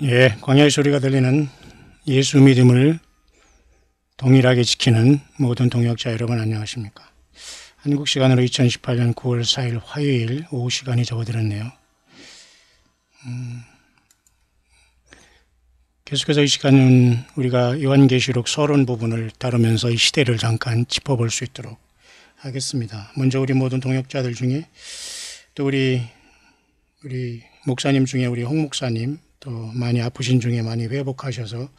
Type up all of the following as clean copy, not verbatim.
예, 광야의 소리가 들리는 예수 믿음을 동일하게 지키는 모든 동역자 여러분 안녕하십니까? 한국 시간으로 2018년 9월 4일 화요일 오후 시간이 접어들었네요. 계속해서 이 시간은 우리가 요한계시록 서론 부분을 다루면서 이 시대를 잠깐 짚어볼 수 있도록 하겠습니다. 먼저 우리 모든 동역자들 중에 또 우리 목사님 중에 우리 홍 목사님 또 많이 아프신 중에 많이 회복하셔서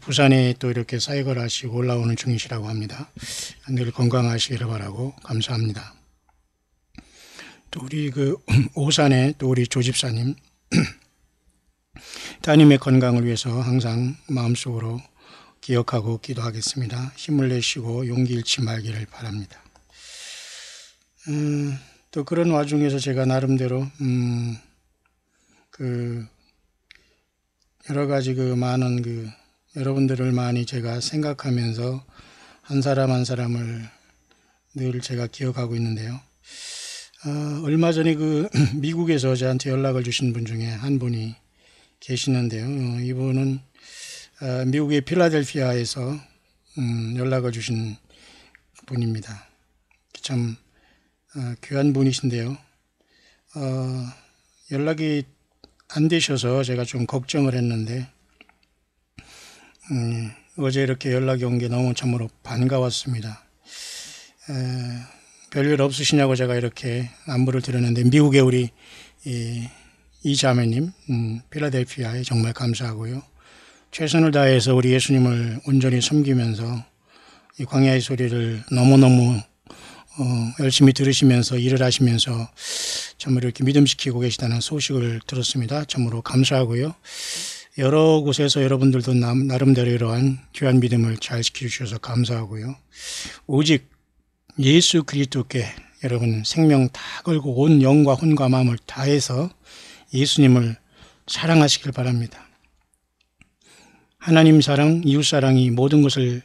부산에 또 이렇게 사역을 하시고 올라오는 중이시라고 합니다. 늘 건강하시기를 바라고 감사합니다. 또 우리 오산에 또 우리 조집사님 따님의 건강을 위해서 항상 마음속으로 기억하고 기도하겠습니다. 힘을 내시고 용기 잃지 말기를 바랍니다. 또 그런 와중에서 제가 나름대로 여러 가지 많은 여러분들을 많이 제가 생각하면서 한 사람 한 사람을 늘 제가 기억하고 있는데요. 얼마 전에 미국에서 저한테 연락을 주신 분 중에 한 분이 계시는데요. 이분은 미국의 필라델피아에서 연락을 주신 분입니다. 참 귀한 분이신데요. 연락이 안 되셔서 제가 좀 걱정을 했는데 어제 이렇게 연락이 온 게 너무 참으로 반가웠습니다. 별일 없으시냐고 제가 이렇게 안부를 드렸는데 미국의 우리 이 자매님 필라델피아에 정말 감사하고요. 최선을 다해서 우리 예수님을 온전히 섬기면서 이 광야의 소리를 너무너무 열심히 들으시면서 일을 하시면서 참으로 이렇게 믿음시키고 계시다는 소식을 들었습니다. 참으로 감사하고요. 여러 곳에서 여러분들도 나름대로 이러한 귀한 믿음을 잘 지켜주셔서 감사하고요. 오직 예수 그리스도께 여러분 생명 다 걸고 온 영과 혼과 마음을 다해서 예수님을 사랑하시길 바랍니다. 하나님 사랑, 이웃 사랑이 모든 것을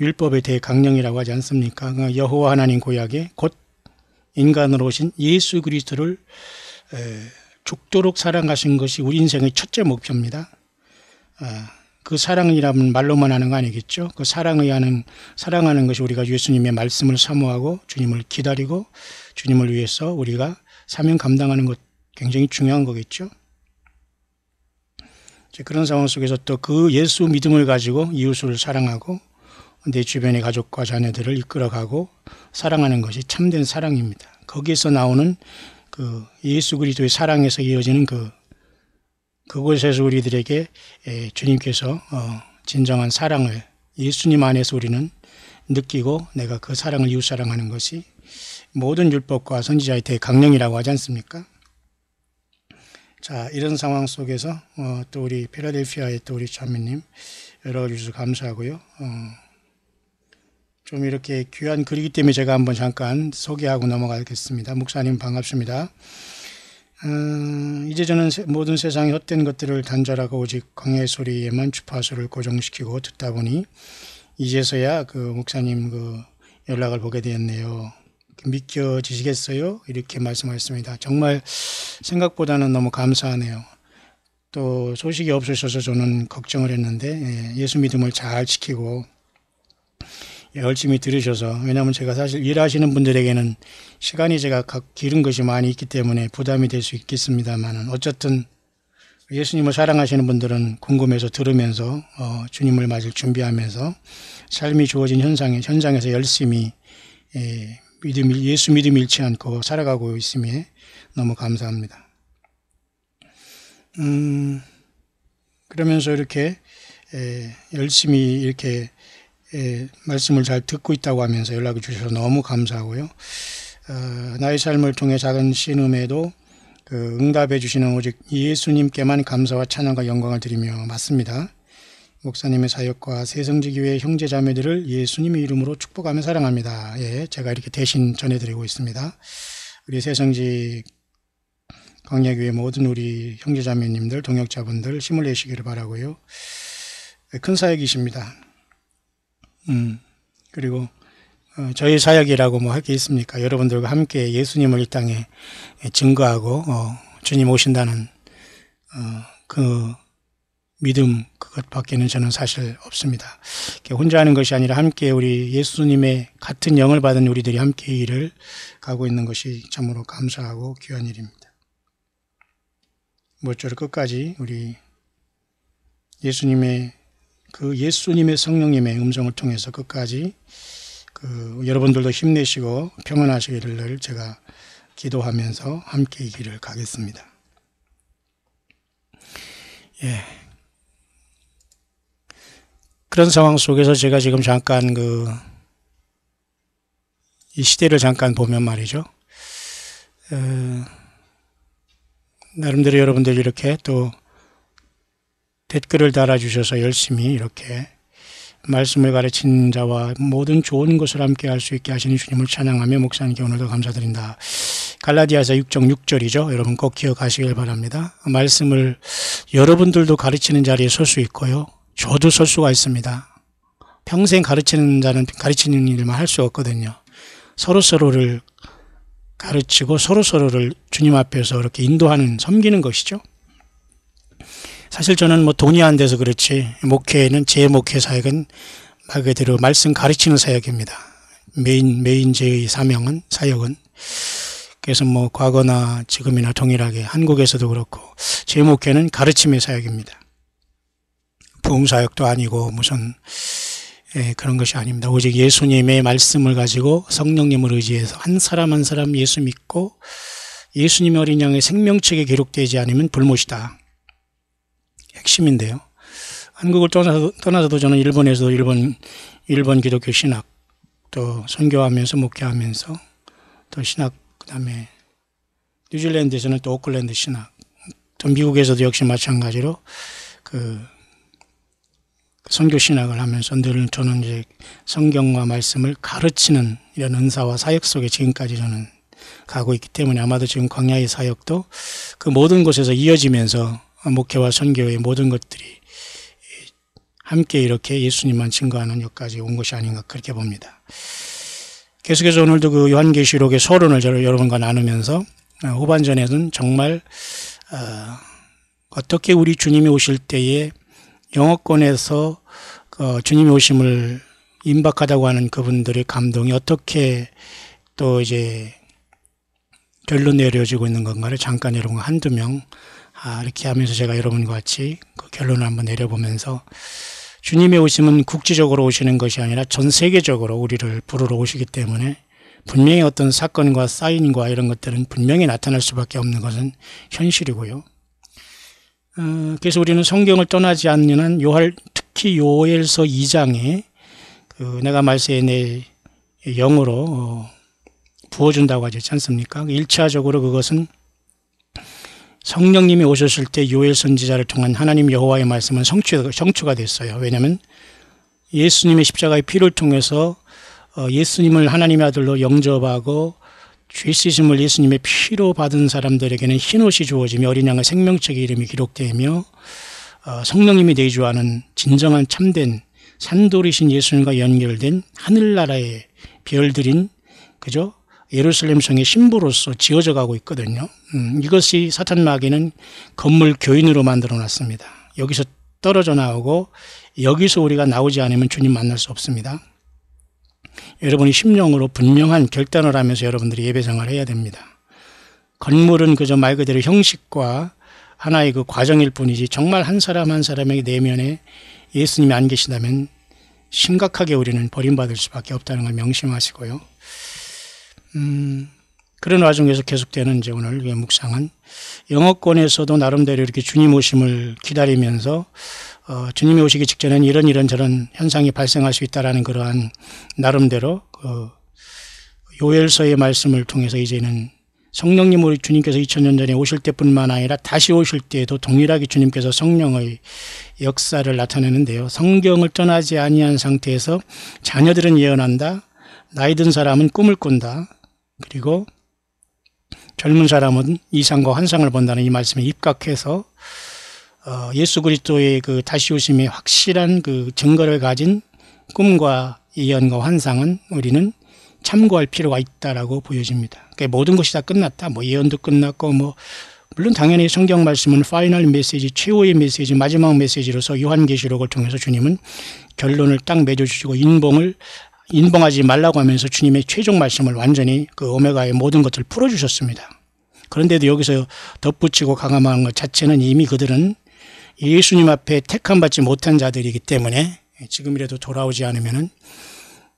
율법의 대강령이라고 하지 않습니까? 여호와 하나님 구약에 곧 인간으로 오신 예수 그리스도를 죽도록 사랑하신 것이 우리 인생의 첫째 목표입니다. 그 사랑이라면 말로만 하는 거 아니겠죠? 그 사랑하는 것이 우리가 예수님의 말씀을 사모하고 주님을 기다리고 주님을 위해서 우리가 사명 감당하는 것 굉장히 중요한 거겠죠? 그런 상황 속에서 또 그 예수 믿음을 가지고 이웃을 사랑하고 내 주변의 가족과 자녀들을 이끌어가고 사랑하는 것이 참된 사랑입니다. 거기에서 나오는 예수 그리스도의 사랑에서 이어지는 그곳에서 우리들에게 주님께서 진정한 사랑을 예수님 안에서 우리는 느끼고 내가 그 사랑을 이웃 사랑하는 것이 모든 율법과 선지자의 대강령이라고 하지 않습니까? 자, 이런 상황 속에서 또 우리 필라델피아의 또 우리 자매님 열어 주셔서 감사하고요. 좀 이렇게 귀한 글이기 때문에 제가 한번 잠깐 소개하고 넘어가겠습니다. 목사님 반갑습니다. 이제 저는 모든 세상의 헛된 것들을 단절하고 오직 광야의 소리에만 주파수를 고정시키고 듣다 보니 이제서야 목사님 연락을 보게 되었네요. 믿겨지시겠어요? 이렇게 말씀하셨습니다. 정말 생각보다는 너무 감사하네요. 또 소식이 없으셔서 저는 걱정을 했는데 예수 믿음을 잘 지키고 열심히 들으셔서, 왜냐하면 제가 사실 일하시는 분들에게는 시간이 제가 길은 것이 많이 있기 때문에 부담이 될 수 있겠습니다만 어쨌든 예수님을 사랑하시는 분들은 궁금해서 들으면서 주님을 맞을 준비하면서 삶이 주어진 현장에서 열심히 예수 믿음 잃지 않고 살아가고 있음에 너무 감사합니다. 그러면서 이렇게 열심히 이렇게 말씀을 잘 듣고 있다고 하면서 연락을 주셔서 너무 감사하고요. 나의 삶을 통해 작은 신음에도 응답해 주시는 오직 예수님께만 감사와 찬양과 영광을 드리며 맞습니다. 목사님의 사역과 새성지교회 형제 자매들을 예수님의 이름으로 축복하며 사랑합니다. 예, 제가 이렇게 대신 전해드리고 있습니다. 우리 새성지 광야교회 모든 우리 형제 자매님들, 동역자분들 힘을 내시기를 바라고요. 큰 사역이십니다. 그리고 저희 사역이라고 할 게 있습니까? 여러분들과 함께 예수님을 이 땅에 증거하고 주님 오신다는 그 믿음 그것밖에는 저는 사실 없습니다. 혼자 하는 것이 아니라 함께 우리 예수님의 같은 영을 받은 우리들이 함께 이 일을 가고 있는 것이 참으로 감사하고 귀한 일입니다. 모쪼록 끝까지 우리 예수님의 성령님의 음성을 통해서 끝까지 여러분들도 힘내시고 평안하시기를 제가 기도하면서 함께 이 길을 가겠습니다. 예. 그런 상황 속에서 제가 지금 잠깐 이 시대를 잠깐 보면 말이죠. 나름대로 여러분들이 이렇게 또 댓글을 달아주셔서 열심히 이렇게 말씀을 가르치는 자와 모든 좋은 것을 함께 할 수 있게 하시는 주님을 찬양하며 목사님께 오늘도 감사드린다. 갈라디아서 6장 6절이죠. 여러분 꼭 기억하시길 바랍니다. 말씀을 여러분들도 가르치는 자리에 설 수 있고요. 저도 설 수가 있습니다. 평생 가르치는 자는 가르치는 일만 할 수 없거든요. 서로서로를 가르치고 서로서로를 주님 앞에서 이렇게 인도하는, 섬기는 것이죠. 사실 저는 돈이 안 돼서 그렇지, 제 목회 사역은 말 그대로 말씀 가르치는 사역입니다. 메인 제의 사역은. 그래서 과거나 지금이나 동일하게 한국에서도 그렇고, 제 목회는 가르침의 사역입니다. 부흥사역도 아니고 무슨 그런 것이 아닙니다. 오직 예수님의 말씀을 가지고 성령님을 의지해서 한 사람 한 사람 예수 믿고 예수님의 어린 양의 생명책에 기록되지 않으면 불못이다. 핵심인데요. 한국을 떠나서도 저는 일본에서도 일본 기독교 신학, 또 선교하면서 목회하면서 또 신학, 그 다음에 뉴질랜드에서는 또 오클랜드 신학, 또 미국에서도 역시 마찬가지로 선교 신학을 하면서 늘 저는 이제 성경과 말씀을 가르치는 이런 은사와 사역 속에 지금까지 저는 가고 있기 때문에 아마도 지금 광야의 사역도 그 모든 곳에서 이어지면서 목회와 선교의 모든 것들이 함께 이렇게 예수님만 증거하는 여기까지 온 것이 아닌가 그렇게 봅니다. 계속해서 오늘도 요한계시록의 서론을 여러분과 나누면서 후반전에는 정말 어떻게 우리 주님이 오실 때에 영어권에서 주님이 오심을 임박하다고 하는 그분들의 감동이 어떻게 또 이제 결론 내려지고 있는 건가를 잠깐 여러분과 한두 명 이렇게 하면서 제가 여러분과 같이 그 결론을 한번 내려보면서 주님의 오심은 국지적으로 오시는 것이 아니라 전 세계적으로 우리를 부르러 오시기 때문에 분명히 어떤 사건과 사인과 이런 것들은 분명히 나타날 수밖에 없는 것은 현실이고요. 그래서 우리는 성경을 떠나지 않는 한 특히 요엘서 2장에 내가 말세에 내 영으로 부어준다고 하지 않습니까? 1차적으로 그것은 성령님이 오셨을 때 요엘 선지자를 통한 하나님 여호와의 말씀은 성취가 됐어요. 왜냐하면 예수님의 십자가의 피를 통해서 예수님을 하나님의 아들로 영접하고 죄 씻음을 예수님의 피로 받은 사람들에게는 흰옷이 주어지며 어린 양의 생명책의 이름이 기록되며 성령님이 내주하는 진정한 참된 산돌이신 예수님과 연결된 하늘나라의 별들인 예루살렘 성의 신부로서 지어져 가고 있거든요. 이것이 사탄 마귀는 건물 교인으로 만들어 놨습니다. 여기서 떨어져 나오고 여기서 우리가 나오지 않으면 주님 만날 수 없습니다. 여러분이 심령으로 분명한 결단을 하면서 여러분들이 예배생활을 해야 됩니다. 건물은 그저 말 그대로 형식과 하나의 과정일 뿐이지 정말 한 사람 한 사람에게 내면에 예수님이 안 계시다면 심각하게 우리는 버림받을 수밖에 없다는 걸 명심하시고요. 그런 와중에서 계속되는 이제 오늘 묵상은 영어권에서도 나름대로 이렇게 주님 오심을 기다리면서 주님이 오시기 직전에는 이런 저런 현상이 발생할 수 있다라는 그러한 나름대로 요엘서의 말씀을 통해서 이제는 성령님 우리 주님께서 2000년 전에 오실 때뿐만 아니라 다시 오실 때에도 동일하게 주님께서 성령의 역사를 나타내는데요. 성경을 떠나지 아니한 상태에서 자녀들은 예언한다. 나이 든 사람은 꿈을 꾼다. 그리고 젊은 사람은 이상과 환상을 본다는 이 말씀에 입각해서 예수 그리스도의 다시 오심의 확실한 증거를 가진 꿈과 예언과 환상은 우리는 참고할 필요가 있다라고 보여집니다. 그러니까 모든 것이 다 끝났다. 예언도 끝났고 물론 당연히 성경 말씀은 파이널 메시지, 최후의 메시지, 마지막 메시지로서 요한계시록을 통해서 주님은 결론을 딱 맺어주시고 인봉하지 말라고 하면서 주님의 최종 말씀을 완전히 그 오메가의 모든 것들을 풀어주셨습니다. 그런데도 여기서 덧붙이고 강함하는 것 자체는 이미 그들은 예수님 앞에 택함받지 못한 자들이기 때문에 지금이라도 돌아오지 않으면은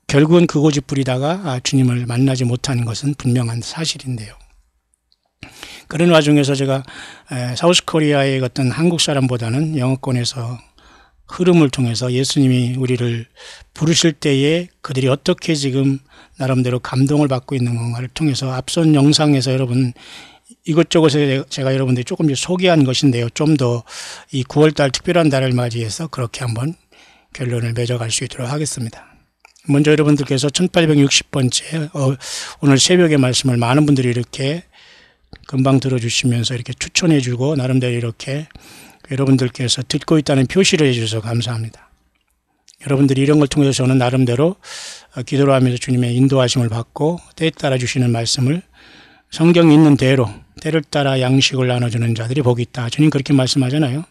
결국은 그 고집 부리다가 주님을 만나지 못하는 것은 분명한 사실인데요. 그런 와중에서 제가 사우스코리아의 어떤 한국 사람보다는 영어권에서 흐름을 통해서 예수님이 우리를 부르실 때에 그들이 어떻게 지금 나름대로 감동을 받고 있는 건가를 통해서 앞선 영상에서 여러분 이것저것에 제가 여러분들이 조금 소개한 것인데요. 좀 더 이 9월달 특별한 달을 맞이해서 그렇게 한번 결론을 맺어갈 수 있도록 하겠습니다. 먼저 여러분들께서 1860번째 오늘 새벽의 말씀을 많은 분들이 이렇게 금방 들어주시면서 이렇게 추천해주고 나름대로 이렇게 여러분들께서 듣고 있다는 표시를 해주셔서 감사합니다. 여러분들이 이런 걸 통해서 저는 나름대로 기도를 하면서 주님의 인도하심을 받고 때에 따라 주시는 말씀을 성경이 있는 대로 때를 따라 양식을 나눠주는 자들이 복이 있다. 주님 그렇게 말씀하잖아요.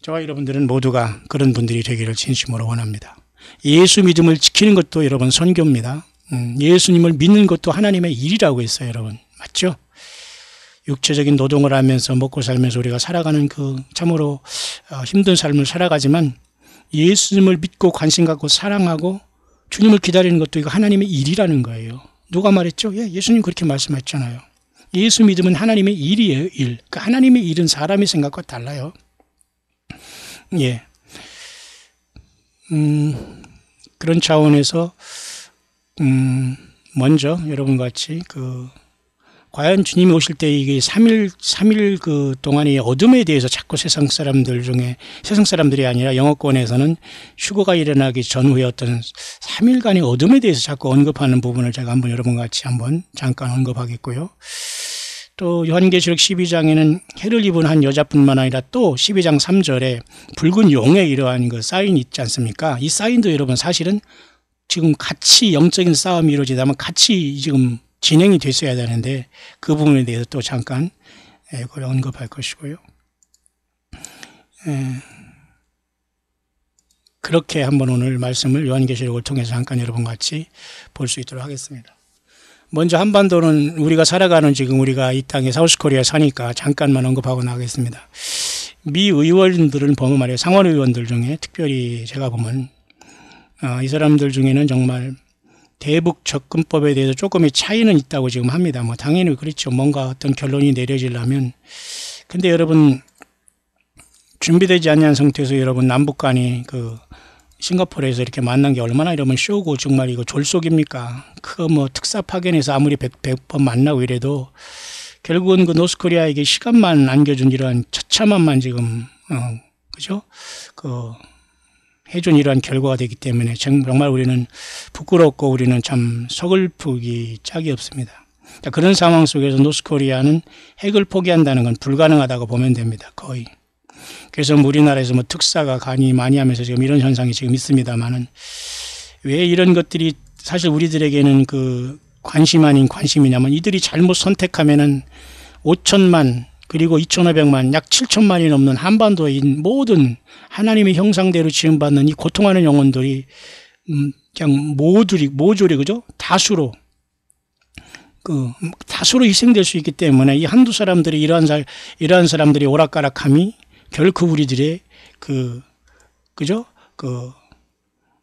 저와 여러분들은 모두가 그런 분들이 되기를 진심으로 원합니다. 예수 믿음을 지키는 것도 여러분 선교입니다. 예수님을 믿는 것도 하나님의 일이라고 했어요. 여러분 맞죠? 육체적인 노동을 하면서 먹고 살면서 우리가 살아가는 그 참으로 힘든 삶을 살아가지만 예수님을 믿고 관심 갖고 사랑하고 주님을 기다리는 것도 이거 하나님의 일이라는 거예요. 누가 말했죠? 예수님 그렇게 말씀하셨잖아요. 예수 믿음은 하나님의 일이에요. 일. 그러니까 하나님의 일은 사람의 생각과 달라요. 예. 그런 차원에서 먼저 여러분과 같이 과연 주님이 오실 때 이게 3일 그 동안의 어둠에 대해서 자꾸 세상 사람들이 아니라 영어권에서는 휴거가 일어나기 전후에 어떤 3일간의 어둠에 대해서 자꾸 언급하는 부분을 제가 한번 여러분과 같이 한번 잠깐 언급하겠고요. 또 요한계시록 12장에는 해를 입은 한 여자뿐만 아니라 또 12장 3절에 붉은 용의 이러한 그 사인이 있지 않습니까? 이 사인도 여러분 사실은 지금 같이 영적인 싸움이 이루어지다면 같이 지금 진행이 됐어야 되는데 그 부분에 대해서 또 잠깐 그걸 언급할 것이고요. 그렇게 한번 오늘 말씀을 요한계시록을 통해서 잠깐 여러분과 같이 볼 수 있도록 하겠습니다. 먼저 한반도는 우리가 살아가는 지금 우리가 이 땅에 사우스코리아에 사니까 잠깐만 언급하고 나가겠습니다. 미 의원들은 보면 말이에요. 상원 의원들 중에 특별히 제가 보면 이 사람들 중에는 정말 대북 접근법에 대해서 조금의 차이는 있다고 지금 합니다. 뭐 당연히 그렇죠. 뭔가 어떤 결론이 내려지려면. 근데 여러분 준비되지 않은 상태에서 여러분 남북 간이 싱가포르에서 이렇게 만난 게 얼마나 이러면 쇼고 정말 이거 졸속입니까? 특사 파견에서 아무리 100번 만나고 이래도 결국은 그 노스코리아에게 시간만 안겨준 이러한 처참함만 지금 그죠? 해준 이러한 결과가 되기 때문에 정말 우리는 부끄럽고 우리는 참 서글프기 짝이 없습니다. 그런 상황 속에서 노스코리아는 핵을 포기한다는 건 불가능하다고 보면 됩니다. 거의. 그래서 우리나라에서 특사가 간이 많이 하면서 지금 이런 현상이 지금 있습니다만은 왜 이런 것들이 사실 우리들에게는 관심 아닌 관심이냐면 이들이 잘못 선택하면은 5천만 그리고 2,500만 약 7천만이 넘는 한반도인 모든 하나님의 형상대로 지음받는 이 고통하는 영혼들이 그냥 모조리 그죠? 다수로 희생될 수 있기 때문에 이 한두 사람들이 이러한 사람들이 오락가락함이 결코 우리들의 그죠?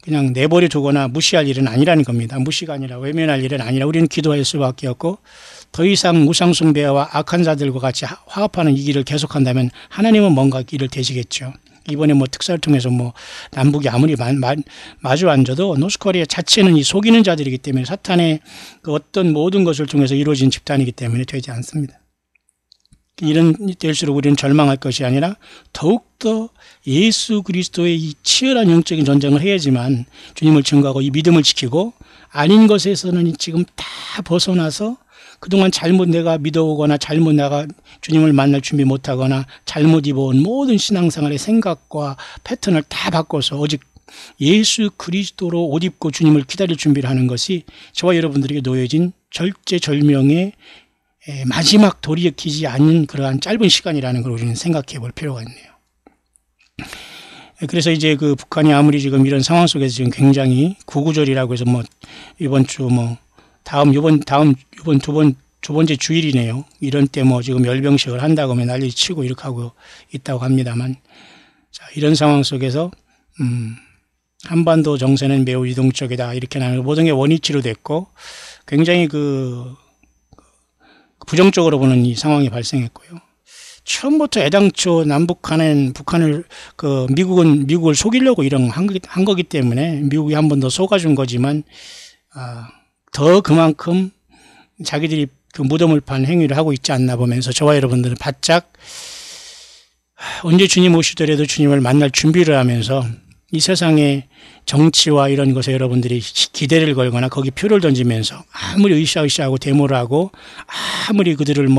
그냥 내버려 두거나 무시할 일은 아니라는 겁니다. 무시가 아니라 외면할 일은 아니라 우리는 기도할 수밖에 없고 더 이상 우상숭배와 악한 자들과 같이 화합하는 이 길을 계속한다면 하나님은 뭔가 길을 대시겠죠. 이번에 특사를 통해서 남북이 아무리 마주 앉아도 노스코리아 자체는 이 속이는 자들이기 때문에 사탄의 어떤 모든 것을 통해서 이루어진 집단이기 때문에 되지 않습니다. 이런 될수록 우리는 절망할 것이 아니라 더욱더 예수 그리스도의 이 치열한 영적인 전쟁을 해야지만 주님을 증거하고 이 믿음을 지키고 아닌 것에서는 지금 다 벗어나서 그동안 잘못 내가 믿어오거나 잘못 내가 주님을 만날 준비 못하거나 잘못 입어온 모든 신앙생활의 생각과 패턴을 다 바꿔서 오직 예수 그리스도로 옷 입고 주님을 기다릴 준비를 하는 것이 저와 여러분들에게 놓여진 절제절명의 마지막 돌이키지 않는 그러한 짧은 시간이라는 걸 우리는 생각해 볼 필요가 있네요. 그래서 이제 그 북한이 아무리 지금 이런 상황 속에서 지금 굉장히 구구절이라고 해서 뭐 이번 주 뭐 이번 두 번째 주일이네요. 이런 때 뭐 지금 열병식을 한다고 하면 난리 치고 이렇게 하고 있다고 합니다만, 자, 이런 상황 속에서 한반도 정세는 매우 유동적이다 이렇게 나는 모든 게 원위치로 됐고 굉장히 부정적으로 보는 이 상황이 발생했고요. 처음부터 애당초 남북한은 북한을 미국을 속이려고 이런 한 거기 때문에 미국이 한 번 더 속아준 거지만 더 그만큼 자기들이 그 무덤을 판 행위를 하고 있지 않나 보면서 저와 여러분들은 바짝 언제 주님 오시더라도 주님을 만날 준비를 하면서 이 세상의 정치와 이런 것에 여러분들이 기대를 걸거나 거기 표를 던지면서 아무리 으쌰으쌰하고 데모를 하고 아무리 그들을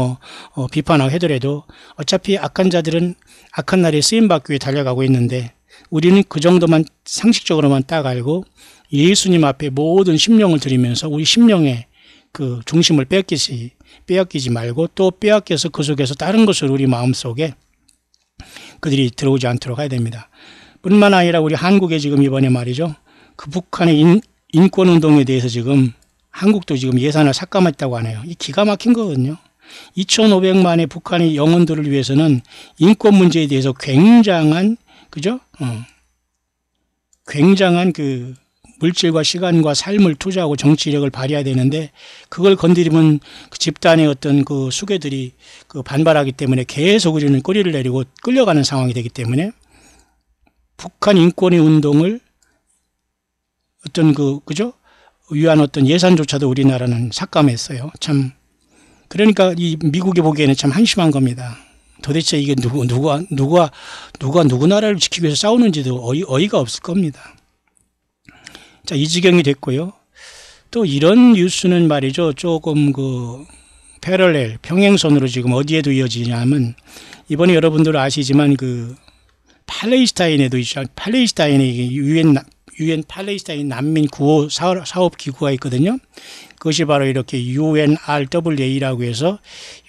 비판하고 하더라도 어차피 악한 자들은 악한 날에 쓰임받기 위해 달려가고 있는데 우리는 그 정도만 상식적으로만 딱 알고 예수님 앞에 모든 심령을 드리면서 우리 심령의 그 중심을 빼앗기지 말고 또 빼앗겨서 그 속에서 다른 것을 우리 마음속에 그들이 들어오지 않도록 해야 됩니다. 뿐만 아니라 우리 한국에 지금 이번에 말이죠. 그 북한의 인권운동에 대해서 지금 한국도 지금 예산을 삭감했다고 하네요. 이 기가 막힌 거거든요. 2,500만의 북한의 영혼들을 위해서는 인권 문제에 대해서 굉장한 그 물질과 시간과 삶을 투자하고 정치력을 발휘해야 되는데 그걸 건드리면 그 집단의 어떤 그 수괴들이 반발하기 때문에 계속 우리는 꼬리를 내리고 끌려가는 상황이 되기 때문에 북한 인권의 운동을 위한 어떤 예산조차도 우리나라는 삭감했어요. 참 그러니까 이 미국이 보기에는 참 한심한 겁니다. 도대체 이게 누가 누구 나라를 지키기 위해서 싸우는지도 어이가 없을 겁니다. 자, 이 지경이 됐고요. 또 이런 뉴스는 말이죠. 조금 평행선으로 지금 어디에도 이어지냐면 이번에 여러분들 아시지만 팔레스타인에도 있죠. 팔레스타인에 유엔 팔레스타인 난민 구호 사업 기구가 있거든요. 그것이 바로 이렇게 UNRWA라고 해서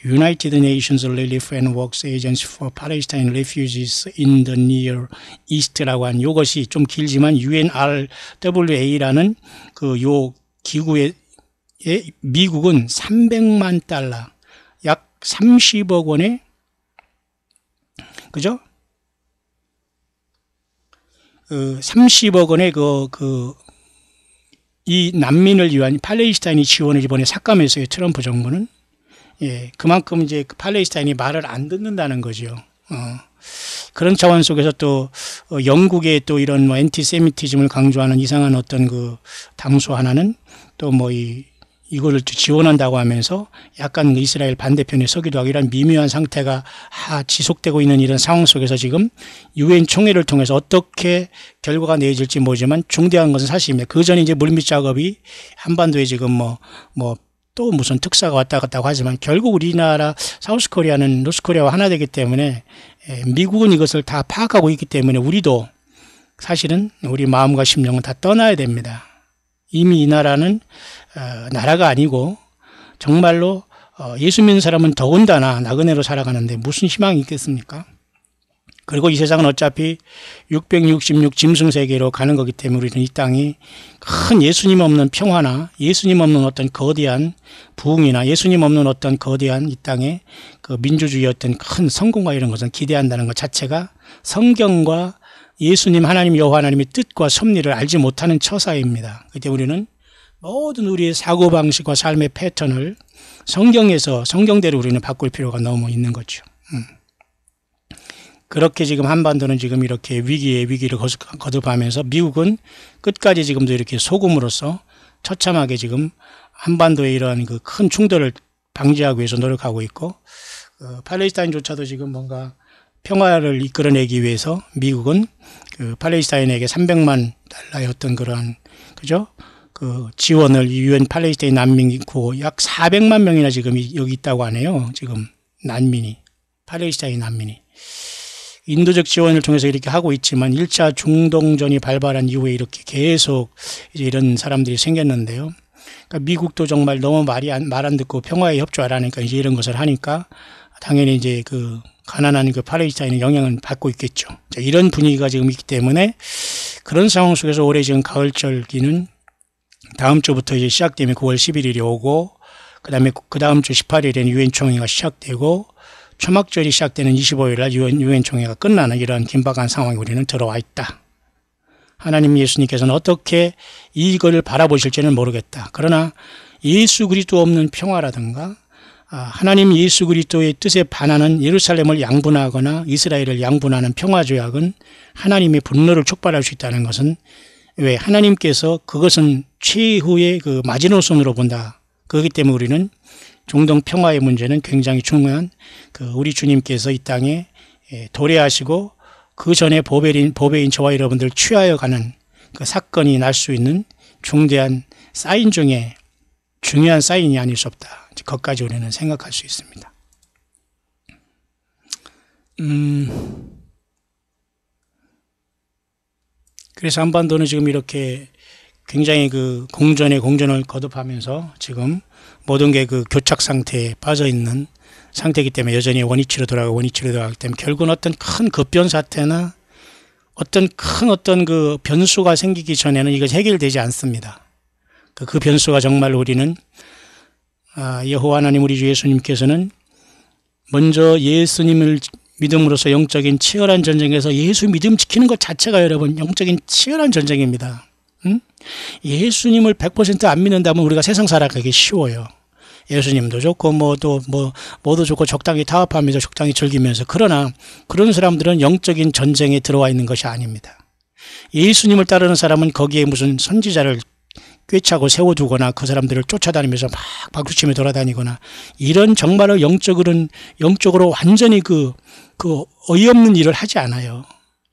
United Nations Relief and Works Agency for Palestine Refugees in the Near East라고 한 이것이 좀 길지만 UNRWA라는 요 기구에 미국은 300만 달러 약 30억 원의 그죠? 30억 원의 이 난민을 위한 팔레스타인이 지원을 이번에 삭감했어요. 트럼프 정부는. 예, 그만큼 이제 팔레스타인이 말을 안 듣는다는 거죠. 그런 차원 속에서 또 영국의 또 이런 엔티세미티즘을 강조하는 이상한 어떤 당수 하나는 또 이거를 지원한다고 하면서 약간 이스라엘 반대편에 서기도 하고 이런 미묘한 상태가 지속되고 있는 이런 상황 속에서 지금 유엔 총회를 통해서 어떻게 결과가 내어질지 모르지만 중대한 것은 사실입니다. 그 전에 이제 물밑 작업이 한반도에 지금 또 무슨 특사가 왔다 갔다 하지만 결국 우리나라 사우스코리아는 노스코리아와 하나 되기 때문에 미국은 이것을 다 파악하고 있기 때문에 우리도 사실은 우리 마음과 심령은 다 떠나야 됩니다. 이미 이 나라는 나라가 아니고 정말로 예수 믿는 사람은 더군다나 나그네로 살아가는데 무슨 희망이 있겠습니까? 그리고 이 세상은 어차피 666 짐승세계로 가는 거기 때문에 우리는 이 땅이 큰 예수님 없는 평화나 예수님 없는 어떤 거대한 부흥이나 예수님 없는 어떤 거대한 이 땅의 민주주의 어떤 큰 성공과 이런 것은 기대한다는 것 자체가 성경과 예수님 하나님 여호와 하나님의 뜻과 섭리를 알지 못하는 처사입니다. 그때 우리는 모든 우리의 사고방식과 삶의 패턴을 성경대로 우리는 바꿀 필요가 너무 있는 거죠. 그렇게 지금 한반도는 지금 이렇게 위기를 거듭하면서 미국은 끝까지 지금도 이렇게 속음으로써 처참하게 지금 한반도의 이러한 큰 충돌을 방지하기 위해서 노력하고 있고 팔레스타인조차도 지금 뭔가 평화를 이끌어내기 위해서 미국은 팔레스타인에게 300만 달러의 어떤 그러한 지원을 유엔 팔레스타인 난민 구호 약 400만 명이나 지금 여기 있다고 하네요. 지금 팔레스타인 난민이. 인도적 지원을 통해서 이렇게 하고 있지만 1차 중동전이 발발한 이후에 이렇게 계속 이제 이런 사람들이 생겼는데요. 그러니까 미국도 정말 너무 말 안 듣고 평화에 협조하라니까 이제 이런 것을 하니까 당연히 이제 그 가난한 그 팔레스타인의 영향을 받고 있겠죠. 자, 이런 분위기가 지금 있기 때문에 그런 상황 속에서 올해 지금 가을절기는 다음 주부터 이제 시작되면 9월 11일이 오고, 그 다음에 그 다음 주 18일에는 유엔 총회가 시작되고, 초막절이 시작되는 25일 날 유엔 총회가 끝나는 이러한 긴박한 상황에 우리는 들어와 있다. 하나님 예수님께서는 어떻게 이걸 바라보실지는 모르겠다. 그러나 예수 그리스도 없는 평화라든가 하나님 예수 그리스도의 뜻에 반하는 예루살렘을 양분하거나 이스라엘을 양분하는 평화조약은 하나님의 분노를 촉발할 수 있다는 것은, 왜 하나님께서 그것은 최후의 그 마지노선으로 본다. 그렇기 때문에 우리는 중동 평화의 문제는 굉장히 중요한 우리 주님께서 이 땅에 도래하시고 그 전에 보배인 저와 여러분들 취하여 가는 그 사건이 날 수 있는 중대한 사인 중에 중요한 사인이 아닐 수 없다. 그것까지 우리는 생각할 수 있습니다. 그래서 한반도는 지금 이렇게 굉장히 그 공전을 거듭하면서 지금 모든 게 그 교착 상태에 빠져 있는 상태이기 때문에 여전히 원위치로 돌아가기 때문에 결국은 어떤 큰 급변 사태나 어떤 그 변수가 생기기 전에는 이것이 해결되지 않습니다. 그 변수가 정말 우리는 여호와 하나님 우리 주 예수님께서는 먼저 예수님을 믿음으로써 영적인 치열한 전쟁에서 예수 믿음 지키는 것 자체가 여러분 영적인 치열한 전쟁입니다. 예수님을 100% 안 믿는다면 우리가 세상 살아가기 쉬워요. 예수님도 좋고 뭐도 좋고 적당히 타협하면서 적당히 즐기면서, 그러나 그런 사람들은 영적인 전쟁에 들어와 있는 것이 아닙니다. 예수님을 따르는 사람은 거기에 무슨 선지자를 꿰차고 세워두거나 그 사람들을 쫓아다니면서 막 박수치며 돌아다니거나 이런 정말로 영적으로 완전히 그 어이없는 일을 하지 않아요.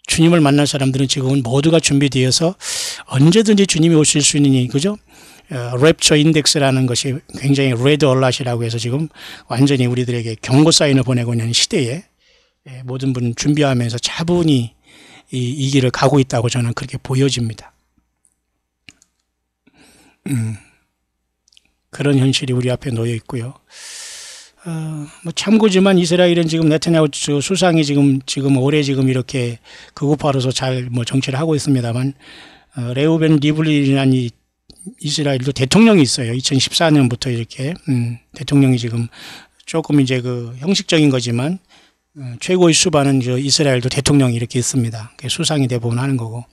주님을 만날 사람들은 지금은 모두가 준비되어서 언제든지 주님이 오실 수 있는, 그죠? 랩처 인덱스라는 것이 굉장히 레드 얼럿이라고 해서 지금 완전히 우리들에게 경고 사인을 보내고 있는 시대에 모든 분 준비하면서 차분히 이 길을 가고 있다고 저는 그렇게 보여집니다. 그런 현실이 우리 앞에 놓여 있고요. 참고지만 이스라엘은 지금 네타냐후 수상이 지금 올해 이렇게 극우파로서 잘 정치를 하고 있습니다만, 레우벤 리블린이라는 이 이스라엘도 대통령이 있어요. 2014년부터 이렇게 대통령이 지금 조금 이제 그 형식적인 거지만 최고의 수반은 이스라엘도 대통령이 이렇게 있습니다. 수상이 대부분 하는 거고,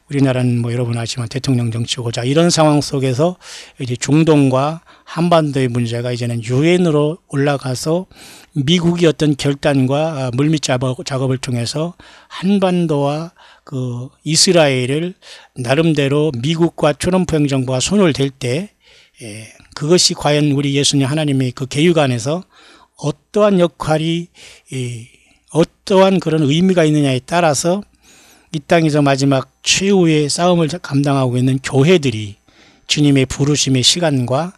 우리나라는 여러분 아시지만 대통령 정치고, 자, 이런 상황 속에서 이제 중동과 한반도의 문제가 이제는 유엔으로 올라가서 미국이 어떤 결단과 물밑 작업을 통해서 한반도와 그 이스라엘을 나름대로 미국과 트럼프 행정부가 손을 댈 때, 그것이 과연 우리 예수님 하나님의 그 계획 안에서 어떠한 역할이, 어떠한 그런 의미가 있느냐에 따라서 이 땅에서 마지막 최후의 싸움을 감당하고 있는 교회들이 주님의 부르심의 시간과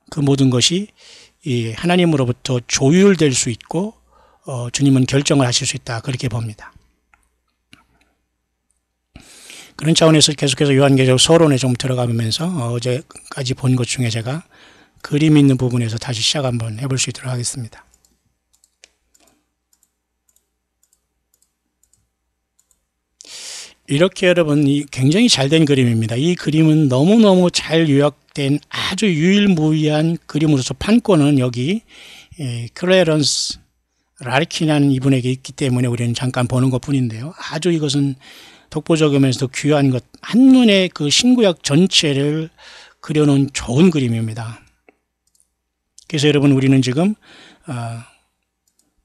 그 모든 것이 하나님으로부터 조율될 수 있고 주님은 결정을 하실 수 있다, 그렇게 봅니다. 그런 차원에서 계속해서 요한계시록 서론에 좀 들어가면서 어제까지 본 것 중에 제가 그림 있는 부분에서 다시 시작 한번 해볼 수 있도록 하겠습니다. 이렇게 여러분 굉장히 잘된 그림입니다. 이 그림은 너무너무 잘 요약된 아주 유일무이한 그림으로서 판권은 여기 클레런스 라르킨이라는 이분에게 있기 때문에 우리는 잠깐 보는 것 뿐인데요. 아주 이것은 독보적이면서도 귀한 것, 한눈에 그 신구약 전체를 그려놓은 좋은 그림입니다. 그래서 여러분 우리는 지금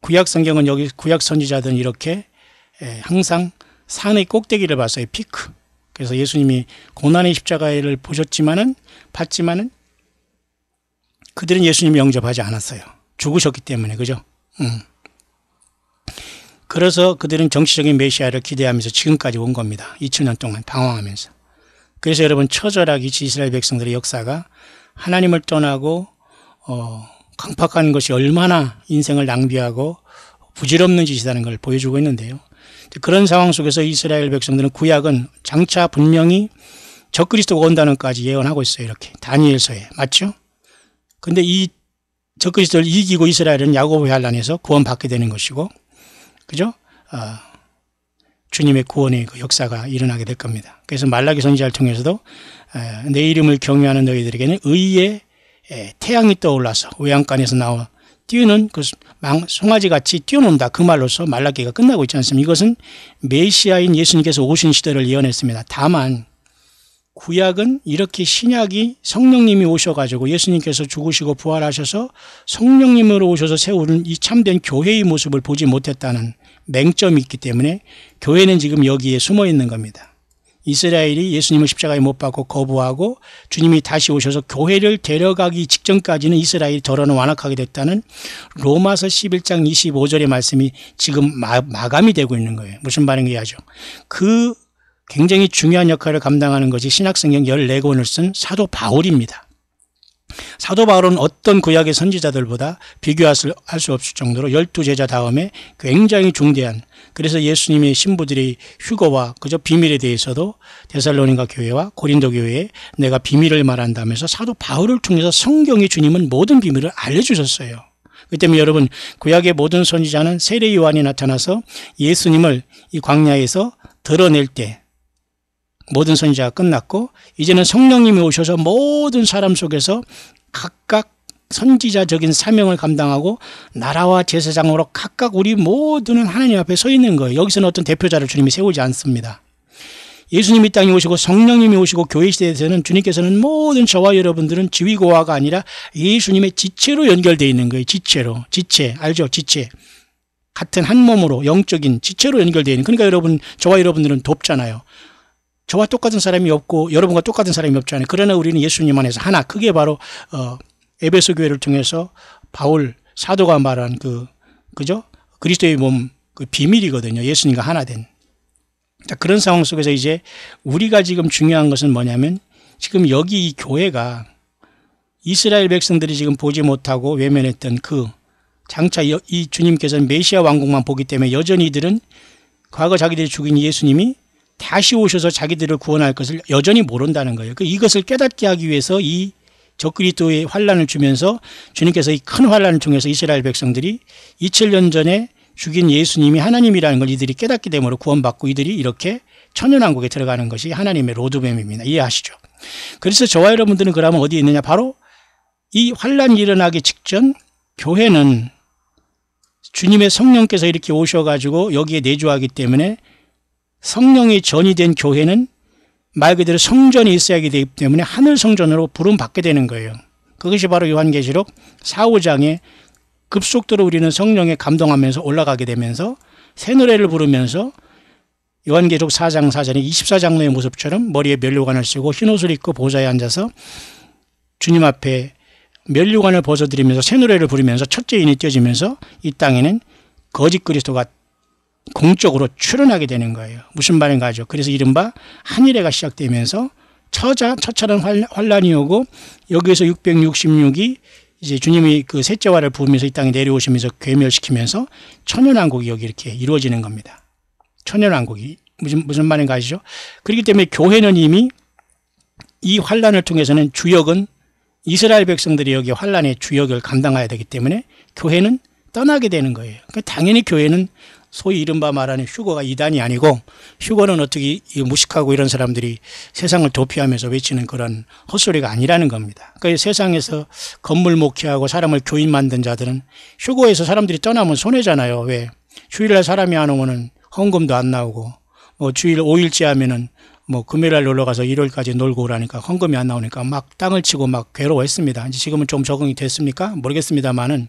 구약 성경은 여기 구약 선지자들은 이렇게 항상 산의 꼭대기를 봤어요. 피크. 그래서 예수님이 고난의 십자가를 봤지만은 그들은 예수님을 영접하지 않았어요. 죽으셨기 때문에, 그죠? 그래서 그들은 정치적인 메시아를 기대하면서 지금까지 온 겁니다. 2000년 동안 방황하면서. 그래서 여러분 처절하게 이스라엘 백성들의 역사가 하나님을 떠나고 강팍한 것이 얼마나 인생을 낭비하고 부질없는 짓이라는 걸 보여주고 있는데요. 그런 상황 속에서 이스라엘 백성들은 구약은 장차 분명히 적그리스도가 온다는까지 예언하고 있어요. 이렇게 다니엘서에. 맞죠? 근데 이 적그리스도를 이기고 이스라엘은 야고보의 환란에서 구원받게 되는 것이고, 그죠? 주님의 구원의 그 역사가 일어나게 될 겁니다. 그래서 말라기 선지자를 통해서도 내 이름을 경외하는 너희들에게는 의의 태양이 떠올라서 외양간에서 나와 뛰는 그 송아지같이 뛰어논다. 그 말로서 말라기가 끝나고 있지 않습니까? 이것은 메시아인 예수님께서 오신 시대를 예언했습니다. 다만 구약은 이렇게 신약이 성령님이 오셔가지고 예수님께서 죽으시고 부활하셔서 성령님으로 오셔서 세우는 이 참된 교회의 모습을 보지 못했다는 맹점이 있기 때문에 교회는 지금 여기에 숨어 있는 겁니다. 이스라엘이 예수님을 십자가에 못 박고 거부하고 주님이 다시 오셔서 교회를 데려가기 직전까지는 이스라엘이 더러는 완악하게 됐다는 로마서 11장 25절의 말씀이 지금 마감이 되고 있는 거예요. 무슨 말인가 이해하죠? 그 굉장히 중요한 역할을 감당하는 것이 신약성경 14권을 쓴 사도 바울입니다. 사도 바울은 어떤 구약의 선지자들보다 비교할 수 없을 정도로 12제자 다음에 굉장히 중대한, 그래서 예수님의 신부들의 휴거와 그저 비밀에 대해서도 데살로니가 교회와 고린도 교회에 내가 비밀을 말한다면서 사도 바울을 통해서 성경의 주님은 모든 비밀을 알려주셨어요. 그렇기 때문에 여러분, 구약의 모든 선지자는 세례 요한이 나타나서 예수님을 이 광야에서 드러낼 때 모든 선지자가 끝났고, 이제는 성령님이 오셔서 모든 사람 속에서 각각 선지자적인 사명을 감당하고 나라와 제사장으로 각각 우리 모두는 하나님 앞에 서 있는 거예요. 여기서는 어떤 대표자를 주님이 세우지 않습니다. 예수님이 땅에 오시고 성령님이 오시고 교회 시대에서는 주님께서는 모든 저와 여러분들은 지위고하가 아니라 예수님의 지체로 연결되어 있는 거예요. 지체로. 지체. 알죠? 지체. 같은 한 몸으로 영적인 지체로 연결되어 있는. 그러니까 여러분, 저와 여러분들은 돕잖아요. 저와 똑같은 사람이 없고 여러분과 똑같은 사람이 없잖아요. 그러나 우리는 예수님 안에서 하나. 그게 바로 에베소 교회를 통해서 바울 사도가 말한 그죠? 그리스도의 몸 그 비밀이거든요. 예수님과 하나 된. 자, 그런 상황 속에서 이제 우리가 지금 중요한 것은 뭐냐면, 지금 여기 이 교회가 이스라엘 백성들이 지금 보지 못하고 외면했던 장차 이 주님께서는 메시아 왕국만 보기 때문에 여전히 이들은 과거 자기들이 죽인 예수님이 다시 오셔서 자기들을 구원할 것을 여전히 모른다는 거예요. 이것을 깨닫게 하기 위해서 이 적그리스도의 환란을 주면서 주님께서 이 큰 환란을 통해서 이스라엘 백성들이 2000년 전에 죽인 예수님이 하나님이라는 걸 이들이 깨닫게 됨으로 구원받고 이들이 이렇게 천년왕국에 들어가는 것이 하나님의 로드맵입니다. 이해하시죠? 그래서 저와 여러분들은 그러면 어디에 있느냐? 바로 이 환란이 일어나기 직전 교회는 주님의 성령께서 이렇게 오셔가지고 여기에 내주하기 때문에 성령이 전이 된 교회는 말 그대로 성전이 있어야 하기 때문에 하늘 성전으로 부름받게 되는 거예요. 그것이 바로 요한계시록 4, 5장에 급속도로 우리는 성령에 감동하면서 올라가게 되면서 새 노래를 부르면서 요한계시록 4장 4절에 24장로의 모습처럼 머리에 면류관을 쓰고 흰옷을 입고 보좌에 앉아서 주님 앞에 면류관을 벗어드리면서 새 노래를 부르면서 첫째인이 띄어지면서 이 땅에는 거짓 그리스도가 공적으로 출현하게 되는 거예요. 무슨 말인가 하죠. 그래서 이른바 한일회가 시작되면서 처참한 환란이 오고 여기에서 666이 이제 주님이 그 셋째화를 부으면서 이 땅에 내려오시면서 괴멸시키면서 천년왕국이 여기 이렇게 이루어지는 겁니다. 천년왕국이 무슨 말인가 아시죠? 그렇기 때문에 교회는 이미 이 환란을 통해서는 주역은 이스라엘 백성들이 여기 환란의 주역을 감당해야 되기 때문에 교회는 떠나게 되는 거예요. 그러니까 당연히 교회는 소위 이른바 말하는 휴거가 이단이 아니고, 휴거는 어떻게 무식하고 이런 사람들이 세상을 도피하면서 외치는 그런 헛소리가 아니라는 겁니다. 그러니까 세상에서 건물 목회하고 사람을 교인 만든 자들은 휴거에서 사람들이 떠나면 손해잖아요. 왜? 주일날 사람이 안 오면은 헌금도 안 나오고, 주일 5일째 하면은 금요일날 놀러 가서 일요일까지 놀고 오라니까 헌금이 안 나오니까 막 땅을 치고 막 괴로워했습니다. 이제 지금은 좀 적응이 됐습니까? 모르겠습니다만은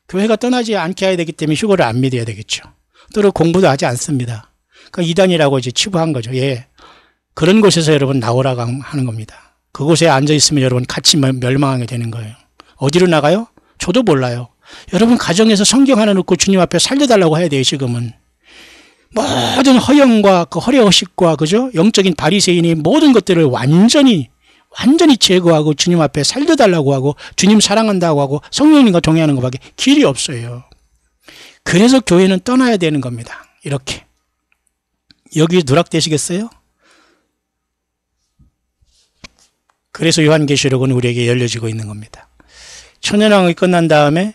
교회가 떠나지 않게 해야 되기 때문에 휴거를 안 믿어야 되겠죠. 또 공부도 하지 않습니다. 그러니까 이단이라고 이제 치부한 거죠. 예. 그런 곳에서 여러분 나오라고 하는 겁니다. 그곳에 앉아 있으면 여러분 같이 멸망하게 되는 거예요. 어디로 나가요? 저도 몰라요. 여러분 가정에서 성경 하나 놓고 주님 앞에 살려달라고 해야 돼요. 지금은. 모든 허영과 그 허례허식과 그죠? 영적인 바리새인이 모든 것들을 완전히 제거하고 주님 앞에 살려달라고 하고 주님 사랑한다고 하고 성령님과 동행하는 것밖에 길이 없어요. 그래서 교회는 떠나야 되는 겁니다. 이렇게. 여기 누락되시겠어요? 그래서 요한계시록은 우리에게 열려지고 있는 겁니다. 천년왕국이 끝난 다음에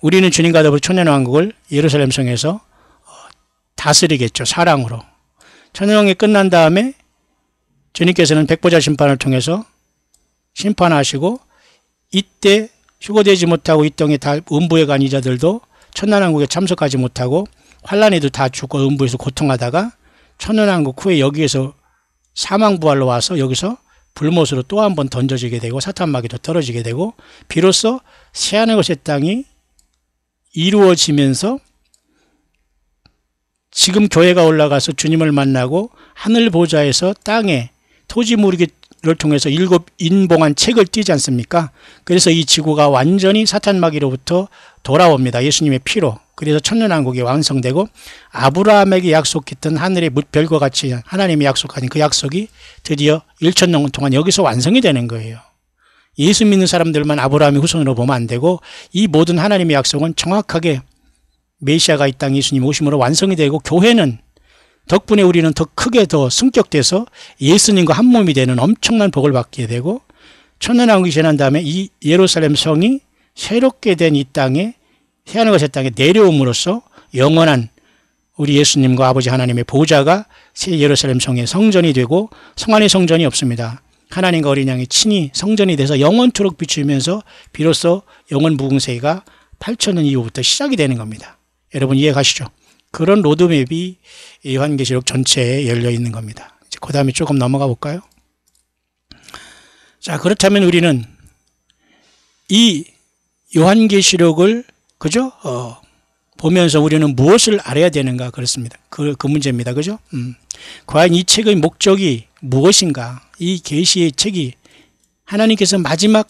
우리는 주님과 더불어 천년왕국을 예루살렘 성에서 다스리겠죠. 사랑으로. 천년왕국이 끝난 다음에 주님께서는 백보자 심판을 통해서 심판하시고 이때 휴거되지 못하고 이 땅에 다 음부에 간 이자들도 천년왕국에 참석하지 못하고 환란에도 다 죽고 음부에서 고통하다가 천년왕국 후에 여기에서 사망부활로 와서 여기서 불못으로 또 한 번 던져지게 되고 사탄마귀도 떨어지게 되고 비로소 새하늘과 새 땅이 이루어지면서 지금 교회가 올라가서 주님을 만나고 하늘 보좌에서 땅에 토지 무르기를 통해서 7 인봉한 책을 띄지 않습니까? 그래서 이 지구가 완전히 사탄마귀로부터 돌아옵니다. 예수님의 피로. 그래서 천년왕국이 완성되고 아브라함에게 약속했던 하늘의 별과 같이 하나님이 약속하신 그 약속이 드디어 1천년 동안 여기서 완성이 되는 거예요. 예수 믿는 사람들만 아브라함의 후손으로 보면 안 되고 이 모든 하나님의 약속은 정확하게 메시아가 이 땅 예수님 오심으로 완성이 되고 교회는 덕분에 우리는 더 크게 더 승격돼서 예수님과 한 몸이 되는 엄청난 복을 받게 되고 천년왕국이 지난 다음에 이 예루살렘 성이 새롭게 된 이 땅에 새하늘과 새 땅에 내려옴으로써 영원한 우리 예수님과 아버지 하나님의 보좌가 새 예루살렘 성의 성전이 되고 성 안에 성전이 없습니다. 하나님과 어린 양이 친히 성전이 돼서 영원토록 비추면서 비로소 영원 무궁세가 8,000년 이후부터 시작이 되는 겁니다. 여러분 이해 가시죠? 그런 로드맵이 요한계시록 전체에 열려 있는 겁니다. 이제 그 다음에 조금 넘어가 볼까요? 자, 그렇다면 우리는 이 요한계시록을 그죠? 보면서 우리는 무엇을 알아야 되는가 그렇습니다. 그 문제입니다. 그죠? 과연 이 책의 목적이 무엇인가? 이 계시의 책이 하나님께서 마지막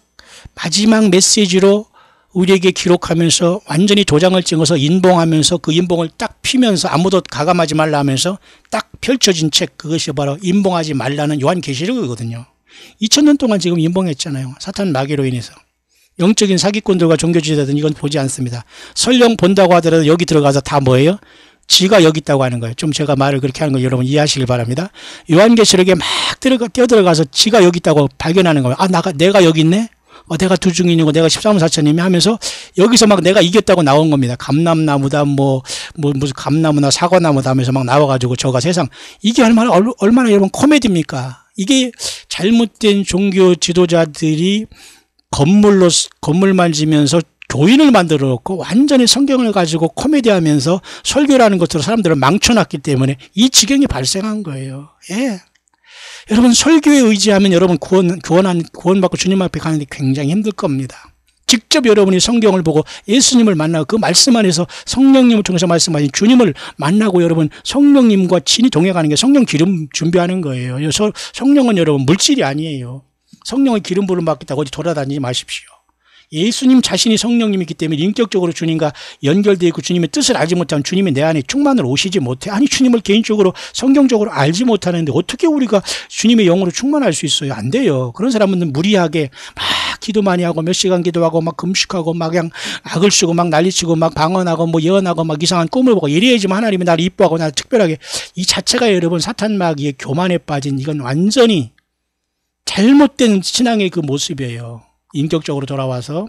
메시지로 우리에게 기록하면서 완전히 도장을 찍어서 인봉하면서 그 인봉을 딱 피면서 아무도 가감하지 말라 하면서 딱 펼쳐진 책, 그것이 바로 인봉하지 말라는 요한계시록이거든요. 2000년 동안 지금 인봉했잖아요. 사탄 마귀로 인해서. 영적인 사기꾼들과 종교지대들은 이건 보지 않습니다. 설령 본다고 하더라도 여기 들어가서 다 뭐예요? 지가 여기 있다고 하는 거예요. 좀 제가 말을 그렇게 하는 거 여러분 이해하시길 바랍니다. 요한계시록에 막 뛰어들어가서 지가 여기 있다고 발견하는 거예요. 아, 내가 여기 있네? 내가 두 증인이고 내가 13호 사천님이 하면서 여기서 막 내가 이겼다고 나온 겁니다. 감람나무다 무슨 감나무나 사과나무다 하면서 막 나와가지고 저가 세상 이게 얼마나 여러분 코미디입니까? 이게 잘못된 종교 지도자들이 건물만 지면서 교인을 만들어 놓고 완전히 성경을 가지고 코미디하면서 설교라는 것으로 사람들을 망쳐놨기 때문에 이 지경이 발생한 거예요. 예. 여러분 설교에 의지하면 여러분 구원받고 주님 앞에 가는데 굉장히 힘들 겁니다. 직접 여러분이 성경을 보고 예수님을 만나고 그 말씀 안에서 성령님을 통해서 말씀하신 주님을 만나고 여러분 성령님과 친히 동행하는 게 성령 기름 준비하는 거예요. 성령은 여러분 물질이 아니에요. 성령의 기름 부음 받겠다고 어디 돌아다니지 마십시오. 예수님 자신이 성령님이기 때문에 인격적으로 주님과 연결되어 있고 주님의 뜻을 알지 못하면 주님이 내 안에 충만으로 오시지 못해. 아니 주님을 개인적으로 성경적으로 알지 못하는데 어떻게 우리가 주님의 영으로 충만할 수 있어요? 안 돼요. 그런 사람은 무리하게 막 기도 많이 하고 몇 시간 기도하고 막 금식하고 막 그냥 악을 쓰고 막 난리치고 막 방언하고 뭐 예언하고 막 이상한 꿈을 보고 이래야지만 하나님이 나를 이뻐하고 나를 특별하게 이 자체가 여러분 사탄 마귀의 교만에 빠진 이건 완전히 잘못된 신앙의 그 모습이에요. 인격적으로 돌아와서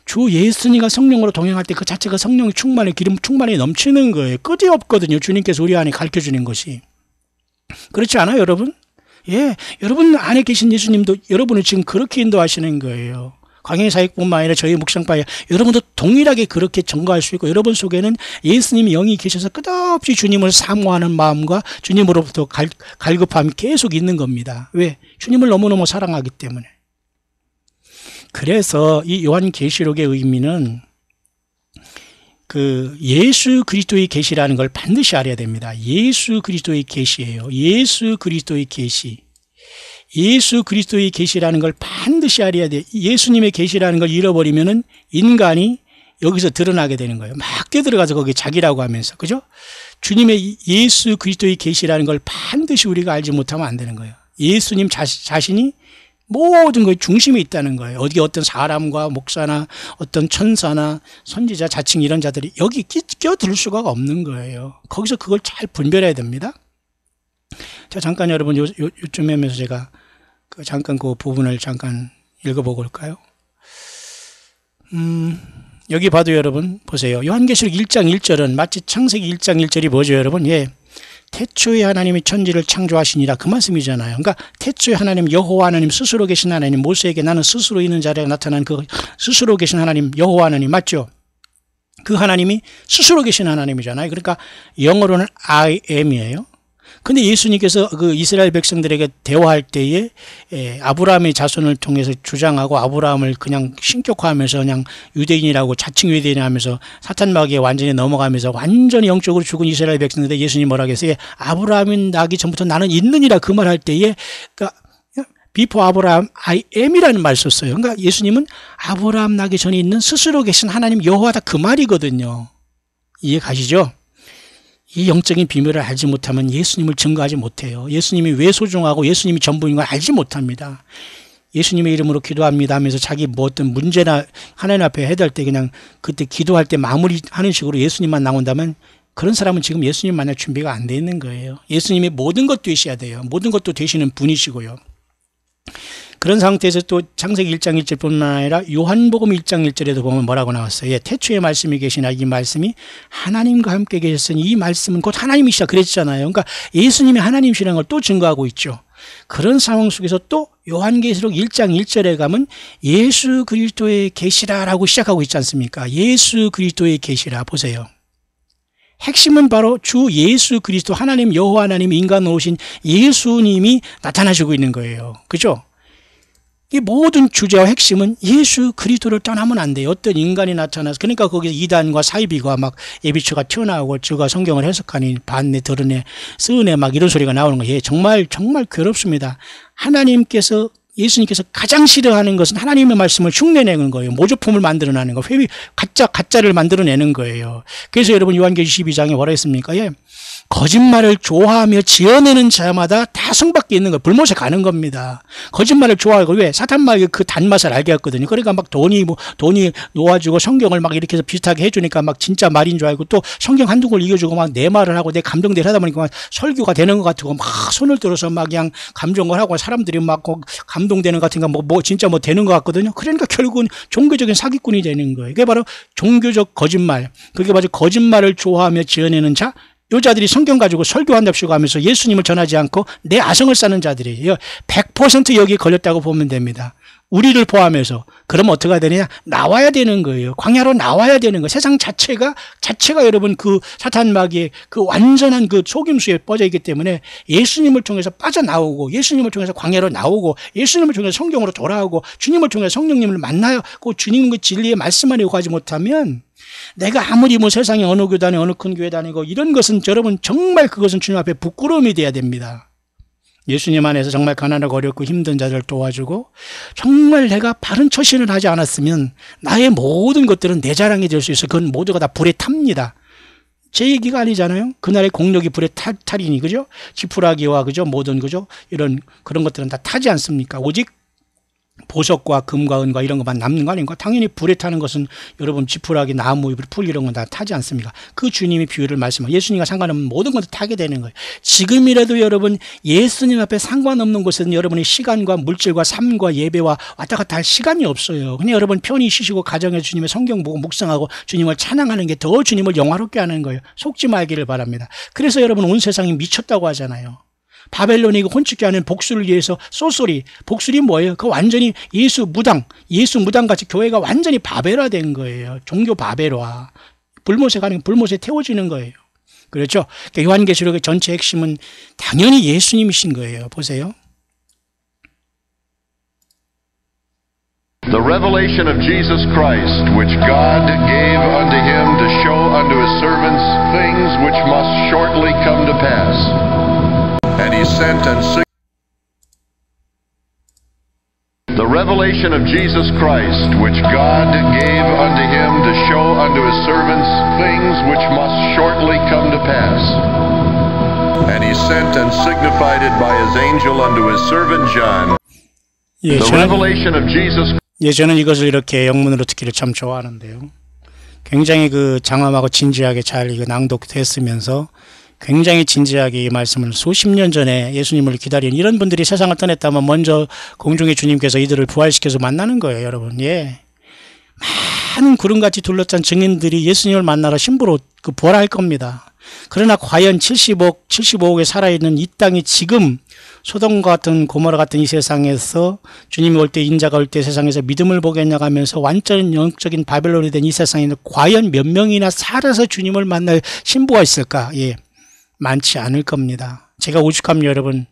주 예수님과 성령으로 동행할 때 그 자체가 성령의 충만의 기름 충만이 넘치는 거예요. 끝이 없거든요. 주님께서 우리 안에 가르쳐주는 것이. 그렇지 않아요 여러분? 예, 여러분 안에 계신 예수님도 여러분을 지금 그렇게 인도하시는 거예요. 광야의 사역뿐만 아니라 저희 묵상파에 여러분도 동일하게 그렇게 전가할 수 있고 여러분 속에는 예수님의 영이 계셔서 끝없이 주님을 사모하는 마음과 주님으로부터 갈급함이 계속 있는 겁니다. 왜? 주님을 너무너무 사랑하기 때문에. 그래서 이 요한계시록의 의미는 그 예수 그리스도의 계시라는 걸 반드시 알아야 됩니다. 예수 그리스도의 계시예요. 예수 그리스도의 계시. 예수 그리스도의 계시라는 걸 반드시 알아야 돼. 예수님의 계시라는 걸 잃어버리면은 인간이 여기서 드러나게 되는 거예요. 막 뛰어들어가서 거기 자기라고 하면서. 그죠? 주님의 예수 그리스도의 계시라는 걸 반드시 우리가 알지 못하면 안 되는 거예요. 예수님 자신이 모든 거에 중심에 있다는 거예요. 어떤 사람과 목사나 어떤 천사나 선지자, 자칭 이런 자들이 여기 끼어들 수가 없는 거예요. 거기서 그걸 잘 분별해야 됩니다. 자, 잠깐 여러분 요쯤 하면서 제가 잠깐 그 부분을 잠깐 읽어보고 올까요? 여기 봐도 여러분 보세요. 요한계시록 1장 1절은 마치 창세기 1장 1절이 뭐죠 여러분? 예, 태초에 하나님이 천지를 창조하시니라 그 말씀이잖아요. 그러니까 태초에 하나님 여호와 하나님 스스로 계신 하나님, 모세에게 나는 스스로 있는 자리에 나타난 그 스스로 계신 하나님 여호와 하나님 맞죠? 그 하나님이 스스로 계신 하나님이잖아요. 그러니까 영어로는 I am이에요. 근데 예수님께서 그 이스라엘 백성들에게 대화할 때에 아브라함의 자손을 통해서 주장하고 아브라함을 그냥 신격화하면서 그냥 유대인이라고 자칭 유대인 하면서 사탄마귀에 완전히 넘어가면서 완전히 영적으로 죽은 이스라엘 백성들에 예수님이 뭐라고 했어요? 아브라함이 나기 전부터 나는 있느니라 그 말할 때에 그러니까 비포 아브라함 I am이라는 말 썼어요. 그러니까 예수님은 아브라함 나기 전에 있는 스스로 계신 하나님 여호와다 그 말이거든요. 이해 가시죠? 이 영적인 비밀을 알지 못하면 예수님을 증거하지 못해요. 예수님이 왜 소중하고 예수님이 전부인 걸 알지 못합니다. 예수님의 이름으로 기도합니다 하면서 자기 뭐 어떤 문제나 하나님 앞에 해야 될 때 그냥 그때 기도할 때 마무리하는 식으로 예수님만 나온다면 그런 사람은 지금 예수님 만날 준비가 안 돼 있는 거예요. 예수님이 모든 것 되셔야 돼요. 모든 것도 되시는 분이시고요. 그런 상태에서 또 창세기 1장 1절뿐만 아니라 요한복음 1장 1절에도 보면 뭐라고 나왔어요? 예, 태초에 말씀이 계시나 이 말씀이 하나님과 함께 계셨으니 이 말씀은 곧 하나님이시다 그랬잖아요. 그러니까 예수님이 하나님이시라는 걸 또 증거하고 있죠. 그런 상황 속에서 또 요한계시록 1장 1절에 가면 예수 그리스도의 계시라라고 시작하고 있지 않습니까? 예수 그리스도의 계시라 보세요. 핵심은 바로 주 예수 그리스도 하나님 여호와 하나님 인간으로 오신 예수님이 나타나시고 있는 거예요. 그죠? 이 모든 주제와 핵심은 예수 그리스도를 떠나면 안 돼요. 어떤 인간이 나타나서 그러니까 거기서 이단과 사이비가 막 예비처가 튀어나오고 주가 성경을 해석하니 반네 드러내 쓰네 막 이런 소리가 나오는 거예요. 예, 정말 괴롭습니다. 하나님께서 예수님께서 가장 싫어하는 것은 하나님의 말씀을 흉내내는 거예요. 모조품을 만들어내는 거, 가짜를 만들어내는 거예요. 그래서 여러분 요한계시록 12장에 뭐라 했습니까? 예. 거짓말을 좋아하며 지어내는 자마다 다 성밖에 있는 거예요. 불못에 가는 겁니다. 거짓말을 좋아하고 왜? 사탄마귀 그 단맛을 알게 했거든요. 그러니까 막 돈이 놓아주고 성경을 막 이렇게 해서 비슷하게 해주니까 막 진짜 말인 줄 알고 또 성경 한두 걸 이겨주고 막 내 말을 하고 내 감정대로 하다 보니까 막 설교가 되는 것 같고 막 손을 들어서 막 그냥 감정을 하고 사람들이 막 감동되는 것 같은 거 뭐 진짜 뭐 되는 것 같거든요. 그러니까 결국은 종교적인 사기꾼이 되는 거예요. 그게 바로 종교적 거짓말. 그게 바로 거짓말을 좋아하며 지어내는 자. 여자들이 성경 가지고 설교한답시고 하면서 예수님을 전하지 않고 내 아성을 쌓는 자들이에요. 100% 여기에 걸렸다고 보면 됩니다. 우리를 포함해서. 그러면 어떻게 해야 되느냐? 나와야 되는 거예요. 광야로 나와야 되는 거예요. 세상 자체가 여러분 그 사탄마귀의 그 완전한 그 속임수에 빠져 있기 때문에 예수님을 통해서 빠져나오고 예수님을 통해서 광야로 나오고 예수님을 통해서 성경으로 돌아오고 주님을 통해서 성령님을 만나요. 그 주님 그 진리의 말씀 안에 가지 못하면 내가 아무리 뭐 세상에 어느 교단에 어느 큰 교회 다니고 이런 것은 여러분 정말 그것은 주님 앞에 부끄러움이 돼야 됩니다. 예수님 안에서 정말 가난하고 어렵고 힘든 자들을 도와주고 정말 내가 바른 처신을 하지 않았으면 나의 모든 것들은 내 자랑이 될 수 있어. 그건 모두가 다 불에 탑니다. 제 얘기가 아니잖아요. 그날의 공력이 불에 타리니 그죠? 지푸라기와 그죠? 모든 그죠? 그런 것들은 다 타지 않습니까? 오직 보석과 금과 은과 이런 것만 남는 거 아닌가? 당연히 불에 타는 것은 여러분 지푸라기, 나무, 풀 이런 건 다 타지 않습니까? 그 주님의 비유를 말씀하고 예수님과 상관없는 모든 것을 타게 되는 거예요. 지금이라도 여러분 예수님 앞에 상관없는 곳에는 여러분의 시간과 물질과 삶과 예배와 왔다 갔다 할 시간이 없어요. 그냥 여러분 편히 쉬시고 가정에서 주님의 성경 보고 묵상하고 주님을 찬양하는 게 더 주님을 영화롭게 하는 거예요. 속지 말기를 바랍니다. 그래서 여러분 온 세상이 미쳤다고 하잖아요. 바벨론이 혼축케 하는 복수를 위해서 쏘쏘리. 복술이 뭐예요? 그 완전히 예수 무당 같이 교회가 완전히 바벨화된 거예요. 종교 바벨화. 불못에 가는 불못에 태워지는 거예요. 그렇죠? 그러니까 요한계시록의 전체 핵심은 당연히 예수님이신 거예요. 보세요. The revelation of Jesus Christ, which God gave unto him to show unto his servants things which must shortly come to pass. And he sent and the revelation of Jesus Christ, which God gave unto him to show unto his servants things which must shortly come to pass. And he sent and signified it by his angel unto his servant John. The revelation of Jesus. 저는 이것을 이렇게 영문으로 듣기를 참 좋아하는데요. 굉장히 그 장엄하고 진지하게 잘 이거 낭독됐으면서 굉장히 진지하게 이 말씀을 수십 년 전에 예수님을 기다린 이런 분들이 세상을 떠났다면 먼저 공중의 주님께서 이들을 부활시켜서 만나는 거예요, 여러분. 예. 많은 구름같이 둘러싼 증인들이 예수님을 만나러 신부로 부활할 겁니다. 그러나 과연 75억에 살아있는 이 땅이 지금 소돔과 같은 고모라 같은 이 세상에서 주님이 올 때, 인자가 올 때 세상에서 믿음을 보겠냐고 하면서 완전 영적인 바벨론이 된 이 세상에는 과연 몇 명이나 살아서 주님을 만날 신부가 있을까? 예, 많지 않을 겁니다. 제가 오죽하면 여러분,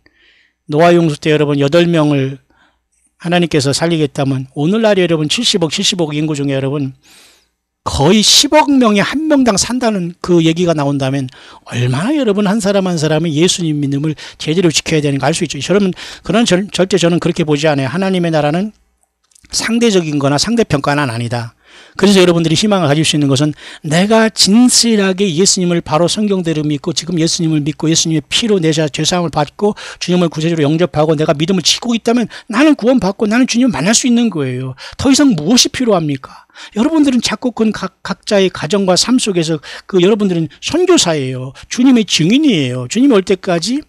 노아 용수 때 여러분 8명을 하나님께서 살리겠다면 오늘날 여러분 70억 인구 중에 여러분 거의 10억 명이 한 명당 산다는 그 얘기가 나온다면 얼마나 여러분 한 사람 한 사람이 예수님 믿음을 제대로 지켜야 되는가 알 수 있죠. 여러분, 절대 저는 그렇게 보지 않아요. 하나님의 나라는 상대적인 거나 상대평가는 아니다. 그래서 여러분들이 희망을 가질 수 있는 것은 내가 진실하게 예수님을 바로 성경대로 믿고 지금 예수님을 믿고 예수님의 피로 내 죄사함을 받고 주님을 구세주로 영접하고 내가 믿음을 지키고 있다면 나는 구원받고 나는 주님을 만날 수 있는 거예요. 더 이상 무엇이 필요합니까? 여러분들은 자꾸 각자의 가정과 삶 속에서 여러분들은 선교사예요. 주님의 증인이에요. 주님이 올 때까지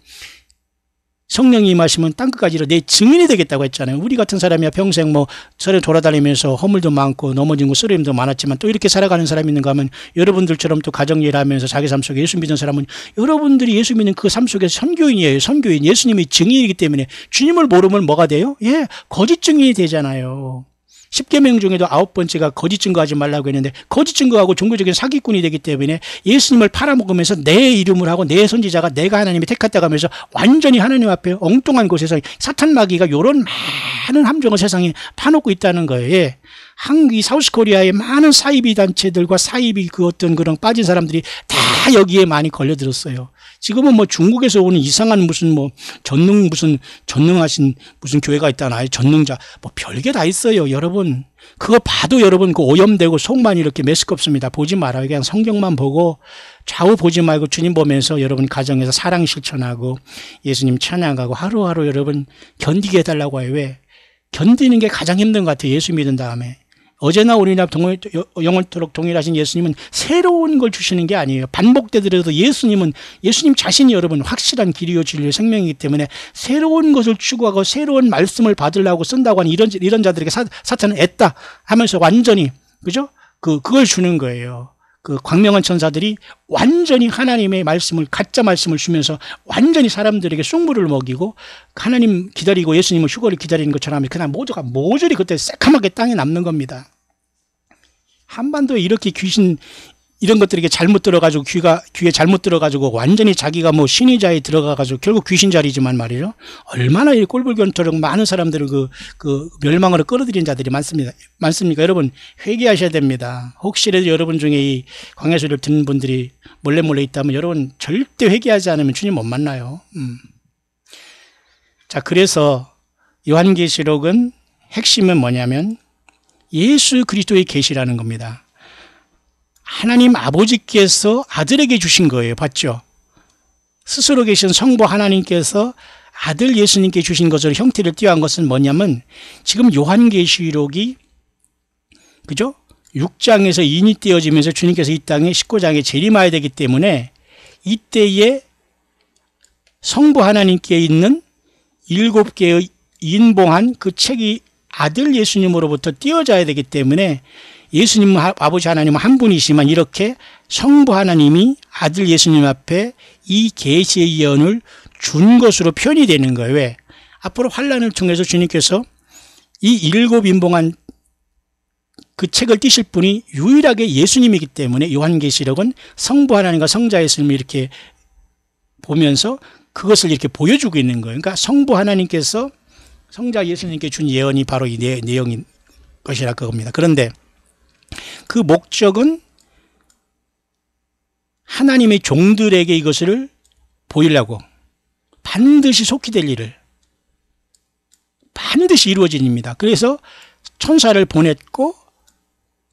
성령이 임하시면 땅끝까지 내 증인이 되겠다고 했잖아요. 우리 같은 사람이야 평생 서로 돌아다니면서 허물도 많고 넘어진 거 쓰러짐도 많았지만 또 이렇게 살아가는 사람이 있는가 하면 여러분들처럼 또 가정일 하면서 자기 삶 속에 예수 믿는 사람은 여러분들이 예수 믿는 그 삶 속에서 선교인이에요. 선교인. 예수님의 증인이기 때문에 주님을 모르면 뭐가 돼요? 예, 거짓 증인이 되잖아요. 10계명 중에도 9번째가 거짓 증거하지 말라고 했는데 거짓 증거하고 종교적인 사기꾼이 되기 때문에 예수님을 팔아먹으면서 내 이름을 하고 내 선지자가 내가 하나님이 택했다고 하면서 완전히 하나님 앞에 엉뚱한 곳에서 사탄 마귀가 이런 많은 함정을 세상에 파놓고 있다는 거예요. 예. 이 사우스코리아의 많은 사이비 단체들과 사이비 어떤 그런 빠진 사람들이 다 여기에 많이 걸려들었어요. 지금은 중국에서 오는 이상한 무슨 전능하신 무슨 교회가 있다나 전능자 별게 다 있어요. 여러분 그거 봐도 여러분 오염되고 속만 이렇게 메스껍습니다. 보지 말아요. 그냥 성경만 보고 좌우 보지 말고 주님 보면서 여러분 가정에서 사랑 실천하고 예수님 찬양하고 하루하루 여러분 견디게 해달라고 해요. 왜? 견디는 게 가장 힘든 것 같아요. 예수 믿은 다음에. 어제나 오늘이나 영원토록 동일하신 예수님은 새로운 걸 주시는 게 아니에요. 반복되더라도 예수님 자신이 여러분 확실한 길이요 진리요 생명이기 때문에 새로운 것을 추구하고 새로운 말씀을 받으려고 쓴다고 하는 이런 자들에게 사탄은 애다 하면서 완전히 그죠? 그걸 주는 거예요. 광명한 천사들이 완전히 하나님의 말씀을 가짜 말씀을 주면서 완전히 사람들에게 쑥물을 먹이고 하나님 기다리고 예수님을 휴거를 기다리는 것처럼 그냥 모두가 모조리 그때 새카맣게 땅에 남는 겁니다. 한반도에 이렇게 귀신 이런 것들에게 잘못 들어가지고 귀에 잘못 들어가지고 완전히 자기가 신의 자에 들어가가지고 결국 귀신 자리지만 말이죠. 얼마나 이 꼴불견토록 많은 사람들을 멸망으로 끌어들인 자들이 많습니까? 여러분 회개하셔야 됩니다. 혹시라도 여러분 중에 이 광야 소리를 듣는 분들이 몰래 있다면 여러분 절대 회개하지 않으면 주님 못 만나요. 자, 그래서 요한계시록은 핵심은 뭐냐면 예수 그리스도의 계시라는 겁니다. 하나님 아버지께서 아들에게 주신 거예요. 봤죠? 스스로 계신 성부 하나님께서 아들 예수님께 주신 것으로 형태를 띄어한 것은 뭐냐면 지금 요한계시록이 그죠? 6장에서 인이 띄어지면서 주님께서 이 땅에 19장에 재림하여야 되기 때문에 이때에 성부 하나님께 있는 7개의 인봉한 그 책이 아들 예수님으로부터 띄어져야 되기 때문에 예수님 아버지 하나님은 한 분이시지만 이렇게 성부 하나님이 아들 예수님 앞에 이 계시의 예언을 준 것으로 표현이 되는 거예요. 왜? 앞으로 환란을 통해서 주님께서 이 7인봉한 그 책을 띄실 분이 유일하게 예수님이기 때문에 요한계시록은 성부 하나님과 성자 예수님을 이렇게 보면서 그것을 이렇게 보여주고 있는 거예요. 그러니까 성부 하나님께서 성자 예수님께 준 예언이 바로 이 내용인 것이라 그겁니다. 그런데 그 목적은 하나님의 종들에게 이것을 보이려고 반드시 속히 될 일을 반드시 이루어진 일입니다. 그래서 천사를 보냈고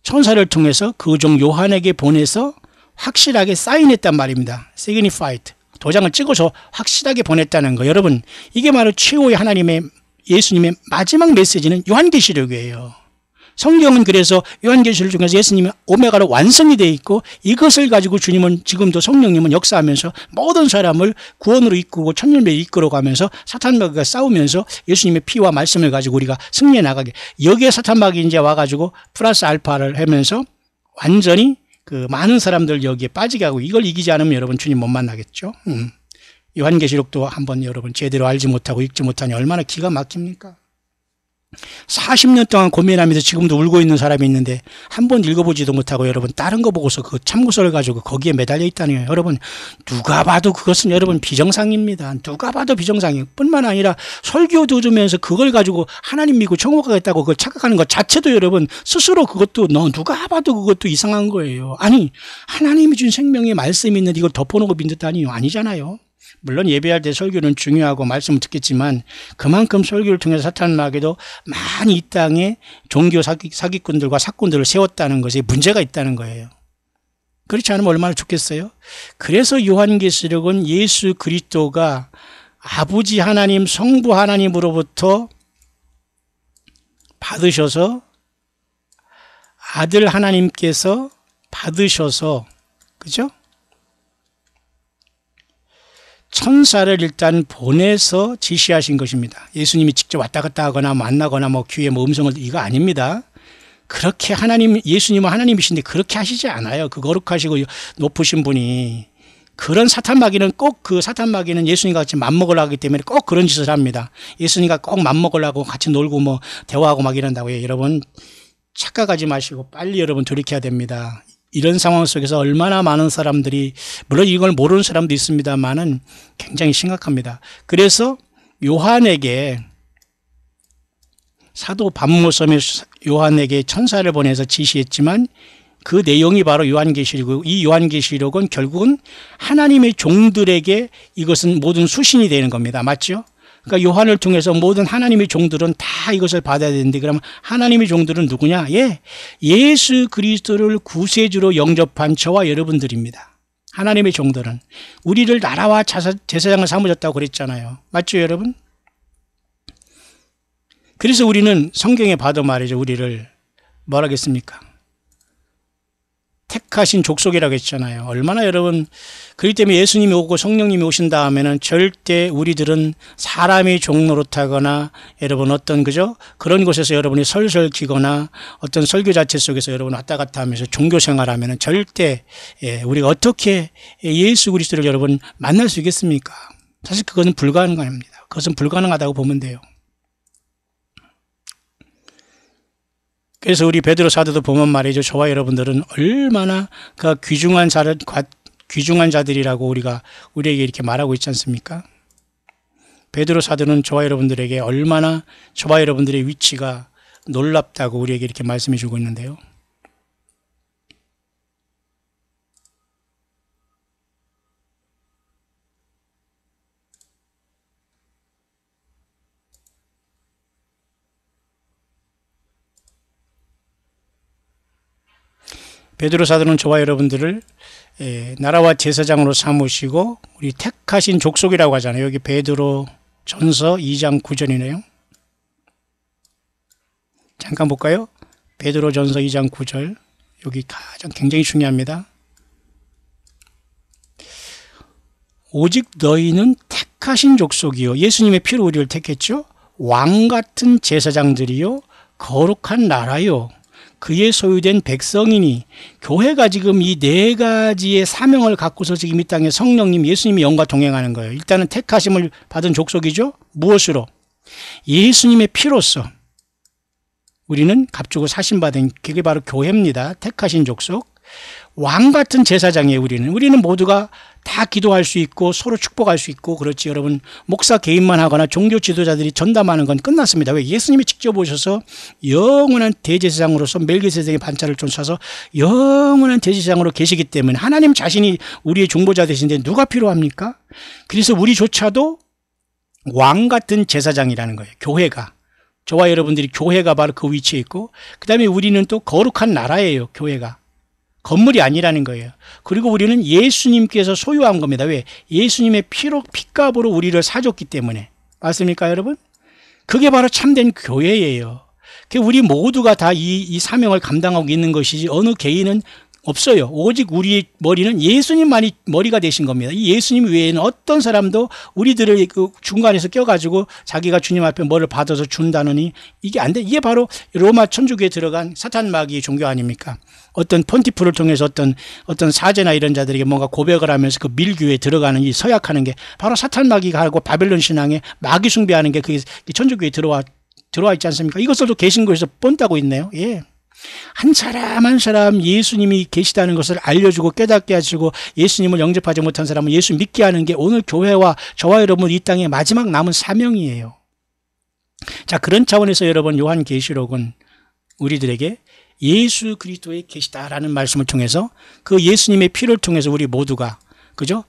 천사를 통해서 그 종 요한에게 보내서 확실하게 사인했단 말입니다. signified. 도장을 찍어서 확실하게 보냈다는 거. 여러분 이게 바로 최후의 하나님의 예수님의 마지막 메시지는 요한계시록이에요. 성경은 그래서 요한계시록 중에서 예수님이 오메가로 완성이 되어 있고 이것을 가지고 주님은 지금도 성령님은 역사하면서 모든 사람을 구원으로 이끌고 천년에 이끌어가면서 사탄마귀가 싸우면서 예수님의 피와 말씀을 가지고 우리가 승리해 나가게, 여기에 사탄마귀 이제 와가지고 플러스 알파를 하면서 완전히 그 많은 사람들 여기에 빠지게 하고, 이걸 이기지 않으면 여러분 주님 못 만나겠죠. 요한계시록도 한번 여러분 제대로 알지 못하고 읽지 못하니 얼마나 기가 막힙니까? 40년 동안 고민하면서 지금도 울고 있는 사람이 있는데 한 번 읽어보지도 못하고 여러분 다른 거 보고서 그 참고서를 가지고 거기에 매달려 있다는 거예요. 여러분 누가 봐도 그것은 여러분 비정상입니다. 누가 봐도 비정상이에요. 뿐만 아니라 설교 들으면서 그걸 가지고 하나님 믿고 천국 가겠다고 그걸 착각하는 것 자체도 여러분 스스로 그것도 누가 봐도 그것도 이상한 거예요. 아니 하나님이 준 생명의 말씀이 있는데 이걸 덮어놓고 믿었다니요? 아니잖아요. 물론 예배할 때 설교는 중요하고 말씀을 듣겠지만 그만큼 설교를 통해서 사탄마귀도 많이 이 땅에 종교 사기꾼들과 사꾼들을 세웠다는 것에 문제가 있다는 거예요. 그렇지 않으면 얼마나 좋겠어요? 그래서 요한계시록은 예수 그리스도가 아버지 하나님, 성부 하나님으로부터 받으셔서 아들 하나님께서 받으셔서, 그죠? 천사를 일단 보내서 지시하신 것입니다. 예수님이 직접 왔다 갔다 하거나 만나거나 뭐 귀에 뭐 음성을, 이거 아닙니다. 그렇게 예수님은 하나님이신데 그렇게 하시지 않아요. 그 거룩하시고 높으신 분이. 그런 사탄마귀는 꼭 그 사탄마귀는 예수님과 같이 맘먹으려 하기 때문에 꼭 그런 짓을 합니다. 예수님과 꼭 맘먹으려고 같이 놀고 뭐 대화하고 막 이런다고요. 여러분 착각하지 마시고 빨리 여러분 돌이켜야 됩니다. 이런 상황 속에서 얼마나 많은 사람들이, 물론 이걸 모르는 사람도 있습니다만은 굉장히 심각합니다. 그래서 요한에게, 사도 반모섬의 요한에게 천사를 보내서 지시했지만 그 내용이 바로 요한계시록이고, 이 요한계시록은 결국은 하나님의 종들에게 이것은 모든 수신이 되는 겁니다. 맞죠? 그러니까 요한을 통해서 모든 하나님의 종들은 다 이것을 받아야 되는데, 그러면 하나님의 종들은 누구냐? 예수 그리스도를 구세주로 영접한 저와 여러분들입니다. 하나님의 종들은 우리를 나라와 제사장을 삼으셨다고 그랬잖아요. 맞죠 여러분? 그래서 우리는 성경에 봐도 말이죠, 우리를 뭐라 하겠습니까? 택하신 족속이라고 했잖아요. 얼마나 여러분, 그렇기 때문에 예수님이 오고 성령님이 오신 다음에는 절대 우리들은 사람의 종노릇하거나 여러분 어떤, 그죠? 그런 곳에서 여러분이 설설 기거나 어떤 설교 자체 속에서 여러분 왔다 갔다 하면서 종교 생활하면은 절대 우리가 어떻게 예수 그리스도를 여러분 만날 수 있겠습니까? 사실 그것은 불가능합니다. 그것은 불가능하다고 보면 돼요. 그래서 우리 베드로 사도도 보면 말이죠, 저와 여러분들은 얼마나 그 귀중한 자들이라고 우리에게 이렇게 말하고 있지 않습니까? 베드로 사도는 저와 여러분들에게 얼마나 저와 여러분들의 위치가 놀랍다고 우리에게 이렇게 말씀해 주고 있는데요. 베드로 사도는 저와 여러분들을 나라와 제사장으로 삼으시고 우리 택하신 족속이라고 하잖아요. 여기 베드로 전서 2장 9절이네요. 잠깐 볼까요? 베드로 전서 2장 9절. 여기 가장 굉장히 중요합니다. 오직 너희는 택하신 족속이요, 예수님의 피로 우리를 택했죠. 왕 같은 제사장들이요, 거룩한 나라요, 그의 소유된 백성이니. 교회가 지금 이 네 가지의 사명을 갖고서 지금 이 땅에 성령님 예수님이 영과 동행하는 거예요. 일단은 택하심을 받은 족속이죠. 무엇으로? 예수님의 피로써 우리는 값주고 사심받은, 그게 바로 교회입니다. 택하신 족속. 왕 같은 제사장이에요. 우리는 모두가 다 기도할 수 있고 서로 축복할 수 있고, 그렇지 여러분. 목사 개인만 하거나 종교 지도자들이 전담하는 건 끝났습니다. 왜? 예수님이 직접 오셔서 영원한 대제사장으로서 멜기세덱의 반차를 쫓아서 영원한 대제사장으로 계시기 때문에 하나님 자신이 우리의 중보자 되신데 누가 필요합니까? 그래서 우리조차도 왕 같은 제사장이라는 거예요. 교회가. 저와 여러분들이 교회가 바로 그 위치에 있고, 그 다음에 우리는 또 거룩한 나라예요. 교회가. 건물이 아니라는 거예요. 그리고 우리는 예수님께서 소유한 겁니다. 왜? 예수님의 피값으로 우리를 사줬기 때문에. 맞습니까 여러분? 그게 바로 참된 교회예요. 우리 모두가 다 이 사명을 감당하고 있는 것이지 어느 개인은 없어요. 오직 우리의 머리는 예수님만이 머리가 되신 겁니다. 이 예수님 외에는 어떤 사람도 우리들을 그 중간에서 껴가지고 자기가 주님 앞에 뭐를 받아서 준다느니 이게 안 돼. 이게 바로 로마 천주교에 들어간 사탄 마귀의 종교 아닙니까? 어떤 폰티프를 통해서 어떤 사제나 이런 자들에게 뭔가 고백을 하면서 그 밀교에 들어가는 이 서약하는 게 바로 사탄 마귀가 하고 바벨론 신앙에 마귀 숭배하는 게 그게 천주교에 들어와 있지 않습니까? 이것들도 개신교에서 뻔따고 있네요. 예. 한 사람 한 사람 예수님이 계시다는 것을 알려주고 깨닫게 하시고 예수님을 영접하지 못한 사람은 예수 믿게 하는 게 오늘 교회와 저와 여러분 이 땅의 마지막 남은 사명이에요. 자, 그런 차원에서 여러분 요한계시록은 우리들에게 예수 그리스도에 계시다라는 말씀을 통해서 그 예수님의 피를 통해서 우리 모두가 그죠?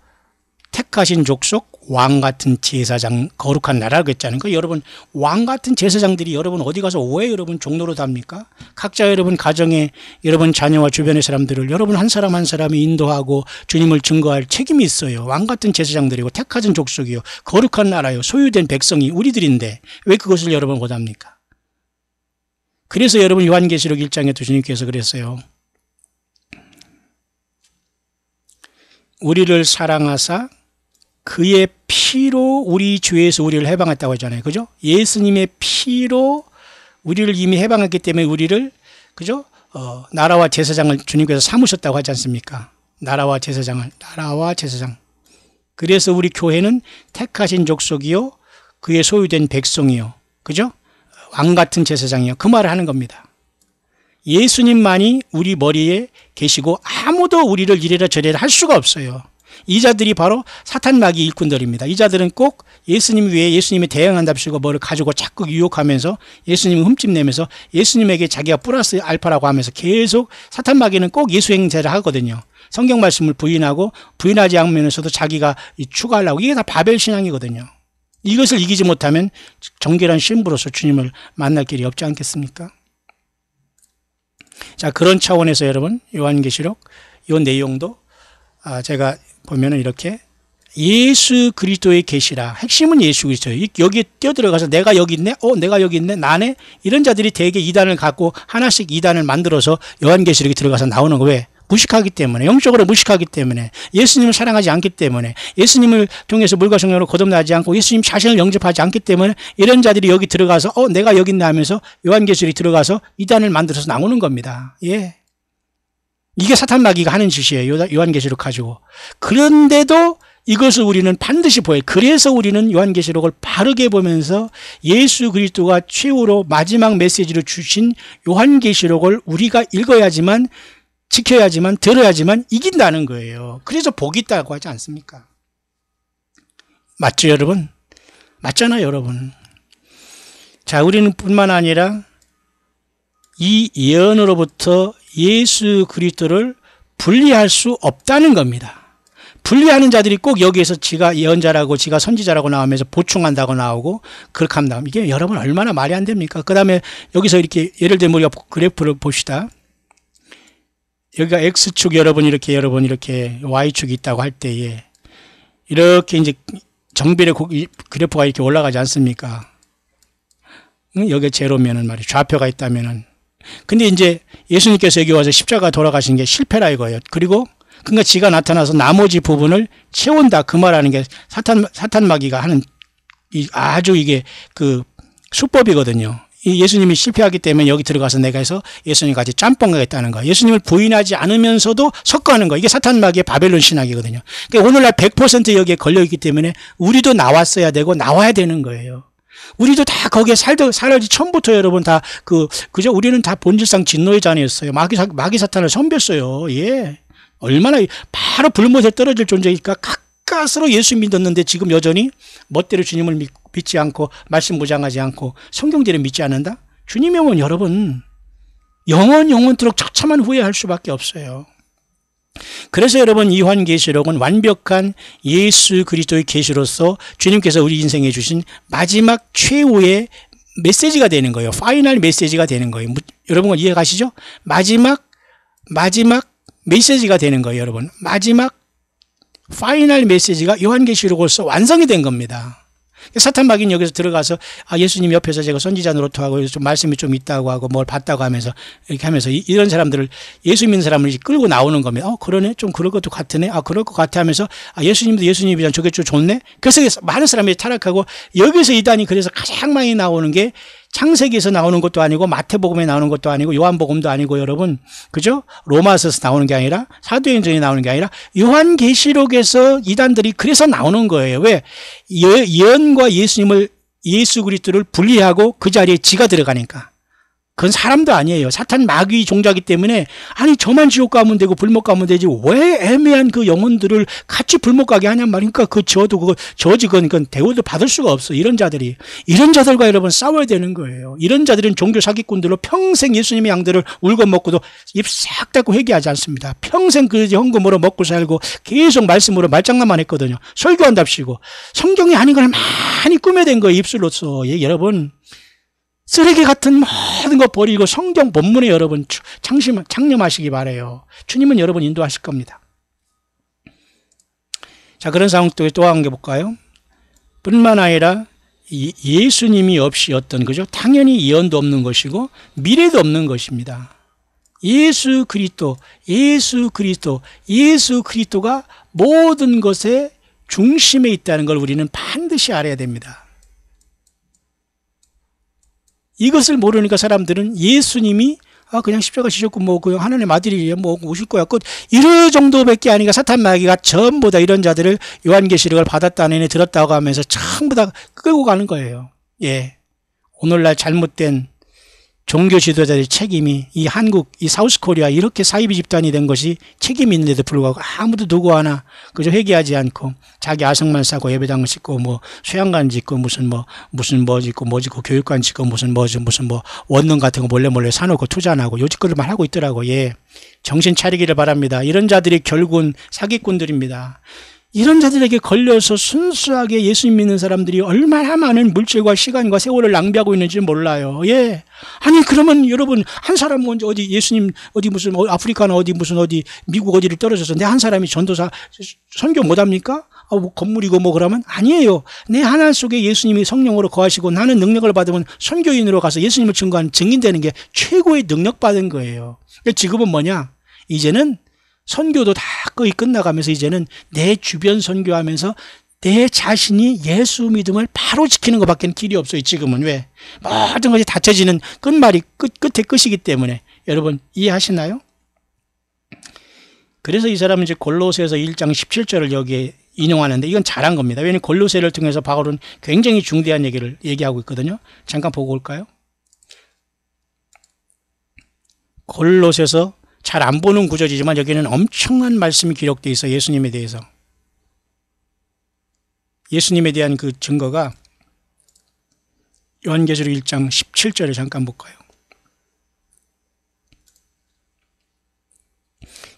택하신 족속 왕 같은 제사장 거룩한 나라라고 했잖아요. 그러니까 여러분 왕 같은 제사장들이 여러분 어디 가서 왜 여러분 종로로 답니까? 각자 여러분 가정에 여러분 자녀와 주변의 사람들을 여러분 한 사람 한 사람이 인도하고 주님을 증거할 책임이 있어요. 왕 같은 제사장들이고 택하신 족속이요 거룩한 나라요 소유된 백성이 우리들인데 왜 그것을 여러분 못합니까? 그래서 여러분 요한계시록 1장에도 주님께서 그랬어요. 우리를 사랑하사 그의 피로 우리 죄에서 우리를 해방했다고 하잖아요. 그죠? 예수님의 피로 우리를 이미 해방했기 때문에 우리를 그죠? 나라와 제사장을 주님께서 삼으셨다고 하지 않습니까? 나라와 제사장. 그래서 우리 교회는 택하신 족속이요 그의 소유된 백성이요. 그죠? 왕 같은 제사장이요. 그 말을 하는 겁니다. 예수님만이 우리 머리에 계시고 아무도 우리를 이래라 저래라 할 수가 없어요. 이 자들이 바로 사탄 마귀 일꾼들입니다. 이 자들은 꼭 예수님 위에 예수님에 대응한답시고 뭐를 가지고 자꾸 유혹하면서 예수님을 흠집내면서 예수님에게 자기가 플러스 알파라고 하면서 계속 사탄 마귀는 꼭 예수 행세를 하거든요. 성경 말씀을 부인하고 부인하지 않으면서도 자기가 추가하려고 이게 다 바벨 신앙이거든요. 이것을 이기지 못하면 정결한 신부로서 주님을 만날 길이 없지 않겠습니까? 자, 그런 차원에서 여러분 요한계시록 이 내용도 제가 보면은 이렇게 예수 그리스도의 계시라. 핵심은 예수 그리스도예요. 여기에 뛰어들어가서 내가 여기 있네? 내가 여기 있네? 나네? 이런 자들이 대개 이단을 갖고 하나씩 이단을 만들어서 요한계시록에 들어가서 나오는 거 왜? 무식하기 때문에, 영적으로 무식하기 때문에, 예수님을 사랑하지 않기 때문에, 예수님을 통해서 물과 성령으로 거듭나지 않고 예수님 자신을 영접하지 않기 때문에 이런 자들이 여기 들어가서 내가 여기 있네 하면서 요한계시록에 들어가서 이단을 만들어서 나오는 겁니다. 예. 이게 사탄 마귀가 하는 짓이에요. 요한계시록 가지고. 그런데도 이것을 우리는 반드시 보여요. 그래서 우리는 요한계시록을 바르게 보면서 예수 그리스도가 최후로 마지막 메시지를 주신 요한계시록을 우리가 읽어야지만 지켜야지만 들어야지만 이긴다는 거예요. 그래서 복이 있다고 하지 않습니까? 맞죠, 여러분? 맞잖아요, 여러분. 자, 우리는 뿐만 아니라 이 예언으로부터 예수 그리스도를 분리할 수 없다는 겁니다. 분리하는 자들이 꼭 여기에서 지가 예언자라고 지가 선지자라고 나오면서 보충한다고 나오고 그렇게 합니다. 이게 여러분 얼마나 말이 안 됩니까? 그 다음에 여기서 이렇게 예를 들면 우리가 그래프를 봅시다. 여기가 X축 여러분 이렇게 Y축이 있다고 할 때에 이렇게 이제 정비례 그래프가 이렇게 올라가지 않습니까? 여기 제로면은 말이에요. 좌표가 있다면은. 근데 이제 예수님께서 여기 와서 십자가 돌아가신 게 실패라 이거예요. 그리고 그러니까 지가 나타나서 나머지 부분을 채운다. 그 말하는 게 사탄 마귀가 하는 아주 이게 그 수법이거든요. 이 예수님이 실패하기 때문에 여기 들어가서 내가 해서 예수님 같이 짬뽕하겠다는 거예요. 예수님을 부인하지 않으면서도 섞어하는 거예요. 이게 사탄 마귀의 바벨론 신학이거든요. 그러니까 오늘날 100% 여기에 걸려있기 때문에 우리도 나왔어야 되고 나와야 되는 거예요. 우리도 다 거기에 살아지 처음부터 여러분 다 그죠? 우리는 다 본질상 진노의 자녀였어요. 마귀 사탄을 선별했어요. 예. 얼마나 바로 불못에 떨어질 존재니까 가까스로 예수 믿었는데 지금 여전히 멋대로 주님을 믿지 않고 말씀 무장하지 않고 성경대로 믿지 않는다? 주님의 오면 여러분 영원토록 처참한 후회할 수밖에 없어요. 그래서 여러분 요한계시록은 완벽한 예수 그리스도의 계시로서 주님께서 우리 인생에 주신 마지막 최후의 메시지가 되는 거예요. 파이널 메시지가 되는 거예요. 여러분 이해 가시죠? 마지막 메시지가 되는 거예요, 여러분. 마지막 파이널 메시지가 요한계시록으로서 완성이 된 겁니다. 사탄 마귀는 여기서 들어가서 예수님 옆에서 제가 선지자 노릇하고 좀 말씀이 좀 있다고 하고 뭘 봤다고 하면서 이렇게 하면서 이런 사람들을 예수 믿는 사람을 끌고 나오는 겁니다. 그러네, 좀 그럴 것도 같으네, 그럴 것 같아 하면서 예수님도 예수님이잖아, 저게 좀 좋네. 그래서 많은 사람들이 타락하고, 여기서 이단이 그래서 가장 많이 나오는 게 창세기에서 나오는 것도 아니고 마태복음에 나오는 것도 아니고 요한복음도 아니고 여러분, 그죠? 로마서에서 나오는 게 아니라 사도행전에 나오는 게 아니라 요한계시록에서 이단들이 그래서 나오는 거예요. 왜? 예언과 예수 그리스도를 분리하고 그 자리에 지가 들어가니까. 그건 사람도 아니에요. 사탄 마귀 종자이기 때문에 아니 저만 지옥 가면 되고 불못 가면 되지 왜 애매한 그 영혼들을 같이 불못 가게 하냔 말이니까. 그 저도 그거 그건 대우도 받을 수가 없어. 이런 자들과 여러분 싸워야 되는 거예요. 이런 자들은 종교 사기꾼들로 평생 예수님의 양들을 울고 먹고도 입 싹 닫고 회개하지 않습니다. 평생 그 헌금으로 먹고 살고 계속 말씀으로 말장난만 했거든요. 설교한답시고 성경이 아닌 걸 많이 꾸며댄 거예요. 입술로서. 여러분, 쓰레기 같은 모든 거 버리고 성경 본문에 여러분 창념하시기 바라요. 주님은 여러분 인도하실 겁니다. 자, 그런 상황 또 한 개 볼까요? 뿐만 아니라 예수님이 없이 그죠? 당연히 예언도 없는 것이고 미래도 없는 것입니다. 예수 그리스도가 모든 것의 중심에 있다는 걸 우리는 반드시 알아야 됩니다. 이것을 모르니까 사람들은 예수님이 그냥 십자가 지셨고 그냥 하나님의 아들이 오실 거야. 이럴 정도밖에 아니까 사탄 마귀가 전부 다 이런 자들을 요한계시록을 받았다는 들었다고 하면서 전부 다 끌고 가는 거예요. 예. 오늘날 잘못된 종교 지도자들의 책임이 이 한국, 이 사우스코리아 이렇게 사이비 집단이 된 것이 책임이 있는데도 불구하고 아무도 누구 하나 그저 회개하지 않고 자기 아성만 싸고 예배당을 짓고 수양관 짓고 무슨 짓고 교육관 짓고 무슨 원룸 같은 거 몰래 사놓고 투자 안 하고 요짓거리만 하고 있더라고. 예. 정신 차리기를 바랍니다. 이런 자들이 결국은 사기꾼들입니다. 이런 자들에게 걸려서 순수하게 예수님 믿는 사람들이 얼마나 많은 물질과 시간과 세월을 낭비하고 있는지 몰라요. 예. 아니, 그러면 여러분, 한 사람 먼저 예수님 무슨 아프리카나 어디 미국 어디를 떨어져서 내 한 사람이 전도사 선교 못 합니까? 건물이고 그러면 아니에요. 내 하나 속에 예수님이 성령으로 거하시고 나는 능력을 받으면 선교인으로 가서 예수님을 증거하는 증인되는 게 최고의 능력 받은 거예요. 지금은 뭐냐? 이제는 선교도 다 거의 끝나가면서 이제는 내 주변 선교하면서 내 자신이 예수 믿음을 바로 지키는 것밖에 길이 없어요. 지금은. 왜? 모든 것이 닫혀지는 끝말이 끝에 끝이기 때문에. 여러분 이해하시나요? 그래서 이 사람은 이제 골로새서 1장 17절을 여기에 인용하는데 이건 잘한 겁니다. 왜냐하면 골로새를 통해서 바울은 굉장히 중대한 얘기를 얘기하고 있거든요. 잠깐 보고 올까요? 골로새서 잘 안 보는 구절이지만 여기는 엄청난 말씀이 기록되어 있어. 예수님에 대해서. 예수님에 대한 그 증거가 요한계시록 1장 17절에 잠깐 볼까요?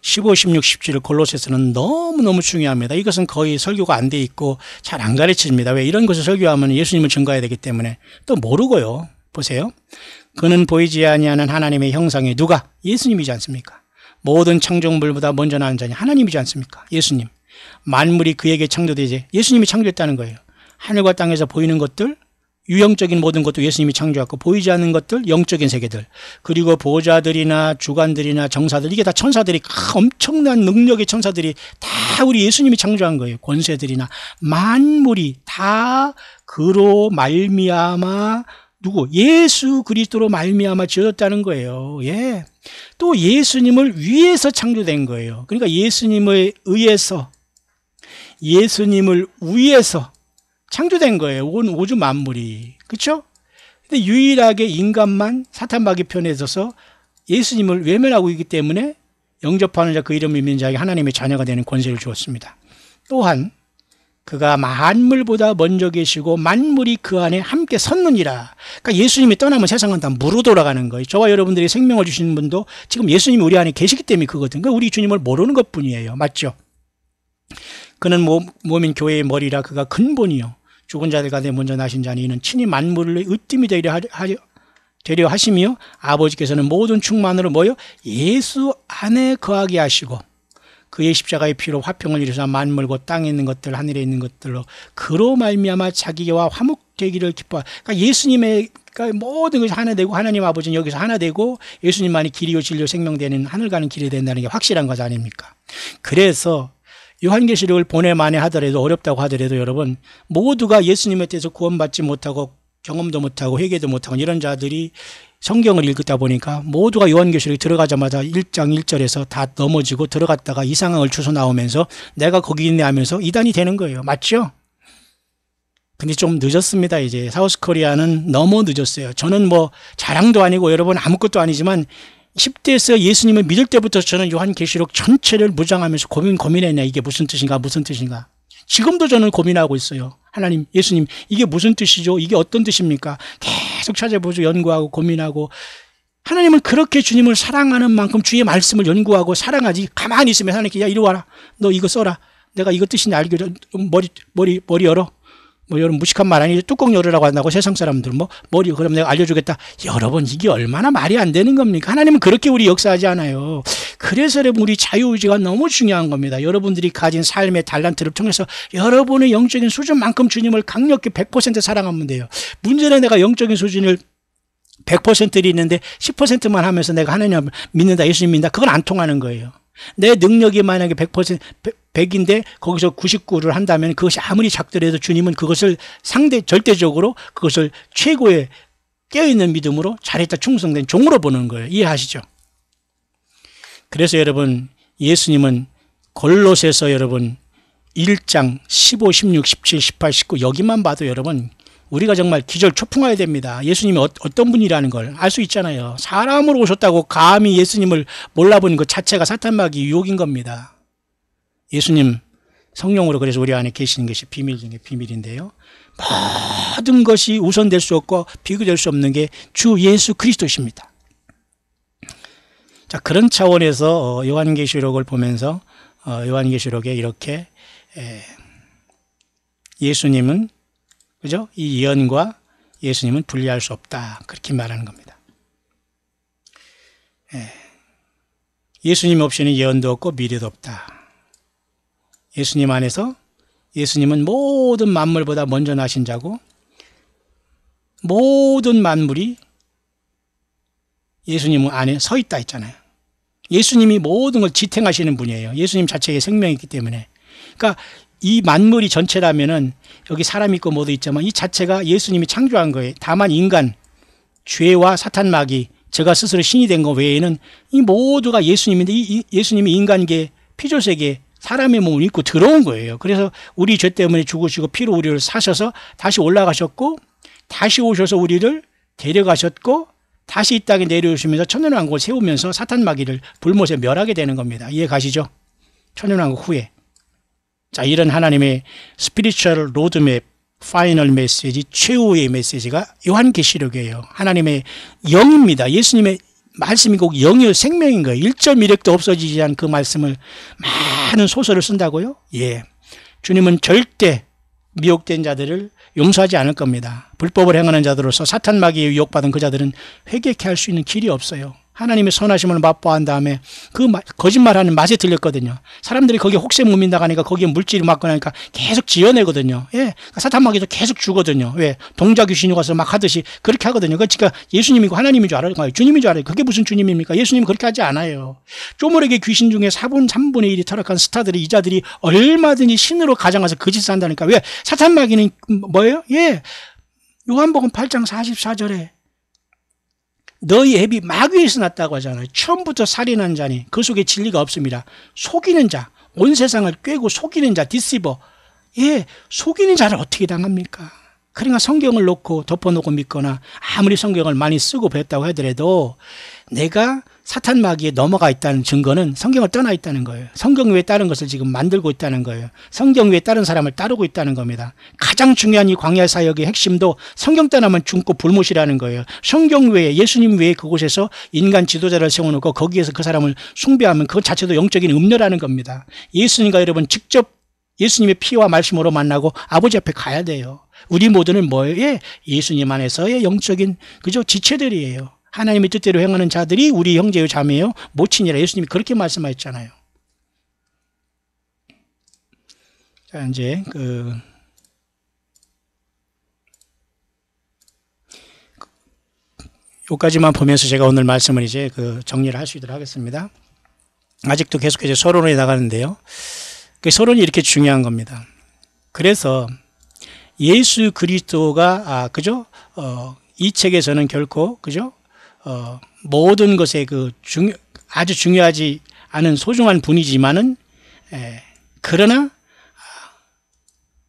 15, 16, 17을 골로새서는 너무너무 중요합니다. 이것은 거의 설교가 안 돼 있고 잘 안 가르칩니다. 왜? 이런 것을 설교하면 예수님을 증거해야 되기 때문에. 또 모르고요. 보세요. 그는 보이지 아니하는 하나님의 형상이 누가? 예수님이지 않습니까? 모든 창조물보다 먼저 나온 자니 하나님이지 않습니까? 예수님. 만물이 그에게 창조되지. 예수님이 창조했다는 거예요. 하늘과 땅에서 보이는 것들, 유형적인 모든 것도 예수님이 창조했고 보이지 않는 것들, 영적인 세계들, 그리고 보좌들이나 주관들이나 정사들, 이게 다 천사들이 엄청난 능력의 천사들이 다 우리 예수님이 창조한 거예요. 권세들이나 만물이 다 그로 말미암아 누구? 예수 그리스도로 말미암아 지어졌다는 거예요. 예. 또 예수님을 위해서 창조된 거예요. 그러니까 예수님을 위해서 창조된 거예요. 온 우주 만물이. 그렇죠? 근데 유일하게 인간만 사탄 마귀 편에 서서 예수님을 외면하고 있기 때문에 영접하는 자 그 이름을 믿는 자에게 하나님의 자녀가 되는 권세를 주었습니다. 또한 그가 만물보다 먼저 계시고 만물이 그 안에 함께 섰느니라. 그러니까 예수님이 떠나면 세상은 다 무로 돌아가는 거예요. 저와 여러분들이 생명을 주시는 분도 지금 예수님이 우리 안에 계시기 때문에 그거거든요. 그러니까 우리 주님을 모르는 것뿐이에요. 맞죠? 그는 몸인 교회의 머리라. 그가 근본이요 죽은 자들 가운데 먼저 나신 자니 이는 친히 만물을 으뜸이 되려 하시며 아버지께서는 모든 충만으로 모여 예수 안에 거하게 하시고 그의 십자가의 피로 화평을 이루사 만물고 땅에 있는 것들 하늘에 있는 것들로 그로 말미암아 자기와 화목되기를 기뻐. 그러니까 예수님의 그러니까 모든 것이 하나 되고 하나님 아버지는 여기서 하나 되고 예수님만이 길이요 진리요 생명되는 하늘 가는 길이 된다는 게 확실한 것 아닙니까? 그래서 요한계시록을 보내 만에 하더라도 어렵다고 하더라도 여러분 모두가 예수님에 대해서 구원받지 못하고 경험도 못하고 회개도 못하고 이런 자들이 성경을 읽다 보니까 모두가 요한계시록에 들어가자마자 1장 1절에서 다 넘어지고 들어갔다가 이 상황을 주워 나오면서 내가 거기 있네 하면서 이단이 되는 거예요. 맞죠? 근데 좀 늦었습니다. 이제 사우스코리아는 너무 늦었어요. 저는 뭐 자랑도 아니고 여러분 아무것도 아니지만 10대에서 예수님을 믿을 때부터 저는 요한계시록 전체를 무장하면서 고민했냐. 이게 무슨 뜻인가 무슨 뜻인가. 지금도 저는 고민하고 있어요. 하나님, 예수님, 이게 무슨 뜻이죠? 이게 어떤 뜻입니까? 계속 찾아보죠. 연구하고 고민하고. 하나님은 그렇게 주님을 사랑하는 만큼 주의 말씀을 연구하고 사랑하지. 가만히 있으면 하나님께 야 이리 와라. 너 이거 써라. 내가 이거 뜻인지 알게 머리 열어. 뭐 여러분 무식한 말 아니죠. 뚜껑 열으라고 한다고 세상 사람들 뭐 머리 그럼 내가 알려주겠다. 여러분 이게 얼마나 말이 안 되는 겁니까? 하나님은 그렇게 우리 역사하지 않아요. 그래서 여러분 우리 자유의지가 너무 중요한 겁니다. 여러분들이 가진 삶의 달란트를 통해서 여러분의 영적인 수준만큼 주님을 강력히 100% 사랑하면 돼요. 문제는 내가 영적인 수준을 100%를 있는데 10%만 하면서 내가 하나님 믿는다 예수님 믿는다 그건 안 통하는 거예요. 내 능력이 만약에 100인데 거기서 99를 한다면 그것이 아무리 작더라도 주님은 그것을 절대적으로 그것을 최고의 깨어있는 믿음으로 잘했다 충성된 종으로 보는 거예요. 이해하시죠? 그래서 여러분 예수님은 골로새서 여러분 1장 15, 16, 17, 18, 19 여기만 봐도 여러분 우리가 정말 기절초풍해야 됩니다. 예수님이 어떤 분이라는 걸 알 수 있잖아요. 사람으로 오셨다고 감히 예수님을 몰라보는 것 자체가 사탄마귀 유혹인 겁니다. 예수님 성령으로 그래서 우리 안에 계시는 것이 비밀 중에 비밀인데요. 모든 것이 우선될 수 없고 비교될 수 없는 게 주 예수 그리스도십니다. 자, 그런 차원에서 요한계시록을 보면서 요한계시록에 이렇게 예수님은 그죠? 이 예언과 예수님은 분리할 수 없다. 그렇게 말하는 겁니다. 예수님 없이는 예언도 없고 미래도 없다. 예수님 안에서 예수님은 모든 만물보다 먼저 나신 자고 모든 만물이 예수님 안에 서 있다 했잖아요. 예수님이 모든 걸 지탱하시는 분이에요. 예수님 자체의 생명이 있기 때문에. 그러니까 이 만물이 전체라면은 여기 사람 있고 모두 있지만 이 자체가 예수님이 창조한 거예요. 다만 인간, 죄와 사탄 마귀, 제가 스스로 신이 된 것 외에는 이 모두가 예수님인데 이 예수님이 인간계, 피조세계, 사람의 몸을 입고 들어온 거예요. 그래서 우리 죄 때문에 죽으시고 피로 우리를 사셔서 다시 올라가셨고 다시 오셔서 우리를 데려가셨고 다시 이 땅에 내려오시면서 천년왕국을 세우면서 사탄 마귀를 불못에 멸하게 되는 겁니다. 이해 가시죠? 천년왕국 후에. 자, 이런 하나님의 스피리추얼 로드맵 파이널 메시지 최후의 메시지가 요한계시록이에요. 하나님의 영입니다. 예수님의 말씀이 꼭 영이요 생명인 거예요. 1.1핵도 없어지지 않은 그 말씀을 많은 소설을 쓴다고요? 예. 주님은 절대 미혹된 자들을 용서하지 않을 겁니다. 불법을 행하는 자들로서 사탄 마귀에 유혹받은 그 자들은 회개케 할 수 있는 길이 없어요. 하나님의 선하심을 맛보한 다음에 그 거짓말하는 맛에 들렸거든요. 사람들이 거기에 혹세 무민 나가니까 거기에 물질을 맞고 나니까 계속 지어내거든요. 예, 그러니까 사탄 마귀도 계속 주거든요. 왜? 동자 귀신이 와서 막 하듯이 그렇게 하거든요. 그러니까 예수님이고 하나님인 줄 알아요. 주님인 줄 알아요. 그게 무슨 주님입니까? 예수님은 그렇게 하지 않아요. 쪼무레기 귀신 중에 3분의 1이 타락한 스타들이 이자들이 얼마든지 신으로 가장해서 그 짓을 한다니까. 왜? 사탄 마귀는 뭐예요? 예, 요한복음 8장 44절에 너희 애비 마귀에서 났다고 하잖아요. 처음부터 살인한 자니 그 속에 진리가 없습니다. 속이는 자, 온 세상을 꿰고 속이는 자, 디시버. 예, 속이는 자를 어떻게 당합니까? 그러니까 성경을 놓고 덮어놓고 믿거나 아무리 성경을 많이 쓰고 배웠다고 하더라도 내가 사탄 마귀에 넘어가 있다는 증거는 성경을 떠나 있다는 거예요. 성경 외에 다른 것을 지금 만들고 있다는 거예요. 성경 외에 다른 사람을 따르고 있다는 겁니다. 가장 중요한 이 광야 사역의 핵심도 성경 떠나면 죽고 불못이라는 거예요. 성경 외에 예수님 외에 그곳에서 인간 지도자를 세워놓고 거기에서 그 사람을 숭배하면 그것 자체도 영적인 음료라는 겁니다. 예수님과 여러분 직접 예수님의 피와 말씀으로 만나고 아버지 앞에 가야 돼요. 우리 모두는 뭐예요? 예, 예수님 안에서의 영적인 그죠 지체들이에요. 하나님의 뜻대로 행하는 자들이 우리 형제요 자매요 모친이라 예수님이 그렇게 말씀하셨잖아요. 자, 이제 여기까지만 보면서 제가 오늘 말씀을 이제 정리를 할 수 있도록 하겠습니다. 아직도 계속해서 서론에 나가는데요. 그 서론이 이렇게 중요한 겁니다. 그래서 예수 그리스도가 그죠? 이 책에서는 결코 그죠? 모든 것에 아주 중요하지 않은 소중한 분이지만은 그러나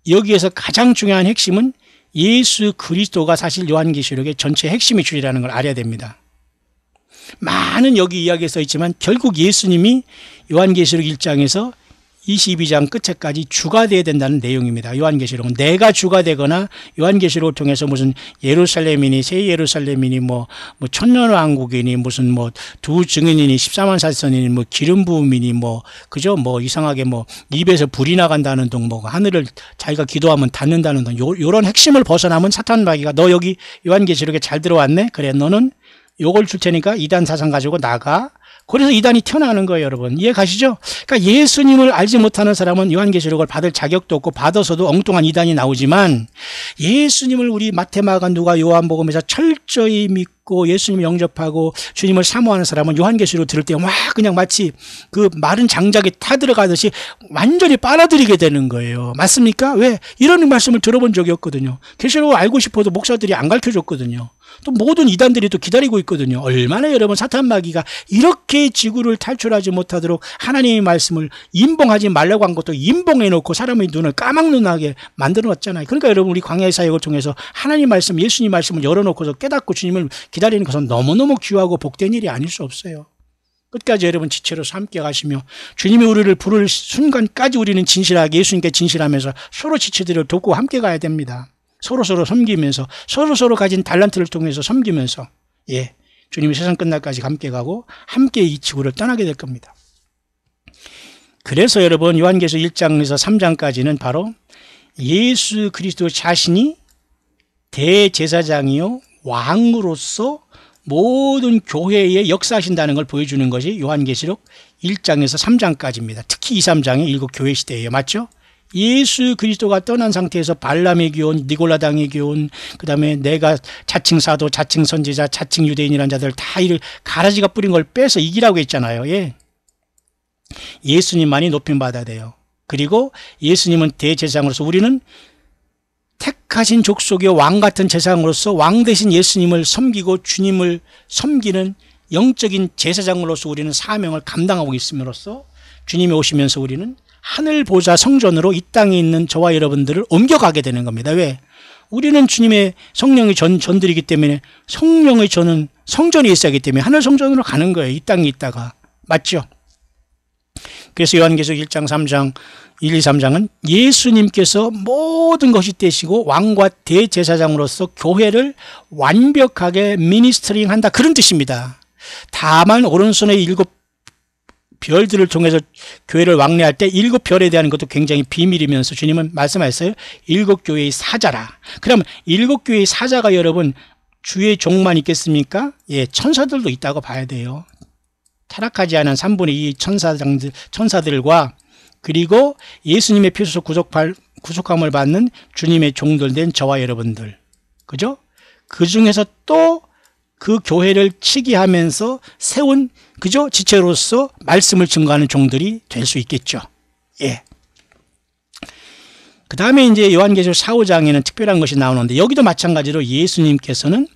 여기에서 가장 중요한 핵심은 예수 그리스도가 사실 요한계시록의 전체 핵심의 줄이라는 걸 알아야 됩니다. 많은 여기 이야기에 써 있지만 결국 예수님이 요한계시록 1장에서 22장 끝에까지 주가 되어야 된다는 내용입니다. 요한계시록은 내가 주가 되거나 요한계시록을 통해서 무슨 예루살렘이니 새 예루살렘이니 뭐 천년왕국이니 무슨 뭐 두 증인이니 14만 사선이니 뭐 기름 부음이니 뭐 그죠? 뭐 이상하게 뭐 입에서 불이 나간다는 등 뭐 하늘을 자기가 기도하면 닿는다는 등 요런 핵심을 벗어나면 사탄 마귀가 너 여기 요한계시록에 잘 들어왔네? 그래 너는 요걸 줄 테니까 이단 사상 가지고 나가. 그래서 이단이 튀어나오는 거예요, 여러분. 이해 가시죠? 그러니까 예수님을 알지 못하는 사람은 요한계시록을 받을 자격도 없고 받아서도 엉뚱한 이단이 나오지만 예수님을 우리 마태, 마가, 누가, 요한복음에서 철저히 믿고 예수님을 영접하고 주님을 사모하는 사람은 요한계시록 들을 때 막 그냥 마치 그 마른 장작에 타들어가듯이 완전히 빨아들이게 되는 거예요. 맞습니까? 왜? 이런 말씀을 들어본 적이 없거든요. 계시록을 알고 싶어도 목사들이 안 가르쳐줬거든요. 또 모든 이단들이 또 기다리고 있거든요. 얼마나 여러분 사탄 마귀가 이렇게 지구를 탈출하지 못하도록 하나님의 말씀을 임봉하지 말라고 한 것도 임봉해 놓고 사람의 눈을 까막눈하게 만들어 놨잖아요. 그러니까 여러분 우리 광야의 사역을 통해서 하나님 말씀, 예수님 말씀을 열어놓고서 깨닫고 주님을 기다리는 것은 너무너무 귀하고 복된 일이 아닐 수 없어요. 끝까지 여러분 지체로서 함께 가시며 주님이 우리를 부를 순간까지 우리는 진실하게 예수님께 진실하면서 서로 지체들을 돕고 함께 가야 됩니다. 서로서로 섬기면서 서로서로 가진 달란트를 통해서 섬기면서 주님이 세상 끝날까지 함께 가고 함께 이 지구를 떠나게 될 겁니다. 그래서 여러분 요한계시록 1장에서 3장까지는 바로 예수 그리스도 자신이 대제사장이요 왕으로서 모든 교회에 역사하신다는 걸 보여주는 것이 요한계시록 1장에서 3장까지입니다. 특히 2, 3장의 일곱 교회 시대예요. 맞죠? 예수 그리스도가 떠난 상태에서 발람의 교훈, 니골라당의 교훈, 그 다음에 내가 자칭 사도, 자칭 선지자, 자칭 유대인이라는 자들 다 이를 가라지가 뿌린 걸 빼서 이기라고 했잖아요. 예수님만이 높임받아야 돼요. 그리고 예수님은 대제사장으로서 우리는 택하신 족속의 왕 같은 제사장으로서 왕 대신 예수님을 섬기고 주님을 섬기는 영적인 제사장으로서 우리는 사명을 감당하고 있음으로써 주님이 오시면서 우리는 하늘 보좌 성전으로 이 땅에 있는 저와 여러분들을 옮겨가게 되는 겁니다. 왜? 우리는 주님의 성령의 전들이기 때문에 성령의 전은 성전에 있어야 하기 때문에 하늘 성전으로 가는 거예요. 이 땅에 있다가. 맞죠? 그래서 요한계시록 1장, 3장, 1, 2, 3장은 예수님께서 모든 것이 되시고 왕과 대제사장으로서 교회를 완벽하게 미니스터링 한다. 그런 뜻입니다. 다만 오른손의 7 별들을 통해서 교회를 왕래할 때 7 별에 대한 것도 굉장히 비밀이면서 주님은 말씀하셨어요. 7 교회의 사자라. 그럼 7 교회의 사자가 여러분 주의 종만 있겠습니까? 천사들도 있다고 봐야 돼요. 타락하지 않은 3분의 2 천사들과 그리고 예수님의 피로서 구속함을 받는 주님의 종들 된 저와 여러분들. 그죠? 그 중에서 또 그 교회를 치기하면서 세운 그죠? 지체로서 말씀을 증거하는 종들이 될 수 있겠죠. 그 다음에 이제 요한계시록 4, 5장에는 특별한 것이 나오는데 여기도 마찬가지로 예수님께서는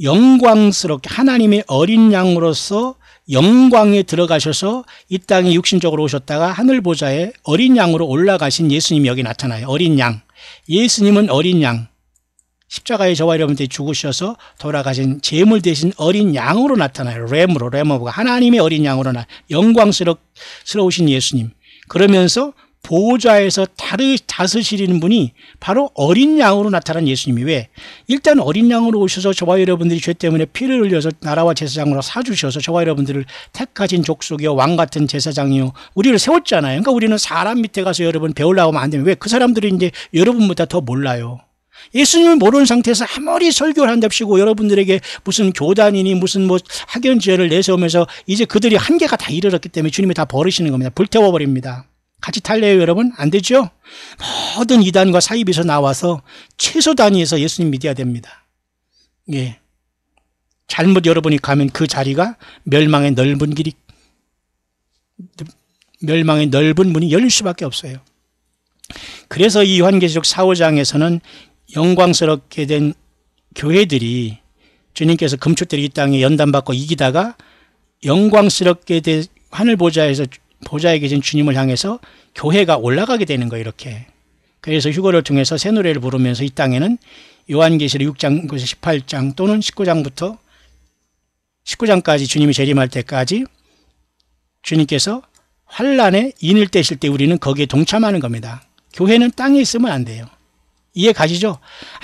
영광스럽게 하나님의 어린 양으로서 영광에 들어가셔서 이 땅에 육신적으로 오셨다가 하늘 보좌에 어린 양으로 올라가신 예수님이 여기 나타나요. 어린 양. 예수님은 어린 양. 십자가에 저와 여러분들이 죽으셔서 돌아가신 제물 대신 어린 양으로 나타나요. 램으로 하나님의 어린 양으로 영광스러우신 예수님. 그러면서 보좌에서 다스리는 분이 바로 어린 양으로 나타난 예수님이 왜? 일단 어린 양으로 오셔서 저와 여러분들이 죄 때문에 피를 흘려서 나라와 제사장으로 사주셔서 저와 여러분들을 택하신 족속이요 왕 같은 제사장이요 우리를 세웠잖아요. 그러니까 우리는 사람 밑에 가서 여러분 배우려고 하면 안 되면 왜? 그 사람들이 이제 여러분보다 더 몰라요. 예수님을 모르는 상태에서 아무리 설교를 한답시고 여러분들에게 무슨 교단이니 무슨 뭐 학연지혜를 내세우면서 이제 그들이 한계가 다 이르렀기 때문에 주님이 다 버리시는 겁니다. 불태워버립니다. 같이 탈래요, 여러분? 안 되죠? 모든 이단과 사입에서 나와서 최소 단위에서 예수님 믿어야 됩니다. 예. 잘못 여러분이 가면 그 자리가 멸망의 넓은 문이 열릴 수밖에 없어요. 그래서 이 요한계시록 4, 5장에서는 영광스럽게 된 교회들이 주님께서 금초대를 이 땅에 연단받고 이기다가 영광스럽게 된 하늘 보좌에 계신 주님을 향해서 교회가 올라가게 되는 거예요, 이렇게. 그래서 휴거를 통해서 새 노래를 부르면서 이 땅에는 요한계시록 6장, 18장 또는 19장까지 주님이 재림할 때까지 주님께서 환란에 인을 떼실 때 우리는 거기에 동참하는 겁니다. 교회는 땅에 있으면 안 돼요. 이해 가시죠?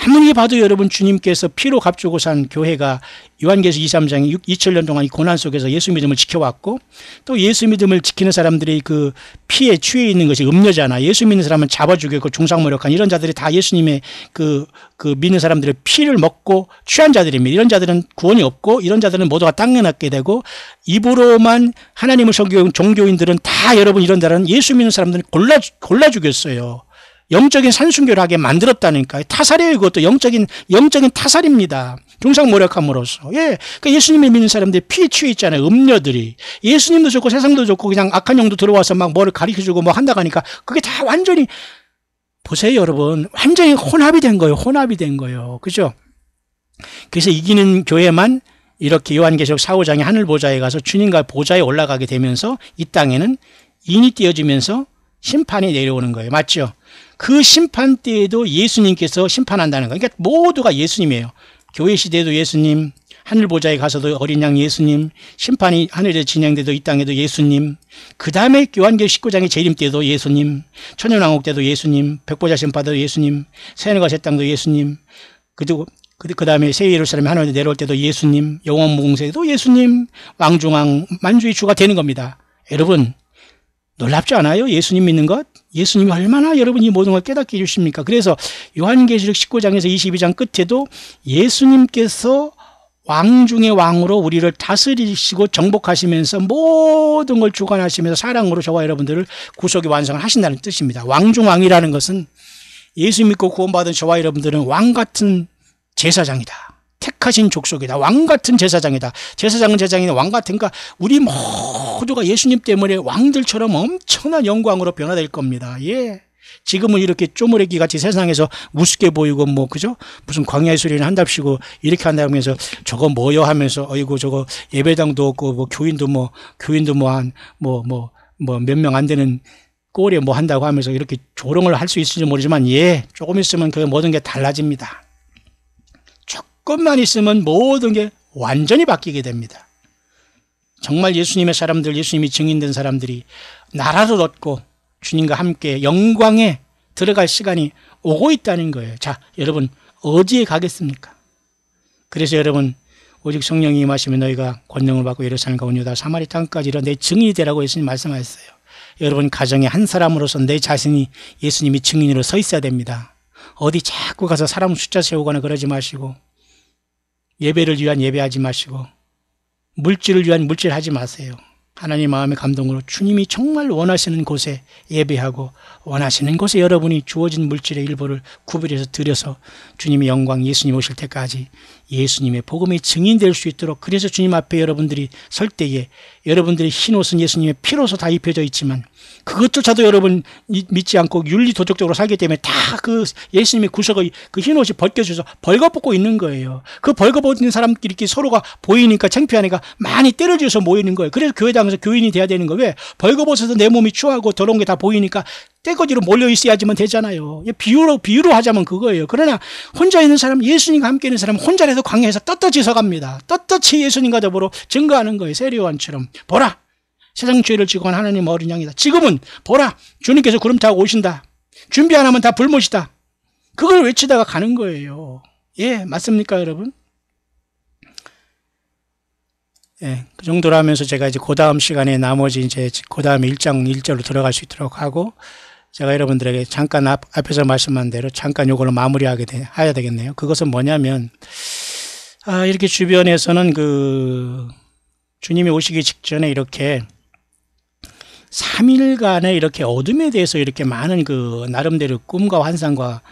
아무리 봐도 여러분 주님께서 피로 값주고 산 교회가 요한계시록 2, 3장이 2000년 동안 이 고난 속에서 예수 믿음을 지켜왔고 또 예수 믿음을 지키는 사람들이 그 피에 취해 있는 것이 음료잖아. 예수 믿는 사람은 잡아 죽이고 중상모략한 이런 자들이 다 예수님의 그 믿는 사람들의 피를 먹고 취한 자들입니다. 이런 자들은 구원이 없고 이런 자들은 모두가 땅에 낫게 되고 입으로만 하나님을 섬기는 종교인들은 다 여러분 이런 자들은 예수 믿는 사람들은 골라 죽였어요. 영적인 산순교를 하게 만들었다니까요. 타살이에요. 이것도 영적인 타살입니다. 중상모략함으로써. 예. 그러니까 예수님을 믿는 사람들이 피에 취해 있잖아요. 음료들이. 예수님도 좋고 세상도 좋고 그냥 악한 영도 들어와서 막 뭐를 가르쳐주고 뭐 한다고 하니까 그게 다 완전히 보세요, 여러분. 완전히 혼합이 된 거예요. 혼합이 된 거예요. 그죠? 그래서 이기는 교회만 이렇게 요한계시록 4, 5장의 하늘 보좌에 가서 주님과 보좌에 올라가게 되면서 이 땅에는 인이 띄어지면서 심판이 내려오는 거예요. 맞죠? 그 심판 때에도 예수님께서 심판한다는 거예요. 그러니까 모두가 예수님이에요. 교회 시대에도 예수님, 하늘 보좌에 가서도 어린 양 예수님, 심판이 하늘에 진행돼도 이 땅에도 예수님, 그 다음에 요한계시록 19장의 재림 때도 예수님, 천연왕국 때도 예수님, 백보자 심판 때도 예수님, 새하늘과 새 땅도 예수님, 그리고 그 다음에 새 예루살렘 하늘에 내려올 때도 예수님, 영원 무궁세도 예수님, 왕중왕 만주의 주가 되는 겁니다. 여러분 놀랍지 않아요? 예수님 믿는 것? 예수님이 얼마나 여러분이 모든 걸 깨닫게 해주십니까? 그래서 요한계시록 19장에서 22장 끝에도 예수님께서 왕 중의 왕으로 우리를 다스리시고 정복하시면서 모든 걸 주관하시면서 사랑으로 저와 여러분들을 구속의 완성을 하신다는 뜻입니다. 왕 중 왕이라는 것은 예수 믿고 구원받은 저와 여러분들은 왕 같은 제사장이다. 택하신 족속이다. 왕 같은 제사장이다. 제사장은 제사장이다. 왕 같으니까 우리 모두가 예수님 때문에 왕들처럼 엄청난 영광으로 변화될 겁니다. 예. 지금은 이렇게 쪼무레기 같이 세상에서 우습게 보이고 뭐 그죠? 무슨 광야의 소리는 한답시고 이렇게 한다면서 저거 뭐요 하면서 어이구 저거 예배당도 없고 뭐 교인도 한 몇 명 안 되는 꼴에 뭐 한다고 하면서 이렇게 조롱을 할 수 있을지 모르지만 예, 조금 있으면 그 모든 게 달라집니다. 조금만 있으면 모든 게 완전히 바뀌게 됩니다. 정말 예수님의 사람들, 예수님이 증인된 사람들이 나라도 얻고 주님과 함께 영광에 들어갈 시간이 오고 있다는 거예요. 자, 여러분 어디에 가겠습니까? 그래서 여러분 오직 성령이 임하시면 너희가 권능을 받고 예루살렘과 온 유다 사마리 땅까지 이런 내 증인이 되라고 예수님 말씀하셨어요. 여러분 가정의 한 사람으로서 내 자신이 예수님이 증인으로 서 있어야 됩니다. 어디 자꾸 가서 사람 숫자 세우거나 그러지 마시고 예배를 위한 예배하지 마시고 물질을 위한 물질하지 마세요. 하나님 마음의 감동으로 주님이 정말 원하시는 곳에 예배하고 원하시는 곳에 여러분이 주어진 물질의 일부를 구별해서 드려서 주님의 영광 예수님 오실 때까지 예수님의 복음의 증인될 수 있도록 그래서 주님 앞에 여러분들이 설 때에 여러분들의 흰옷은 예수님의 피로서 다 입혀져 있지만 그것조차도 여러분 믿지 않고 윤리도덕적으로 살기 때문에 다 그 예수님의 구속의 그 흰옷이 벗겨져서 벌거벗고 있는 거예요. 그 벌거벗는 사람끼리 서로가 보이니까 창피하니까 많이 때려져서 모이는 거예요. 그래서 교회당에서 교인이 돼야 되는 거예요. 왜? 벌거벗어서 내 몸이 추하고 더러운 게 다 보이니까 떼거지로 몰려 있어야지만 되잖아요. 비유로 하자면 그거예요. 그러나 혼자 있는 사람, 예수님과 함께 있는 사람 혼자라도 광야에서 떳떳이 서갑니다. 떳떳이 예수님과 더불어 증거하는 거예요. 세례요한처럼. 보라! 세상 죄를 지고 간 하나님 어린 양이다. 지금은 보라! 주님께서 구름 타고 오신다. 준비 안 하면 다 불못이다. 그걸 외치다가 가는 거예요. 예, 맞습니까, 여러분? 예, 그 정도로 하면서 제가 이제 그 다음 시간에 나머지 이제 그 다음에 1장 1절로 들어갈 수 있도록 하고 제가 여러분들에게 잠깐 앞에서 말씀한 대로 잠깐 요걸로 해야 되겠네요. 그것은 뭐냐면, 이렇게 주변에서는 주님이 오시기 직전에 이렇게 3일간의 이렇게 어둠에 대해서 이렇게 많은 그 나름대로 꿈과 환상과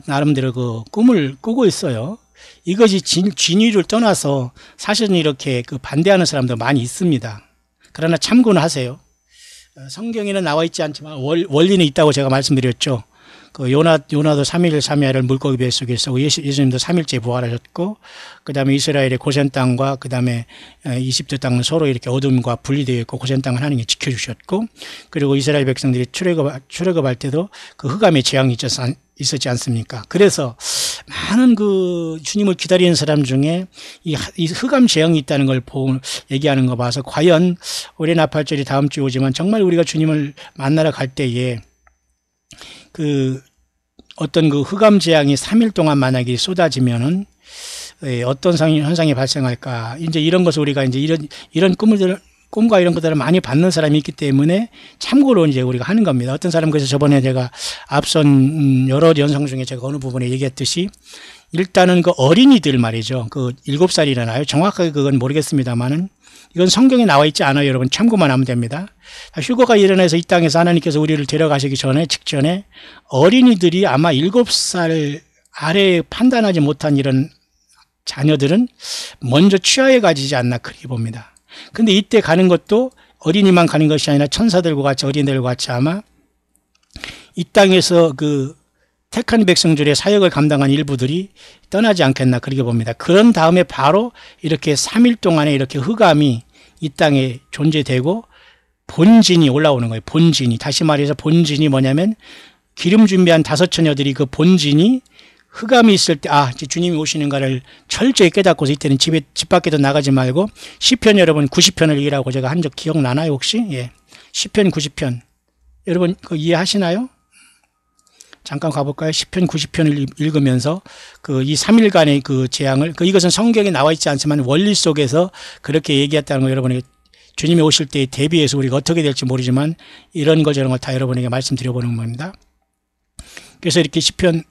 나름대로 그 꿈을 꾸고 있어요. 이것이 진위를 떠나서 사실은 이렇게 그 반대하는 사람도 많이 있습니다. 그러나 참고는 하세요. 성경에는 나와 있지 않지만 원리는 있다고 제가 말씀드렸죠. 그 요나도 3일 3야를 물고기 뱃속에서 예수님도 3일째 부활하셨고, 그 다음에 이스라엘의 고센 땅과 그 다음에 이집트 땅은 서로 이렇게 어둠과 분리되어 있고 고센 땅은 하나님이 지켜주셨고, 그리고 이스라엘 백성들이 출애굽할 때도 그 흑암의 재앙이 있었지 않습니까? 그래서 많은 그 주님을 기다리는 사람 중에 이 흑암 재앙이 있다는 걸 얘기하는 거 봐서 과연 올해 나팔절이 다음 주에 오지만 정말 우리가 주님을 만나러 갈 때에 그 어떤 그 흑암 재앙이 3일 동안 만약에 쏟아지면은 어떤 현상이 발생할까? 이제 이런 것을 우리가 이제 이런 꿈과 이런 것들을 많이 받는 사람이 있기 때문에 참고로 이제 우리가 하는 겁니다. 어떤 사람, 그래서 저번에 제가 앞선 여러 연상 중에 제가 어느 부분에 얘기했듯이 일단은 그 어린이들 말이죠. 그 7살이라나요? 정확하게 그건 모르겠습니다만은 이건 성경에 나와 있지 않아요. 여러분 참고만 하면 됩니다. 휴거가 일어나서 이 땅에서 하나님께서 우리를 데려가시기 직전에 어린이들이 아마 7살 아래에 판단하지 못한 이런 자녀들은 먼저 취하에 가지지 않나 그렇게 봅니다. 근데 이때 가는 것도 어린이만 가는 것이 아니라 천사들과 같이 어린이들과 같이 아마 이 땅에서 그 택한 백성들의 사역을 감당한 일부들이 떠나지 않겠나 그렇게 봅니다. 그런 다음에 바로 이렇게 3일 동안에 이렇게 흑암이 이 땅에 존재되고 본진이 올라오는 거예요. 본진이. 다시 말해서 본진이 뭐냐면 기름 준비한 5처녀들이 그 본진이 흑암이 있을 때 이제 주님이 오시는가를 철저히 깨닫고서 이때는 집 밖에도 나가지 말고 시편 여러분 90편을 읽으라고 제가 한 적 기억나나요 혹시? 예. 시편 90편. 여러분 그거 이해하시나요? 잠깐 가볼까요? 시편 90편을 읽으면서 이 3일간의 그 재앙을, 이것은 성경에 나와 있지 않지만 원리 속에서 그렇게 얘기했다는 거 여러분에게 주님이 오실 때에 대비해서 우리가 어떻게 될지 모르지만 이런 거 저런 걸 다 여러분에게 말씀드려보는 겁니다. 그래서 이렇게 시편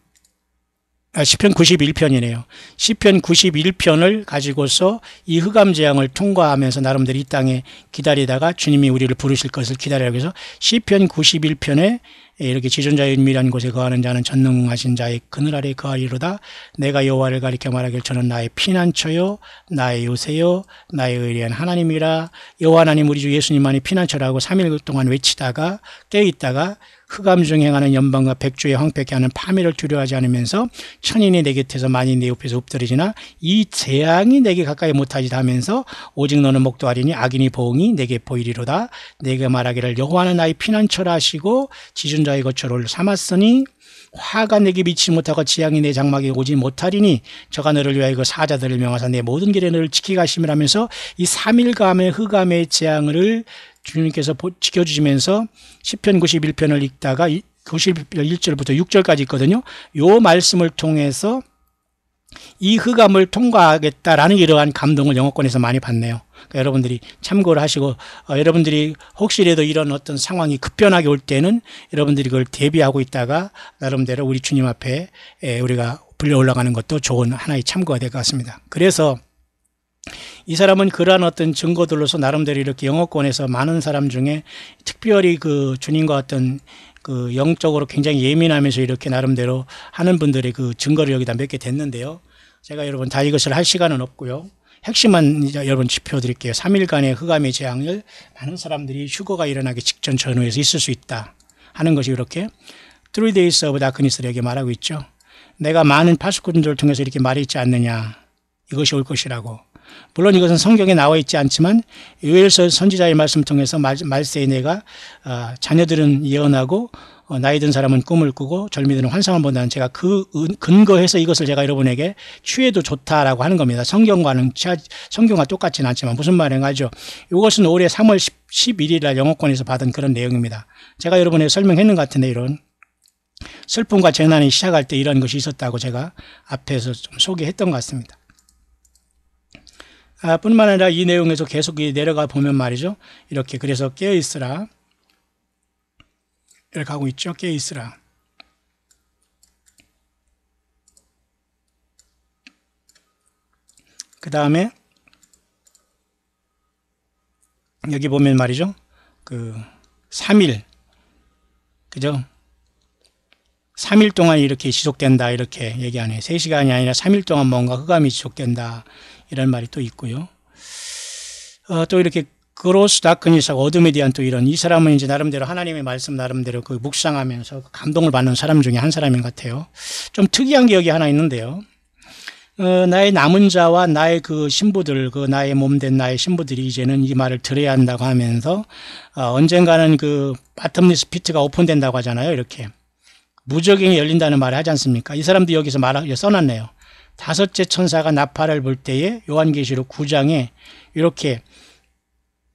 91편이네요. 시편 91편을 가지고서 이 흑암 재앙을 통과하면서 나름대로 이 땅에 기다리다가 주님이 우리를 부르실 것을 기다리라고 해서 시편 91편에 이렇게 지존자의 은밀한 곳에 거하는 자는 전능하신 자의 그늘 아래 거하리로다. 내가 여호와를 가리켜 말하길 저는 나의 피난처요 나의 요새요 나의 의리한 하나님이라. 여호와 하나님 우리 주 예수님만이 피난처라고 3일 동안 외치다가 깨어있다가 흑암 중에 행하는 연방과 백주의 황폐케 하는 파멸을 두려워하지 않으면서 천인이 내 곁에서 많이 내 옆에서 엎드리지나 이 재앙이 내게 가까이 못하지다 하면서 오직 너는 목도하리니 악인이 보응이 내게 보이리로다. 내게 말하기를 여호와는 나의 피난처라 하시고 지존자의 거처를 삼았으니 화가 내게 미치지 못하고 재앙이 내 장막에 오지 못하리니 저가 너를 위하여 그 사자들을 명하사 내 모든 길에 너를 지키게 하심이라면서 이 3일간의 흑암의 재앙을 주님께서 지켜주시면서 시편 91편을 읽다가 91절부터 6절까지 있거든요. 요 말씀을 통해서 이 흑암을 통과하겠다라는 이러한 감동을 영어권에서 많이 받네요. 그러니까 여러분들이 참고를 하시고 여러분들이 혹시라도 이런 어떤 상황이 급변하게 올 때는 여러분들이 그걸 대비하고 있다가 나름대로 우리 주님 앞에 우리가 불려 올라가는 것도 좋은 하나의 참고가 될 것 같습니다. 그래서 이 사람은 그러한 어떤 증거들로서 나름대로 이렇게 영어권에서 많은 사람 중에 특별히 그 주님과 어떤 그 영적으로 굉장히 예민하면서 이렇게 나름대로 하는 분들의 그 증거를 여기다 몇 개 댔는데요. 제가 여러분 다 이것을 할 시간은 없고요. 핵심만 이제 여러분 짚어드릴게요. 3일간의 흑암의 재앙을 많은 사람들이 휴거가 일어나기 직전 전후에서 있을 수 있다 하는 것이 이렇게 3 days of darkness에게 말하고 있죠. 내가 많은 파수꾼들을 통해서 이렇게 말했지 않느냐. 이것이 올 것이라고. 물론 이것은 성경에 나와 있지 않지만 요엘 선지자의 말씀을 통해서 말세에 내가 자녀들은 예언하고 나이 든 사람은 꿈을 꾸고 젊이들은 환상을 본다는 제가 그 근거해서 이것을 제가 여러분에게 취해도 좋다라고 하는 겁니다. 성경과 똑같지는 않지만 무슨 말인가 하죠. 이것은 올해 3월 11일 날 영어권에서 받은 그런 내용입니다. 제가 여러분에게 설명했는 것 같은데 이런 슬픔과 재난이 시작할 때 이런 것이 있었다고 제가 앞에서 좀 소개했던 것 같습니다. 뿐만 아니라 이 내용에서 계속 내려가 보면 말이죠. 이렇게 그래서 깨어있으라. 이렇게 하고 있죠. 깨어있으라. 그 다음에 여기 보면 말이죠. 그 3일, 그죠? 3일 동안 이렇게 지속된다, 이렇게 얘기하네요. 3시간이 아니라 3일 동안 뭔가 흑암이 지속된다, 이런 말이 또 있고요. 또 이렇게 그로스 다크니스하고 어둠에 대한 또 이런, 이 사람은 이제 나름대로 하나님의 말씀 나름대로 그 묵상하면서 감동을 받는 사람 중에 한 사람인 것 같아요. 좀 특이한 게 여기 하나 있는데요. 나의 남은 자와 나의 그 신부들, 그 나의 몸된 나의 신부들이 이제는 이 말을 들어야 한다고 하면서, 언젠가는 그 바텀리스 피트가 오픈된다고 하잖아요. 이렇게. 무저갱이 열린다는 말을 하지 않습니까? 이 사람도 여기서 써놨네요. 다섯째 천사가 나팔을 불 때에 요한계시록 9장에 이렇게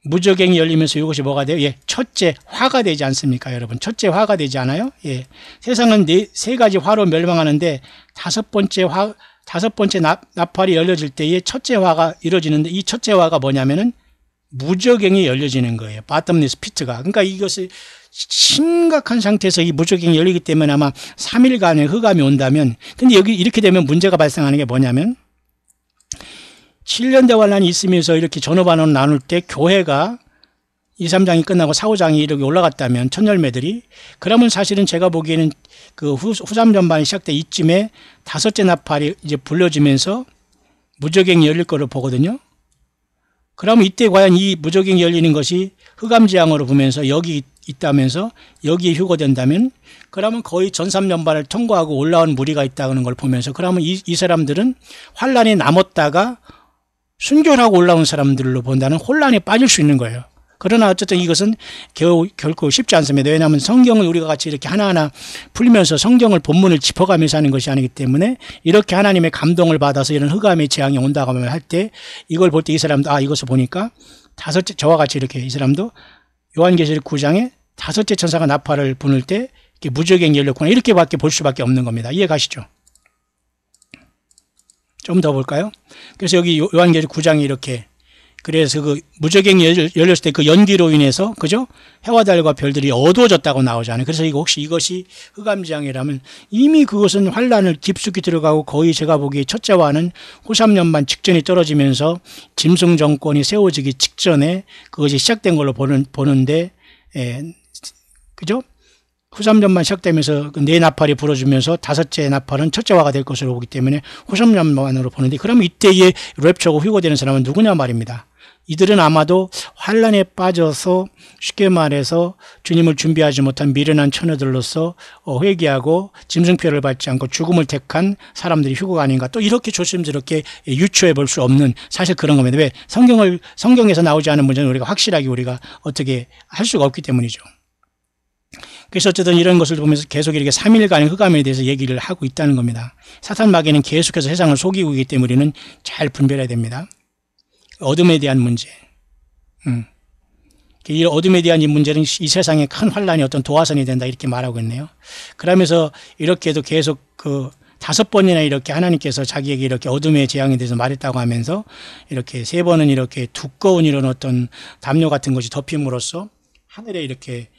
무저갱이 열리면서 이것이 뭐가 돼요? 예, 첫째 화가 되지 않습니까, 여러분? 첫째 화가 되지 않아요? 예. 세상은 세 가지 화로 멸망하는데 다섯 번째 나팔이 열려질 때에 첫째 화가 이루어지는데, 이 첫째 화가 뭐냐면은 무저갱이 열려지는 거예요. 바텀리스 피트가. 그러니까 이것을 심각한 상태에서 이 무저갱이 열리기 때문에 아마 3일간의 흑암이 온다면, 근데 여기 이렇게 되면 문제가 발생하는 게 뭐냐면, 7년 대환란이 있으면서 이렇게 전후반원 나눌 때 교회가 2, 3장이 끝나고 4, 5장이 이렇게 올라갔다면, 첫 열매들이, 그러면 사실은 제가 보기에는 그 후삼 전반이 시작돼 이쯤에 다섯째 나팔이 이제 불려지면서 무저갱이 열릴 거를 보거든요. 그러면 이때 과연 이 무저갱이 열리는 것이 흑암지향으로 보면서 여기 있다면서 여기에 휴거된다면, 그러면 거의 전 3년반을 통과하고 올라온 무리가 있다는 걸 보면서, 그러면 이 사람들은 환란이 남았다가 순결하고 올라온 사람들로 본다는 혼란에 빠질 수 있는 거예요. 그러나 어쨌든 이것은 결코 쉽지 않습니다. 왜냐하면 성경을 우리가 같이 이렇게 하나하나 풀면서 성경을 본문을 짚어가면서 하는 것이 아니기 때문에, 이렇게 하나님의 감동을 받아서 이런 흑암의 재앙이 온다고 할 때 이걸 볼 때 이 사람도 이것을 보니까 다섯째, 저와 같이 이렇게 이 사람도 요한계시록 9장에 다섯째 천사가 나팔을 부는 때 이렇게 무저갱이 열렸구나, 이렇게밖에 볼 수밖에 없는 겁니다. 이해 가시죠? 좀 더 볼까요? 그래서 여기 요한계시록 9장이 이렇게, 그래서 그 무저갱이 열렸을 때 그 연기로 인해서, 그죠? 해와 달과 별들이 어두워졌다고 나오잖아요. 그래서 혹시 이것이 흑암지향이라면 이미 그것은 환란을 깊숙이 들어가고, 거의 제가 보기에 첫째와는 후3년반 직전이 떨어지면서 짐승 정권이 세워지기 직전에 그것이 시작된 걸로 보는데, 그죠? 후3년만 시작되면서 네 나팔이 불어주면서 다섯째 나팔은 첫째화가 될 것으로 보기 때문에 후3년만으로 보는데, 그러면 이때에 랩처고 휴거되는 사람은 누구냐 말입니다. 이들은 아마도 환란에 빠져서, 쉽게 말해서 주님을 준비하지 못한 미련한 처녀들로서 회개하고 짐승표를 받지 않고 죽음을 택한 사람들이 휴거가 아닌가, 또 이렇게 조심스럽게 유추해 볼 수 없는 사실 그런 겁니다. 왜? 성경에서 나오지 않은 문제는 우리가 확실하게 우리가 어떻게 할 수가 없기 때문이죠. 그래서 어쨌든 이런 것을 보면서 계속 이렇게 3일간의 흑암에 대해서 얘기를 하고 있다는 겁니다. 사탄 마귀는 계속해서 세상을 속이고 있기 때문에 우리는 잘 분별해야 됩니다. 어둠에 대한 문제. 이 어둠에 대한 이 문제는 이 세상에 큰 환란이 어떤 도화선이 된다, 이렇게 말하고 있네요. 그러면서 이렇게도 계속 그 5번이나 이렇게 하나님께서 자기에게 이렇게 어둠의 재앙에 대해서 말했다고 하면서 이렇게 3번은 이렇게 두꺼운 이런 어떤 담요 같은 것이 덮임으로써 하늘에 이렇게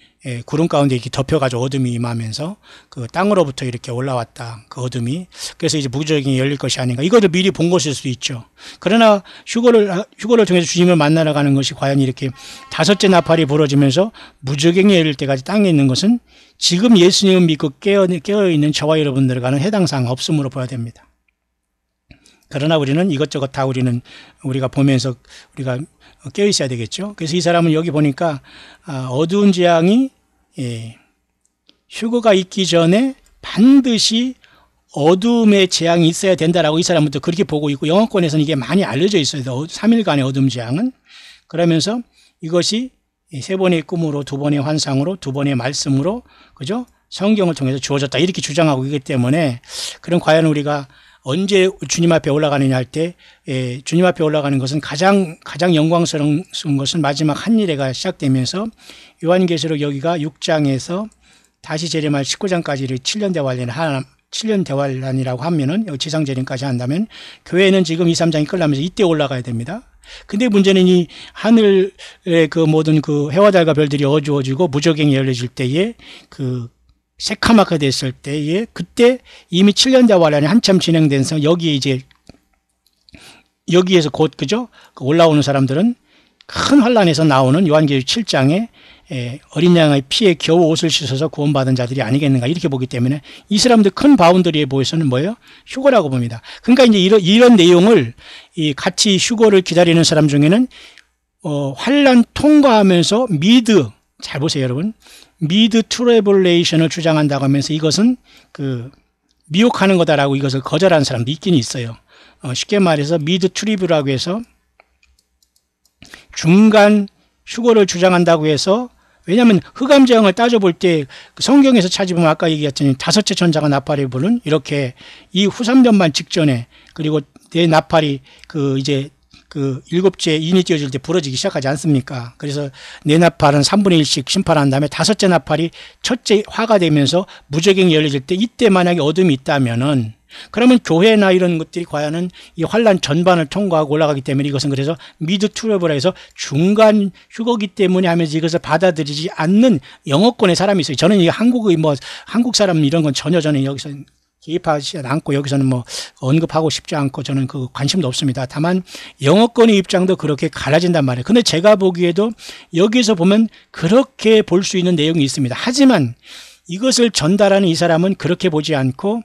구름 가운데 이렇게 덮여가지고 어둠이 임하면서 그 땅으로부터 이렇게 올라왔다, 그 어둠이. 그래서 이제 무저갱이 열릴 것이 아닌가, 이거를 미리 본 것일 수도 있죠. 그러나 휴거를 통해서 주님을 만나러 가는 것이 과연 이렇게 다섯째 나팔이 불어지면서 무저갱이 열릴 때까지 땅에 있는 것은 지금 예수님을 믿고 깨어있는 저와 여러분들과는 해당 사항 없음으로 봐야 됩니다. 그러나 우리는 이것저것 다 우리가 보면서 우리가 깨어 있어야 되겠죠. 그래서 이 사람은 여기 보니까 어두운 재앙이 휴거가 있기 전에 반드시 어둠의 재앙이 있어야 된다라고 이 사람은 또 그렇게 보고 있고, 영어권에서는 이게 많이 알려져 있어요. 3일간의 어둠 재앙은. 그러면서 이것이 3번의 꿈으로, 2번의 환상으로, 2번의 말씀으로, 그죠? 성경을 통해서 주어졌다, 이렇게 주장하고 있기 때문에, 그럼 과연 우리가 언제 주님 앞에 올라가느냐 할 때, 주님 앞에 올라가는 것은 가장 영광스러운 것은 마지막 한일회가 시작되면서, 요한계시록 여기가 6장에서 다시 재림할 19장까지를 7년 대환란이라고 하면은, 여기 지상재림까지 한다면, 교회는 지금 2, 3장이 끝나면서 이때 올라가야 됩니다. 근데 문제는 이 하늘의 그 모든 그 해와 달과 별들이 어두워지고 무저갱이 열려질 때에 그 새카맣게 됐을 때에, 그때 이미 7년 대환란이 한참 진행돼서 여기에서 곧, 그죠? 올라오는 사람들은 큰 환란에서 나오는 요한계시록 7장에 어린 양의 피에 겨우 옷을 씻어서 구원받은 자들이 아니겠는가 이렇게 보기 때문에 이 사람들 큰 바운더리에 보여서는 뭐예요? 휴거라고 봅니다. 그러니까 이제 이런 내용을 같이 휴거를 기다리는 사람 중에는 환란 통과하면서 잘 보세요 여러분, 미드 트래블레이션을 주장한다고 하면서 이것은 미혹하는 거다라고 이것을 거절하는 사람도 있긴 있어요. 쉽게 말해서 미드 트리브라고 해서 중간 휴거를 주장한다고 해서, 왜냐하면 흑암재앙을 따져볼 때 성경에서 찾아보면 아까 얘기했더니 다섯째 천사가 나팔을 부는 이렇게 이 후삼전반 직전에, 그리고 내 나팔이 이제 일곱째 인이 띄어질 때 부러지기 시작하지 않습니까? 그래서 내 나팔은 3분의 1씩 심판한 다음에 다섯째 나팔이 첫째 화가 되면서 무저갱이 열려질 때, 이때 만약에 어둠이 있다면은 그러면 교회나 이런 것들이 과연은 이 환란 전반을 통과하고 올라가기 때문에 이것은 그래서 미드 트러블 해서 중간 휴거기 때문에 하면서 이것을 받아들이지 않는 영어권의 사람이 있어요. 저는 이 한국 사람 이런 건 전혀 저는 여기서 개입하지 않고 여기서는 언급하고 싶지 않고 저는 관심도 없습니다. 다만 영어권의 입장도 그렇게 갈라진단 말이에요. 근데 제가 보기에도 여기서 보면 그렇게 볼 수 있는 내용이 있습니다. 하지만 이것을 전달하는 이 사람은 그렇게 보지 않고,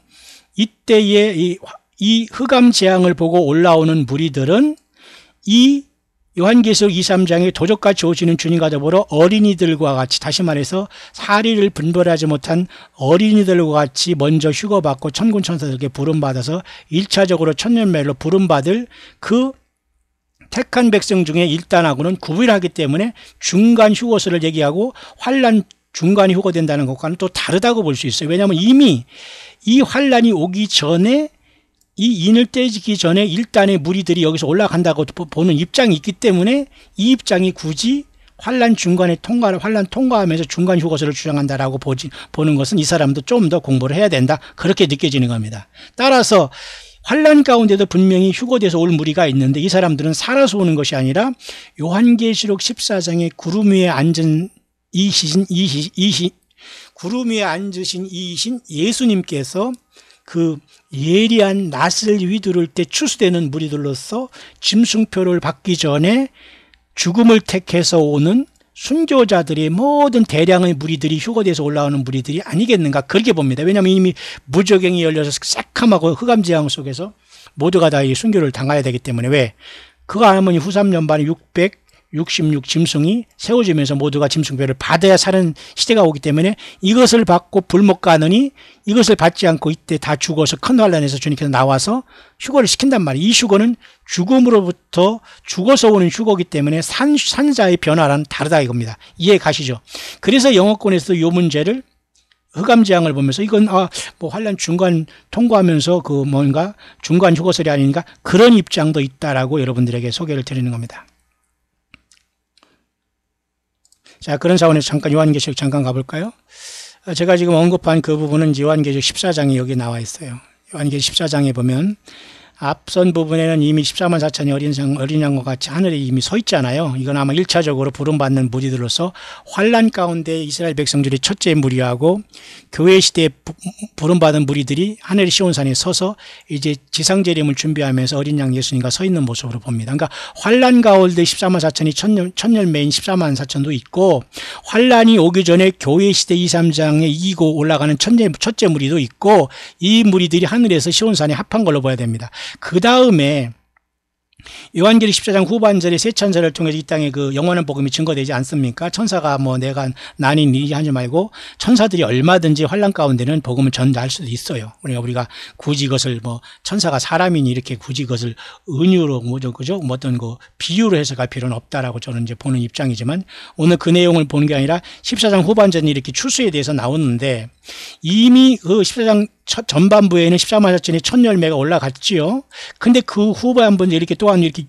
이때의 이 흑암 재앙을 보고 올라오는 무리들은 이 요한계시록 23장에 도적같이 오시는 주님과 더불어 어린이들과 같이, 다시 말해서 사리를 분별하지 못한 어린이들과 같이 먼저 휴거받고 천군 천사들에게 부름받아서 1차적으로 천년멸로 부름받을 그 택한 백성 중에 일단하고는 구분하기 때문에 중간 휴거서를 얘기하고 환란 중간이 휴거된다는 것과는 또 다르다고 볼 수 있어요. 왜냐하면 이미 이 환란이 오기 전에, 이 인을 떼지기 전에 일단의 무리들이 여기서 올라간다고 보는 입장이 있기 때문에 이 입장이 굳이 환란 통과하면서 중간 휴거서를 주장한다라고 보는 것은 이 사람도 좀 더 공부를 해야 된다, 그렇게 느껴지는 겁니다. 따라서 환란 가운데도 분명히 휴거돼서 올 무리가 있는데 이 사람들은 살아서 오는 것이 아니라 요한계시록 14장에 구름 위에 앉은 구름 위에 앉으신 이이신 예수님께서 그 예리한 낫을 휘두를 때 추수되는 무리들로서 짐승표를 받기 전에 죽음을 택해서 오는 순교자들의 모든 대량의 무리들이 휴거돼서 올라오는 무리들이 아니겠는가, 그렇게 봅니다. 왜냐하면 이미 무저갱이 열려서 새카맣고 흑암재앙 속에서 모두가 다 이 순교를 당해야 되기 때문에, 왜? 그거 안 하면 후삼연반에 666 짐승이 세워지면서 모두가 짐승표를 받아야 사는 시대가 오기 때문에 이것을 받고 불못 가느니 이것을 받지 않고 이때 다 죽어서 큰 환란에서 주님께서 나와서 휴거를 시킨단 말이에요. 이 휴거는 죽음으로부터 죽어서 오는 휴거이기 때문에 산자의 변화랑 다르다 이겁니다. 이해 가시죠? 그래서 영어권에서 이 문제를 흑암재앙을 보면서 이건 환란 중간 통과하면서 뭔가 중간 휴거설이 아닌가, 그런 입장도 있다라고 여러분들에게 소개를 드리는 겁니다. 자, 그런 차원에서 잠깐 요한계시록 잠깐 가볼까요? 제가 지금 언급한 그 부분은 요한계시록 14장에 여기 나와 있어요. 요한계시록 14장에 보면 앞선 부분에는 이미 14만 4천이 어린 양과 같이 하늘에 이미 서 있잖아요. 이건 아마 1차적으로 부름받는 무리들로서 환란 가운데 이스라엘 백성들이 첫째 무리하고 교회 시대에 부름받은 무리들이 하늘의 시온산에 서서 이제 지상재림을 준비하면서 어린 양 예수님과 서 있는 모습으로 봅니다. 그러니까 환란 가운데 14만 4천이 천년매인 14만 4천도 있고, 환란이 오기 전에 교회 시대 2, 3장에 이기고 올라가는 첫째 무리도 있고, 이 무리들이 하늘에서 시온산에 합한 걸로 봐야 됩니다. 그 다음에 요한계시록 14장 후반절에 세 천사를 통해서 이 땅에 영원한 복음이 증거되지 않습니까? 천사가 내가 난인 일이 하지 말고 천사들이 얼마든지 환란 가운데는 복음을 전달할 수도 있어요. 우리가 굳이 이것을 천사가 사람이니 이렇게 굳이 이것을 은유로 그죠? 어떤 비유로 해석할 필요는 없다라고 저는 이제 보는 입장이지만, 오늘 그 내용을 보는 게 아니라 14장 후반전에 이렇게 추수에 대해서 나오는데, 이미 그 14장 전반부에는 14만 4천의 첫 열매가 올라갔지요. 근데 그 후반부에 이렇게 또한 이렇게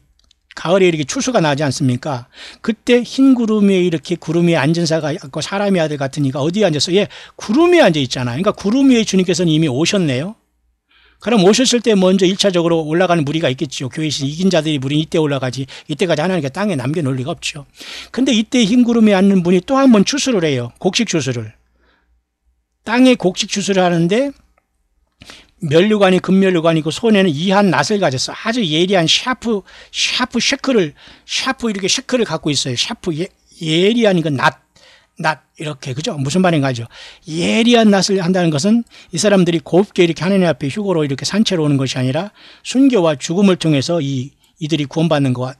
가을에 이렇게 추수가 나지 않습니까? 그때 흰 구름 위에 이렇게 구름 위에 앉은 자가 있고 사람의 아들 같은 이가 어디에 앉았어요? 예, 구름 위에 앉아 있잖아요. 그러니까 구름 위에 주님께서는 이미 오셨네요. 그럼 오셨을 때 먼저 1차적으로 올라가는 무리가 있겠죠. 교회에서 이긴 자들이 무리 이때 올라가지, 이때까지 하나님께 땅에 남겨놓을 리가 없죠. 근데 이때 흰 구름 위에 앉는 분이 또 한 번 추수를 해요. 곡식 추수를. 땅에 곡식 추수를 하는데 면류관이 금면류관이고 손에는 이한 낫을 가졌어. 아주 예리한 샤프 이렇게 샤크를 갖고 있어요. 샤프 예리한 이거 낫 이렇게 그죠? 무슨 말인가 하죠. 예리한 낫을 한다는 것은 이 사람들이 곱게 이렇게 하나님 앞에 휴거로 이렇게 산채로 오는 것이 아니라 순교와 죽음을 통해서 이들이 구원받는 것과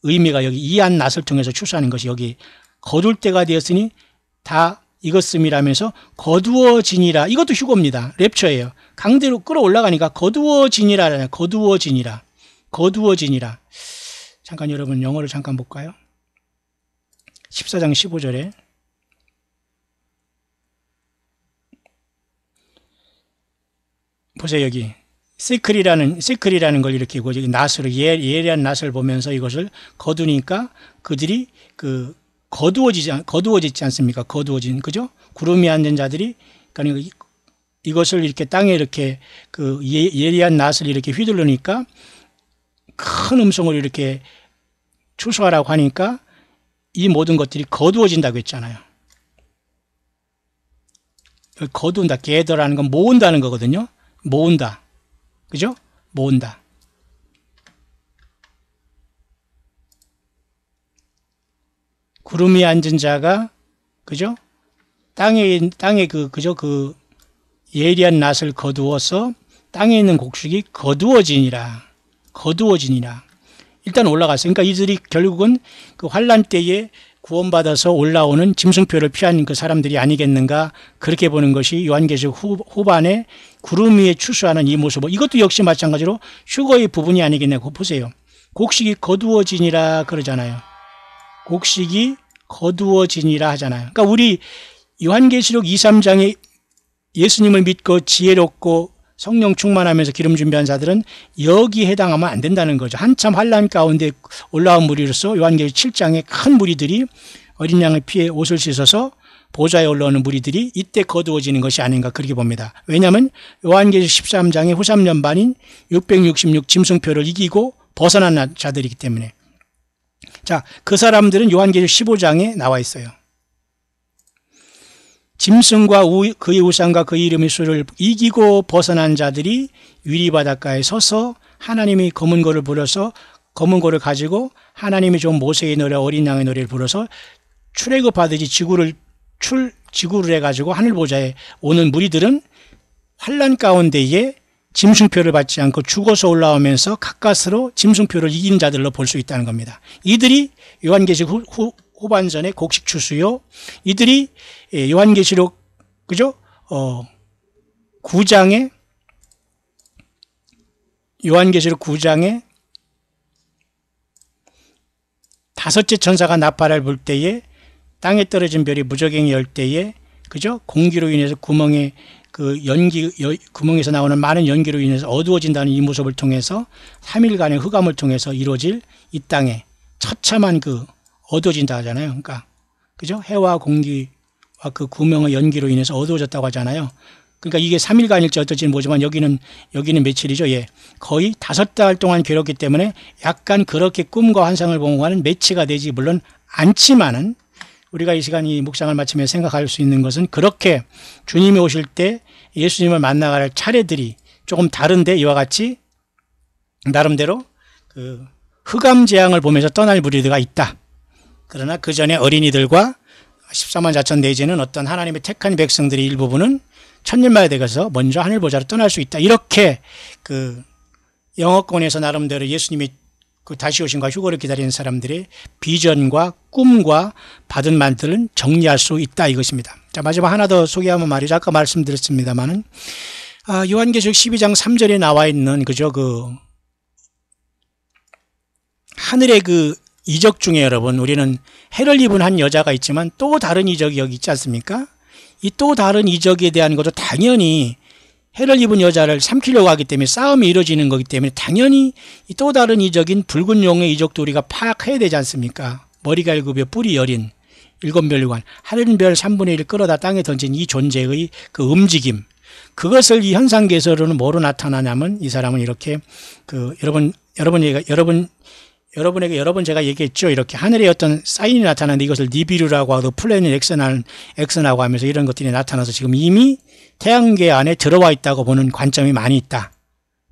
의미가 여기 이한 낫을 통해서 추수하는 것이 여기 거둘 때가 되었으니 다 익었음이라면서 거두어지니라. 이것도 휴거입니다. 랩처예요. 강대로 끌어올라가니까 거두어지니라. 거두어지니라. 거두어지니라. 잠깐 여러분 영어를 잠깐 볼까요? 14장 15절에 보세요. 여기 시클이라는 걸 이렇게 여기 낫으로 예리한 낫을 보면서 이것을 거두니까 그들이 거두어지지 않습니까? 거두어진 그죠? 구름이 앉은 자들이 그러니까 이것을 이렇게 땅에 이렇게 예리한 낫을 이렇게 휘두르니까 큰 음성으로 이렇게 추수하라고 하니까 이 모든 것들이 거두어진다고 했잖아요. 거둔다, 게더라는 건 모은다는 거거든요. 모은다. 그죠? 모은다. 구름이 앉은 자가, 그죠? 땅에 그죠? 예리한 낫을 거두어서 땅에 있는 곡식이 거두어지니라. 일단 올라갔어요. 그러니까 이들이 결국은 그 환란 때에 구원받아서 올라오는 짐승표를 피한 그 사람들이 아니겠는가, 그렇게 보는 것이 요한계시록 후반에 구름 위에 추수하는 이 모습. 이것도 역시 마찬가지로 휴거의 부분이 아니겠냐고 보세요. 곡식이 거두어지니라 그러잖아요. 곡식이 거두어지니라 하잖아요. 그러니까 우리 요한계시록 2, 3장에 예수님을 믿고 지혜롭고 성령 충만하면서 기름 준비한 자들은 여기에 해당하면 안 된다는 거죠. 한참 환란 가운데 올라온 무리로서 요한계시록 7장에 큰 무리들이 어린 양의 피에 옷을 씻어서 보좌에 올라오는 무리들이 이때 거두어지는 것이 아닌가 그렇게 봅니다. 왜냐하면 요한계시록 13장의 후 3년 반인 666 짐승표를 이기고 벗어난 자들이기 때문에. 자, 그 사람들은 요한계시록 15장에 나와 있어요. 짐승과 그의 우상과 그의 이름의 수를 이기고 벗어난 자들이 위리바닷가에 서서 하나님이 검은 고를 불어서 검은 고를 가지고 하나님이 좀 모세의 노래 어린 양의 노래를 불어서 출애굽 하듯이 지구를 해가지고 하늘 보좌에 오는 무리들은 환란 가운데에 짐승표를 받지 않고 죽어서 올라오면서 가까스로 짐승표를 이긴 자들로 볼 수 있다는 겁니다. 이들이 요한계시록 후반전의 곡식 추수요. 이들이 요한계시록 그죠? 9장에 요한계시록 9장에 다섯째 천사가 나팔을 불 때에 땅에 떨어진 별이 무저갱이 열 때에 그죠? 공기로 인해서 구멍에 구멍에서 나오는 많은 연기로 인해서 어두워진다는 이 모습을 통해서 3일간의 흑암을 통해서 이루어질 이 땅에 처참한 어두워진다 하잖아요. 그러니까 그죠? 해와 공기와 그 구멍의 연기로 인해서 어두워졌다고 하잖아요. 그러니까 이게 3일간일지 어떨지는 모르지만 여기는 며칠이죠. 예. 거의 5달 동안 괴롭기 때문에 약간 그렇게 꿈과 환상을 본 거와는 매치가 되지 물론 않지만은 우리가 이 시간 이 묵상을 마치며 생각할 수 있는 것은 그렇게 주님이 오실 때 예수님을 만나갈 차례들이 조금 다른데 이와 같이 나름대로 흑암 재앙을 보면서 떠날 무리들가 있다. 그러나 그 전에 어린이들과 14만 4천 내지는 어떤 하나님의 택한 백성들의 일부분은 천년만에 되어서 먼저 하늘 보좌로 떠날 수 있다. 이렇게 영어권에서 나름대로 예수님이 다시 오심과 휴거를 기다리는 사람들의 비전과 꿈과 받은 말들은 정리할 수 있다 이것입니다. 자, 마지막 하나 더 소개하면 말이죠. 아까 말씀드렸습니다만은 요한계시록 12장 3절에 나와 있는 그죠? 하늘의 이적 중에 여러분 우리는 해를 입은 한 여자가 있지만 또 다른 이적이 여기 있지 않습니까? 이 또 다른 이적에 대한 것도 당연히 해를 입은 여자를 삼키려고 하기 때문에 싸움이 이루어지는 거기 때문에 당연히 이 또 다른 이적인 붉은 용의 이적도 우리가 파악해야 되지 않습니까? 머리가 7여 뿔이 10인 7별관 하늘은 별 3분의 1 끌어다 땅에 던진 이 존재의 그 움직임, 그것을 이 현상계에서는 뭐로 나타나냐면 이 사람은 이렇게 여러분에게 여러 번 제가 얘기했죠. 이렇게 하늘에 어떤 사인이 나타나는데 이것을 니비루라고 하고 플래닛 엑슨하고 하면서 이런 것들이 나타나서 지금 이미 태양계 안에 들어와 있다고 보는 관점이 많이 있다.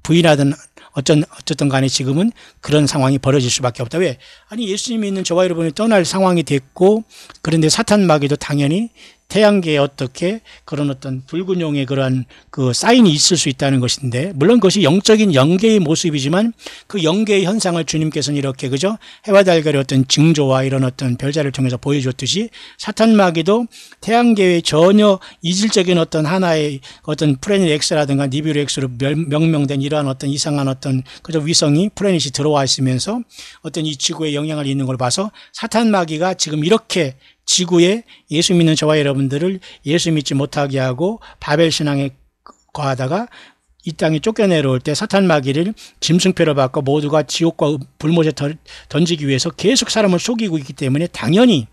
부인하든 어쨌든 간에 지금은 그런 상황이 벌어질 수밖에 없다. 왜? 아니 예수님이 있는 저와 여러분이 떠날 상황이 됐고, 그런데 사탄 마귀도 당연히 태양계에 어떻게 그런 어떤 붉은 용의 그러한 그 사인이 있을 수 있다는 것인데, 물론 그것이 영적인 영계의 모습이지만 그 영계의 현상을 주님께서는 이렇게 그죠? 해와 달걀의 어떤 징조와 이런 어떤 별자를 통해서 보여줬듯이 사탄 마귀도 태양계의 전혀 이질적인 어떤 하나의 어떤 플래닛 X라든가 니비루 X로 명명된 이러한 어떤 이상한 어떤 그저 위성이 플래닛이 들어와 있으면서 어떤 이 지구에 영향을 있는 걸 봐서 사탄 마귀가 지금 이렇게 지구에 예수 믿는 저와 여러분들을 예수 믿지 못하게 하고 바벨 신앙에 거하다가 이 땅에 쫓겨내려올 때 사탄 마귀를 짐승표로 받고 모두가 지옥과 불못에 던지기 위해서 계속 사람을 속이고 있기 때문에 당연히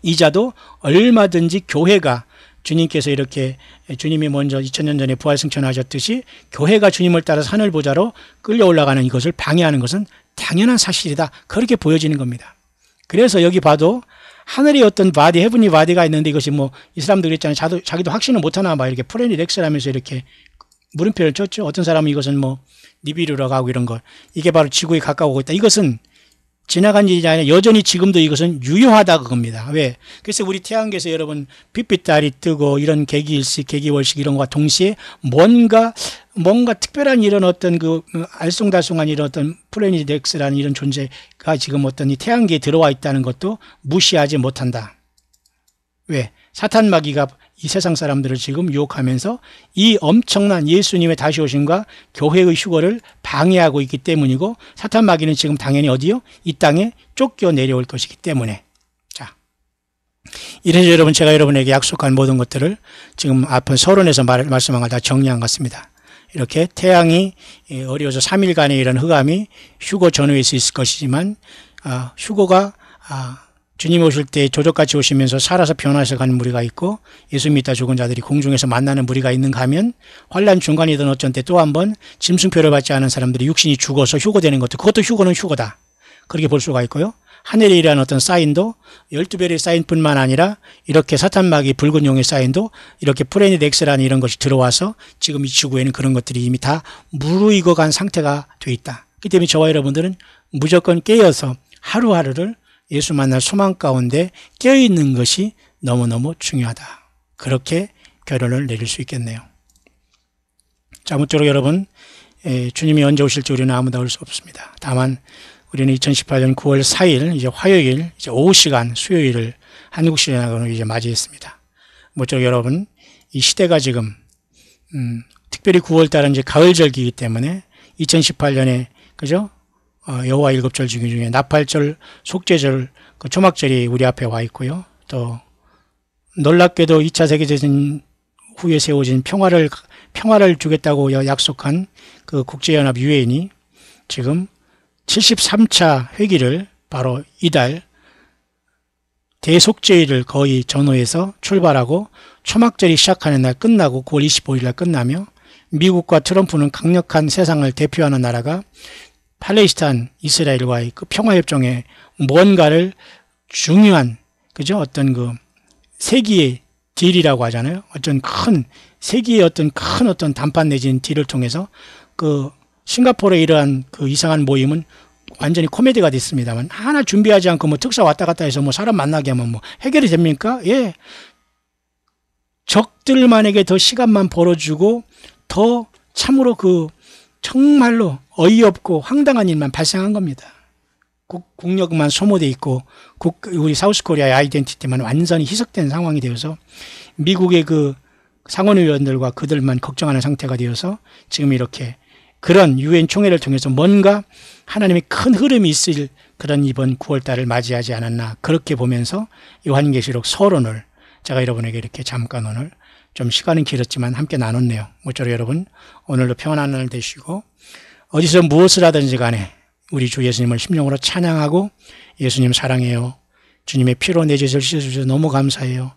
이자도 얼마든지 교회가 주님께서 이렇게 주님이 먼저 2000년 전에 부활승천하셨듯이 교회가 주님을 따라서 하늘 보좌로 끌려 올라가는 이것을 방해하는 것은 당연한 사실이다. 그렇게 보여지는 겁니다. 그래서 여기 봐도 하늘에 어떤 바디, 헤븐리 바디가 있는데 이것이 뭐 이 사람들이 있잖아요. 자기도 확신을 못하나 봐. 이렇게 플래닛 X라면서 이렇게 물음표를 쳤죠. 어떤 사람은 이것은 뭐 니비루라고 하고 이런 걸. 이게 바로 지구에 가까우고 있다. 이것은 지나간 일이 아니라 여전히 지금도 이것은 유효하다 그겁니다. 왜? 그래서 우리 태양계에서 여러분 빛빛달이 뜨고 이런 개기일식, 개기월식 이런 것과 동시에 뭔가 특별한 이런 어떤 그 알쏭달쏭한 이런 어떤 플래닛 X라는 이런 존재가 지금 어떤 이 태양계에 들어와 있다는 것도 무시하지 못한다. 왜? 사탄 마귀가 이 세상 사람들을 지금 유혹하면서 이 엄청난 예수님의 다시 오심과 교회의 휴거를 방해하고 있기 때문이고, 사탄 마귀는 지금 당연히 어디요? 이 땅에 쫓겨 내려올 것이기 때문에. 자, 이래서 여러분 제가 여러분에게 약속한 모든 것들을 지금 앞에 서론에서 말씀한 걸 다 정리한 것 같습니다. 이렇게 태양이 어려워서 3일간의 이런 흑암이 휴거 전후에 있을 것이지만 휴거가 주님 오실 때 조적같이 오시면서 살아서 변화해서 가는 무리가 있고, 예수 믿다 죽은 자들이 공중에서 만나는 무리가 있는가 하면, 환난 중간이든 어쩐 때 또 한번 짐승표를 받지 않은 사람들이 육신이 죽어서 휴거되는 것도, 그것도 휴거는 휴거다. 그렇게 볼 수가 있고요. 하늘에 일어난 어떤 사인도 12별의 사인뿐만 아니라 이렇게 사탄 마귀 붉은 용의 사인도 이렇게 플래닛 X라는 이런 것이 들어와서 지금 이 지구에는 그런 것들이 이미 다 무르익어 간 상태가 돼 있다. 그렇기 때문에 저와 여러분들은 무조건 깨어서 하루하루를 예수 만날 소망 가운데 깨어있는 것이 너무너무 중요하다. 그렇게 결론을 내릴 수 있겠네요. 자, 아무쪼록 여러분, 주님이 언제 오실지 우리는 아무도 알 수 없습니다. 다만 우리는 2018년 9월 4일 이제 화요일 이제 오후 시간 수요일을 한국 시간으로 이제 맞이했습니다. 모쪼록 여러분, 이 시대가 지금 특별히 9월 달은 이제 가을절기이기 때문에 2018년에 그죠? 여호와 일곱절 중에 나팔절, 속죄절, 그 초막절이 우리 앞에 와 있고요. 또 놀랍게도 2차 세계대전 후에 세워진 평화를 주겠다고 약속한 그 국제연합 유엔이 지금 73차 회기를 바로 이달 대속죄일을 거의 전후해서 출발하고 초막절이 시작하는 날 끝나고 9월 25일 날 끝나며, 미국과 트럼프는 강력한 세상을 대표하는 나라가 팔레스타인 이스라엘과의 그 평화협정에 뭔가를 중요한 그죠? 어떤 그 세기의 딜이라고 하잖아요. 어떤 큰 세기의 어떤 담판 내지는 딜을 통해서 그 싱가포르의 이러한 그 이상한 모임은 완전히 코미디가 됐습니다만, 하나 준비하지 않고 뭐 특사 왔다 갔다 해서 뭐 사람 만나게 하면 뭐 해결이 됩니까? 예. 적들만에게 더 시간만 벌어주고 더 참으로 그 정말로 어이없고 황당한 일만 발생한 겁니다. 국력만 소모돼 있고 우리 사우스코리아의 아이덴티티만 완전히 희석된 상황이 되어서 미국의 그 상원의원들과 그들만 걱정하는 상태가 되어서 지금 이렇게 그런 유엔 총회를 통해서 뭔가 하나님의 큰 흐름이 있을 그런 이번 9월 달을 맞이하지 않았나, 그렇게 보면서 요한계시록 서론을 제가 여러분에게 이렇게 잠깐 오늘 좀 시간은 길었지만 함께 나눴네요. 모쪼록 여러분 오늘도 평안한 날 되시고, 어디서 무엇을 하든지 간에 우리 주 예수님을 심령으로 찬양하고, 예수님 사랑해요, 주님의 피로 내 죄를 씻어주셔서 너무 감사해요,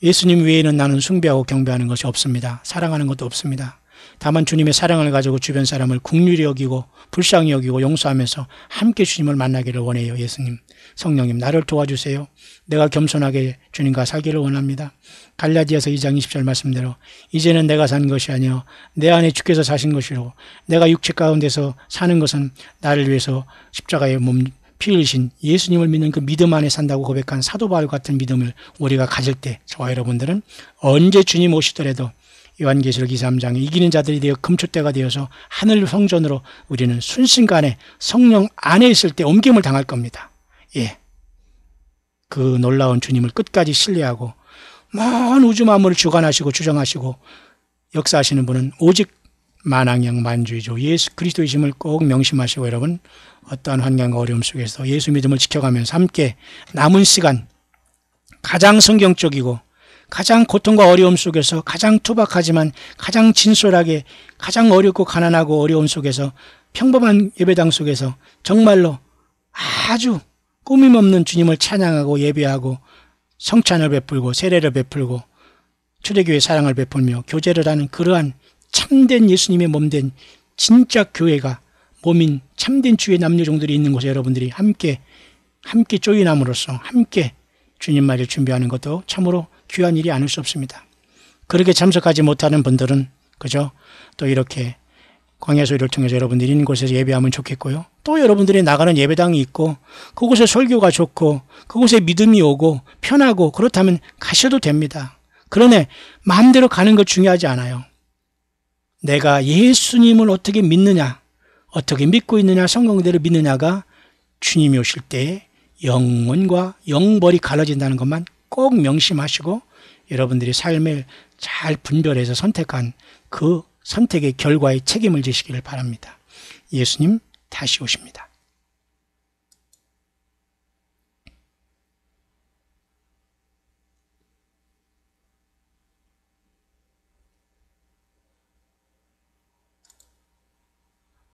예수님 외에는 나는 숭배하고 경배하는 것이 없습니다, 사랑하는 것도 없습니다, 다만 주님의 사랑을 가지고 주변 사람을 긍휼히 여기고 불쌍히 여기고 용서하면서 함께 주님을 만나기를 원해요. 예수님, 성령님 나를 도와주세요. 내가 겸손하게 주님과 살기를 원합니다. 갈라디아서 2장 20절 말씀대로 이제는 내가 산 것이 아니요 내 안에 주께서 사신 것이로 내가 육체 가운데서 사는 것은 나를 위해서 십자가에 몸 피 흘리신 예수님을 믿는 그 믿음 안에 산다고 고백한 사도 바울 같은 믿음을 우리가 가질 때 저와 여러분들은 언제 주님 오시더라도 요한계시록 23장에 이기는 자들이 되어 금초대가 되어서 하늘 성전으로 우리는 순식간에 성령 안에 있을 때 옮김을 당할 겁니다. 예, 그 놀라운 주님을 끝까지 신뢰하고 먼 우주 만물을 주관하시고 주정하시고 역사하시는 분은 오직 만왕영 만주이죠. 예수 그리스도이심을 꼭 명심하시고 여러분 어떠한 환경과 어려움 속에서 예수 믿음을 지켜가면서 함께 남은 시간 가장 성경적이고 가장 고통과 어려움 속에서 가장 투박하지만 가장 진솔하게 가장 어렵고 가난하고 어려움 속에서 평범한 예배당 속에서 정말로 아주 꾸밈없는 주님을 찬양하고 예배하고 성찬을 베풀고 세례를 베풀고 초대교회 사랑을 베풀며 교제를 하는 그러한 참된 예수님의 몸된 진짜 교회가 몸인 참된 주의 남녀종들이 있는 곳에 여러분들이 함께 조인함으로써 함께 주님 말을 준비하는 것도 참으로 귀한 일이 아닐 수 없습니다. 그렇게 참석하지 못하는 분들은 그저 또 이렇게 광야 소리를 통해서 여러분들이 있는 곳에서 예배하면 좋겠고요. 또 여러분들이 나가는 예배당이 있고 그곳에 설교가 좋고 그곳에 믿음이 오고 편하고 그렇다면 가셔도 됩니다. 그러나 마음대로 가는 것 중요하지 않아요. 내가 예수님을 어떻게 믿느냐, 어떻게 믿고 있느냐, 성경대로 믿느냐가 주님이 오실 때에 영혼과 영벌이 갈라진다는 것만 꼭 명심하시고 여러분들이 삶을 잘 분별해서 선택한 그 선택의 결과에 책임을 지시기를 바랍니다. 예수님 다시 오십니다.